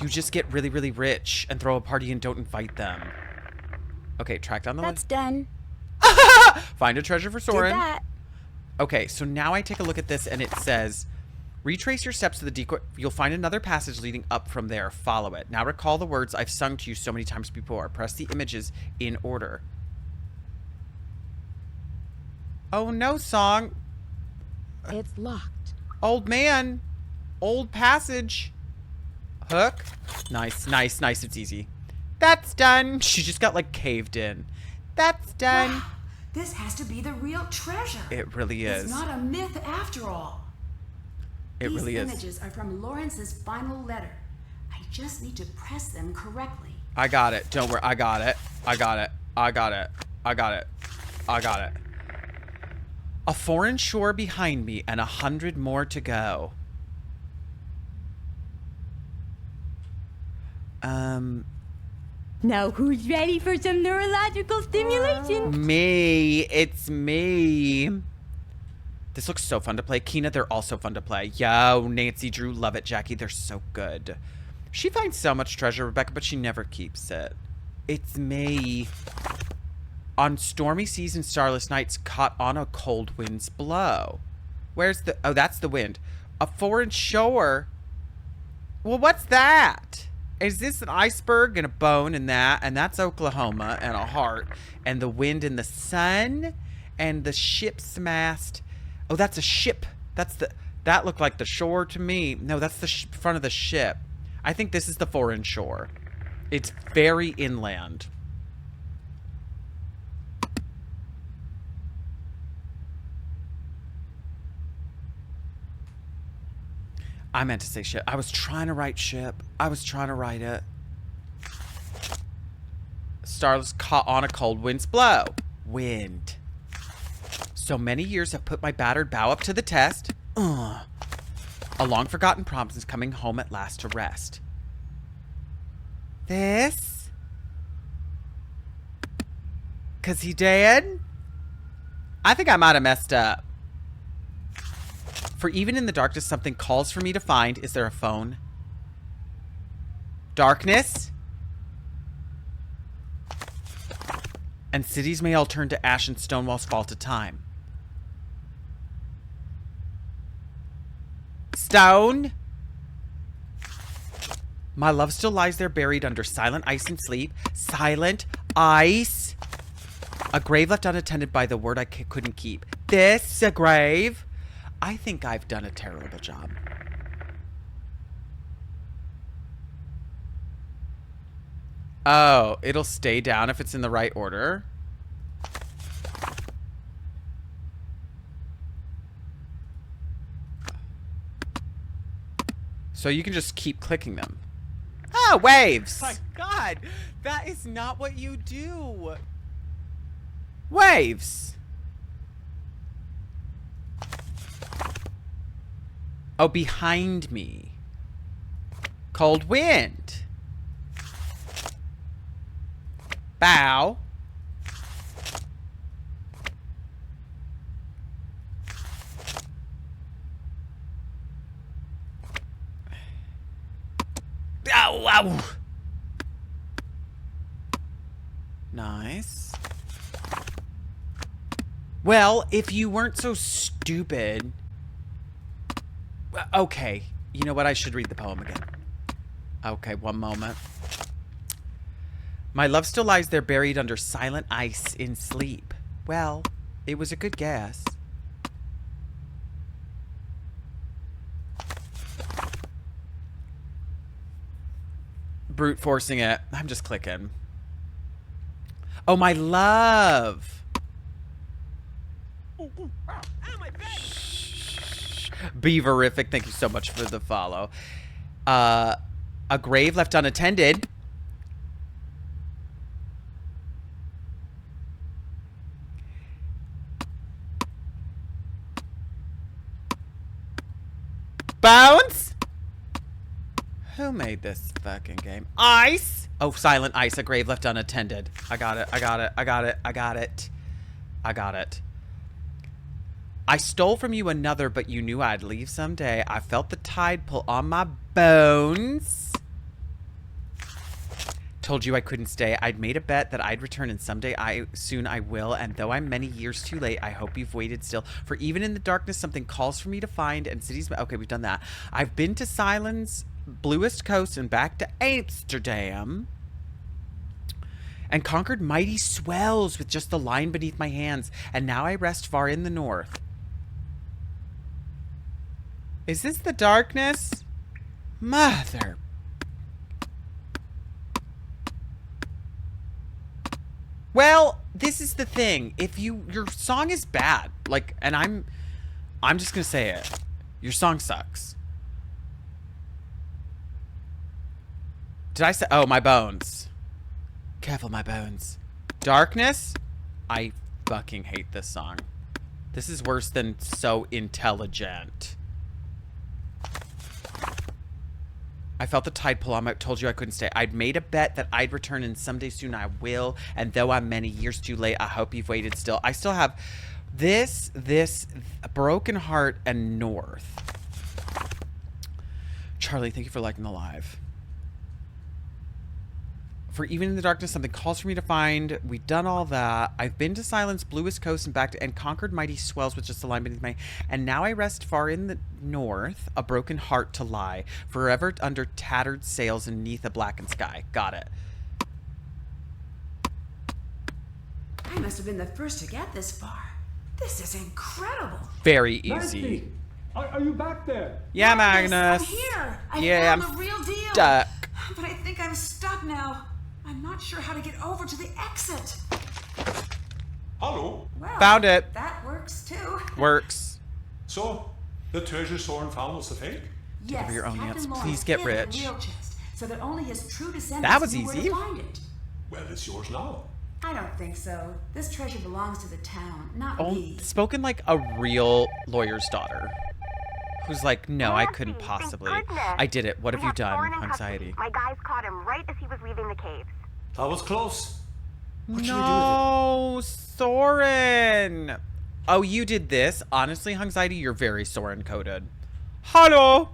You just get really, really rich and throw a party and don't invite them. Okay, track down the That's done. Find a treasure for Did Soren. that. Okay, so now I take a look at this and it says, retrace your steps to the decoy. You'll find another passage leading up from there. Follow it. Now recall the words I've sung to you so many times before. Press the images in order. Oh no, song. It's locked. Old man. Old passage. Hook. Nice, nice, nice. It's easy. That's done. She just got like caved in. That's done. Wow, this has to be the real treasure. It really is. It's not a myth after all. It These really is. images are from Lawrence's final letter. I just need to press them correctly. I got it. Don't worry. I got it. I got it. I got it. I got it. I got it. A foreign shore behind me and 100 more to go. Now who's ready for some neurological stimulation? Me. It's me. This looks so fun to play. Kina, they're also fun to play. Yo, Nancy, Drew, love it. Jackie, they're so good. She finds so much treasure, Rebecca, but she never keeps it. It's me. On stormy seas and starless nights, caught on a cold wind's blow. Where's the... Oh, that's the wind. A foreign shore. Well, what's that? Is this an iceberg and a bone and that? And that's Oklahoma and a heart. And the wind and the sun. And the ship's mast. Oh, that's a ship. That's the... That looked like the shore to me. No, that's the front of the ship. I think this is the foreign shore. It's very inland. I meant to say ship. I was trying to write ship. I was trying to write it. Starless caught on a cold wind's blow. Wind. So many years have put my battered bow up to the test. A long-forgotten promise is coming home at last to rest. This? 'Cause he dead? I think I might have messed up. For even in the darkness, something calls for me to find. Is there a phone? Darkness? And cities may all turn to ash and stone walls fall to time. Stone? My love still lies there buried under silent ice and sleep. Silent ice. A grave left unattended by the word I couldn't keep. This a grave? I think I've done a terrible job. Oh, it'll stay down if it's in the right order. So you can just keep clicking them. Ah, waves! My God, that is not what you do. Waves! Oh, behind me. Cold wind. Bow. Ow, ow. Nice. Well, if you weren't so stupid... Okay. You know what? I should read the poem again. Okay, one moment. My love still lies there buried under silent ice in sleep. Well, it was a good guess. Brute forcing it. I'm just clicking. Oh, my love. Shh. Beaverific, thank you so much for the follow. A grave left unattended. Bounce? Who made this fucking game? Ice? Oh, silent ice. A grave left unattended. I got it. I got it. I got it. I got it. I got it. I stole from you another, but you knew I'd leave someday. I felt the tide pull on my bones. Told you I couldn't stay. I'd made a bet that I'd return, and someday soon I will. And though I'm many years too late, I hope you've waited still. For even in the darkness, something calls for me to find. And cities... Okay, we've done that. I've been to Silen's bluest coast and back to Amsterdam. And conquered mighty swells with just the line beneath my hands. And now I rest far in the north. Is this the darkness? Mother... Well, this is the thing. If your song is bad, like, and I'm just gonna say it. Your song sucks. Did I say? Oh, my bones. Careful, my bones. Darkness. I fucking hate this song. This is worse than So Intelligent. I felt the tide pull on my... Told you I couldn't stay. I'd made a bet that I'd return, and someday soon I will. And though I'm many years too late, I hope you've waited still. I still have this, Broken Heart, and North. Charlie, thank you for liking the live. For even in the darkness, something calls for me to find. We've done all that. I've been to Silence, bluest coast, and back to... And conquered mighty swells with just a line beneath my... And now I rest far in the north, a broken heart to lie. Forever under tattered sails and neath a blackened sky. Got it. I must have been the first to get this far. This is incredible. Very easy. Are you back there? Yeah, Magnus. I'm here. I found the real deal. Stuck. But I think I'm stuck now. I'm not sure how to get over to the exit. Hello. Well, found it. That works too. Works. So, the treasure Saurin found was a fake? Yes, your own Captain answer. Lawrence Please get hid the rich. real chest, so that only his true descendants That was knew where easy. to find it. Well, it's yours now. I don't think so. This treasure belongs to the town, not me. Spoken like a real lawyer's daughter. Who's like, no, I Nancy, couldn't thank possibly. goodness. I did it. What We have you done? Sorin in custody. Anxiety. My guys caught him right as he was leaving the caves. I was close. What should we do No, Saurin. Oh, you did this? Honestly, Anxiety, you're very Saurin coded. Hello.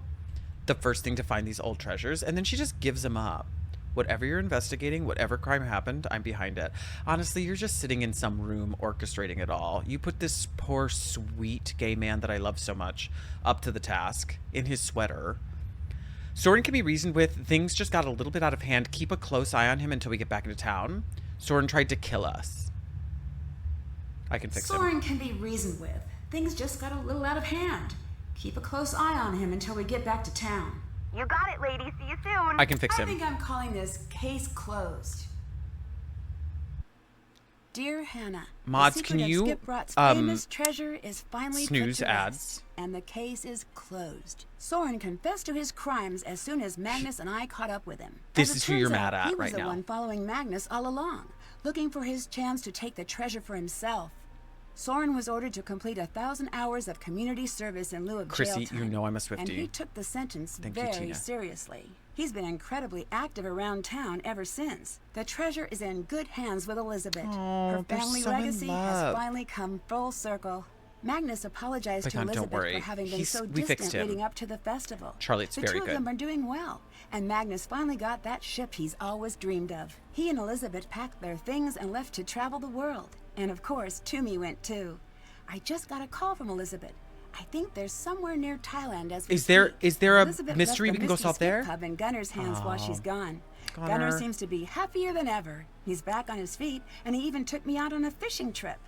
The first thing to find these old treasures, and then she just gives them up. Whatever you're investigating, whatever crime happened, I'm behind it. Honestly, you're just sitting in some room orchestrating it all. You put this poor, sweet gay man that I love so much up to the task in his sweater. Saurin can be reasoned with. Things just got a little bit out of hand. Keep a close eye on him until we get back into town. Saurin tried to kill us. I can fix him. Saurin can be reasoned with. Things just got a little out of hand. Keep a close eye on him until we get back to town. You got it, lady. See you soon. I can fix I him. think I'm calling this case closed. Dear Hannah, Mods, the can secret you, of Skip Rot's famous treasure is finally snooze put to ads? rest, and the case is closed. Saurin confessed to his crimes as soon as Magnus and I caught up with him. This As it is who you're turns mad out, at he was right the now. one following Magnus all along, looking for his chance to take the treasure for himself. Saurin was ordered to complete 1,000 hours of community service in lieu of Chrissy, jail you time, know I'm a Swiftie. and he took the sentence Thank you, very Tina. seriously. He's been incredibly active around town ever since. The treasure is in good hands with Elizabeth. Oh, Her they're family so in legacy love. has finally come full circle. Magnus apologized to Don't Elizabeth worry. for having been He's- so we fixed distant him. leading up to the festival. Charlie, it's the very two good. of them are doing well, and Magnus finally got that ship he's always dreamed of. He and Elizabeth packed their things and left to travel the world. And of course, Toomey went too. I just got a call from Elizabeth. I think they're somewhere near Thailand as we Is there speak. a Elizabeth mystery left we the can go Misty solve Skip there? Pub in Gunner's hands while she's gone. Gunner. Gunner seems to be happier than ever. He's back on his feet, and he even took me out on a fishing trip.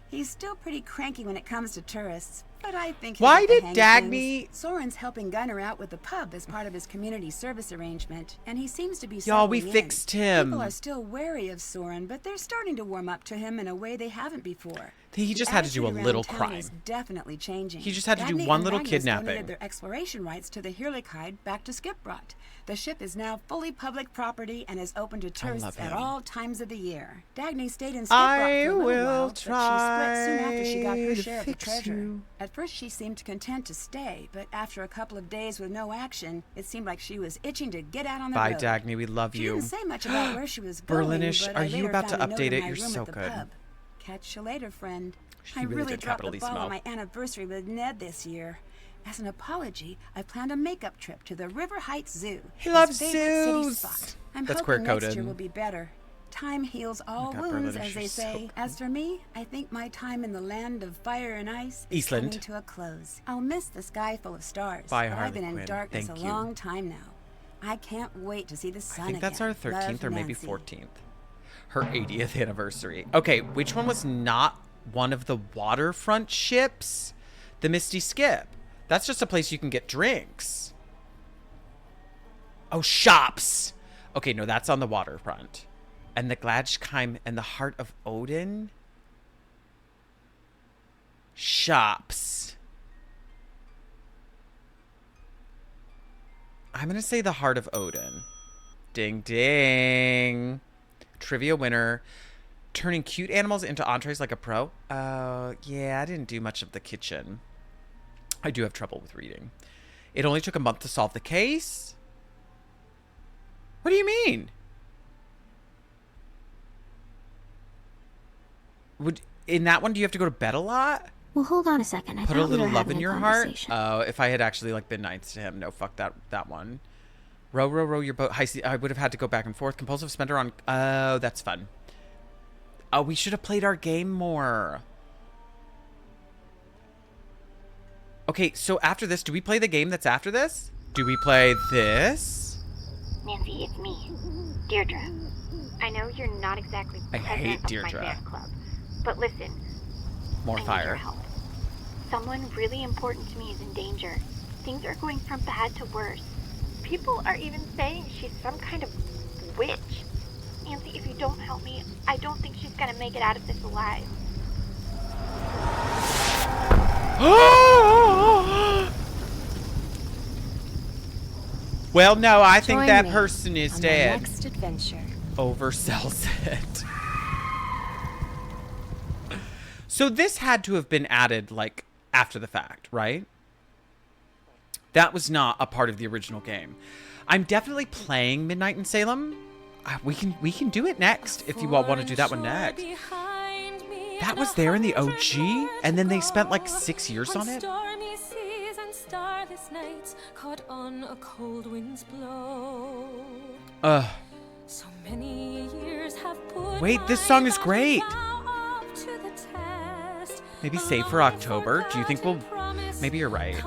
He's still pretty cranky when it comes to tourists, but I think he'll Why get the did hang of Dagny- things. Soren's helping Gunner out with the pub as part of his community service arrangement, and he seems to be Y'all, we settling in. fixed him. People are still wary of Soren, but they're starting to warm up to him in a way they haven't before. He just The had to do a attitude little around town crime. is definitely changing. He just had to do Dagny one and little Magnus kidnapping. donated their exploration rights to the Hirlikide back to Skipbrot. The ship is now fully public property and is open to tourists at him. all times of the year. Dagny stayed in I Skipbrot for a little will while, but she split soon after she got her try share of the to fix treasure. you. At first she seemed content to stay, but after a couple of days with no action, it seemed like she was itching to get out on the Bye, road. Dagny. We love She you. didn't say much about where she was going, Berlinish, but are I you later about to found a note update in it? my You're room so at the good. pub. Catch you later, friend. She I really really did dropped the Capitalissimo. ball on my anniversary with Ned this year. As an apology, I planned a makeup trip to the River Heights Zoo. He his loves favorite city zoos. spot. I'm That's hoping next queer-coded. year will be better. Time heals all God, wounds, Berlinish, as they you're so say. good. As for me, I think my time in the land of fire and ice is Eastland. coming to a close. I'll miss the sky full of stars. Bye, but I've been Harley in Quinn. darkness Thank a you. long time now. I can't wait to see the sun I think that's again. our 13th or Love, maybe Nancy. 14th. Her 80th anniversary. Okay, which one was not one of the waterfront ships? The Misty Skip. That's just a place you can get drinks. Oh, shops. Okay, no, that's on the waterfront. And the Gladschheim and the Heart of Odin? Shops. I'm going to say the Heart of Odin. Ding, ding. Trivia winner. Turning cute animals into entrees like a pro? Yeah, I didn't do much of the kitchen. I do have trouble with reading. It only took a month to solve the case? What do you mean? In that one, do you have to go to bed a lot? Well, hold on a second. I Put a thought we little were love having in a your heart? conversation. Oh, if I had actually like been nice to him. No, fuck that one. Row, row, row your boat. High sea. I would have had to go back and forth. Compulsive spender on... Oh, that's fun. Oh, we should have played our game more. Okay, so after this, do we play the game that's after this? Do we play this? Nancy, it's me, Deirdre. I know you're not exactly I hate president of Deirdre. my fan club, but listen, More I need fire. your help. Someone really important to me is in danger. Things are going from bad to worse. People are even saying she's some kind of witch. Nancy, if you don't help me, I don't think she's gonna make it out of this alive. Well, no, I think Join that me person is on my dead. next adventure. Oversells it. So this had to have been added, like, after the fact, right? That was not a part of the original game. I'm definitely playing Midnight in Salem. We can do it next if you all want to do that one next. That was there in the OG, and then they spent like 6 years on it. So many years have put Wait, this song is great. Maybe save for October. Do you think we'll... Maybe you're right.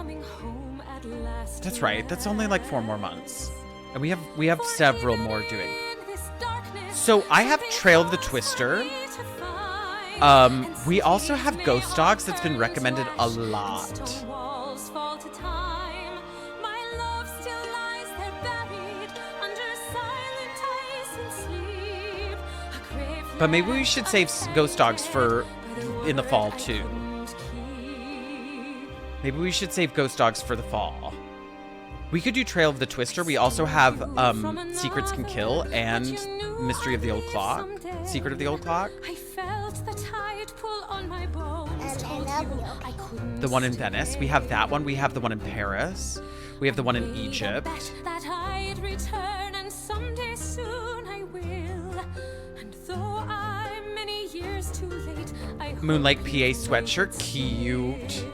That's right. That's only like 4 more months. And we have several more doing. So I have Trail of the Twister. We also have Ghost Dogs that's been recommended a lot. But maybe we should save Ghost Dogs for in the fall too. Maybe we should save Ghost Dogs for the fall. We could do Trail of the Twister. We also have Secrets Can Kill and Mystery of the Old Clock. Secret of the Old Clock. The one in Venice. We have that one. We have the one in Paris. We have the one in Egypt. Moonlight PA sweatshirt. Cute.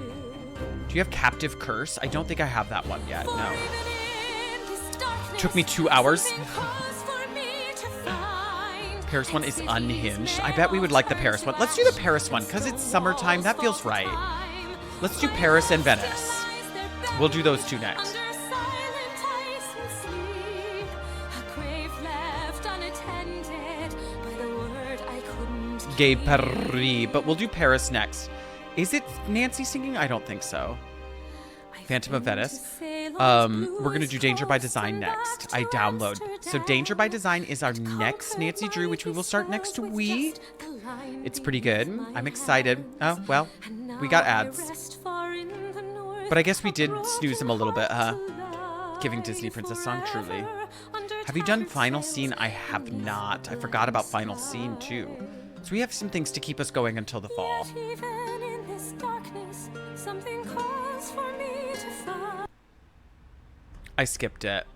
Do you have Captive Curse? I don't think I have that one yet. No. Took me 2 hours. Paris one is unhinged. I bet we would like the Paris one. Let's do the Paris one because it's summertime. That feels right. Let's do Paris and Venice. We'll do those two next. Gay Paris, but we'll do Paris next. Is it Nancy singing? I don't think so. Phantom of Venice. We're gonna do Danger by Design next. I download. So Danger by Design is our next Nancy Drew, which we will start next week. It's pretty good. I'm excited. Oh, well, we got ads. But I guess we did snooze them a little bit, huh? Giving Disney Princess song, truly. Have you done Final Scene? I have not. I forgot about Final Scene, too. So we have some things to keep us going until the fall. I skipped it.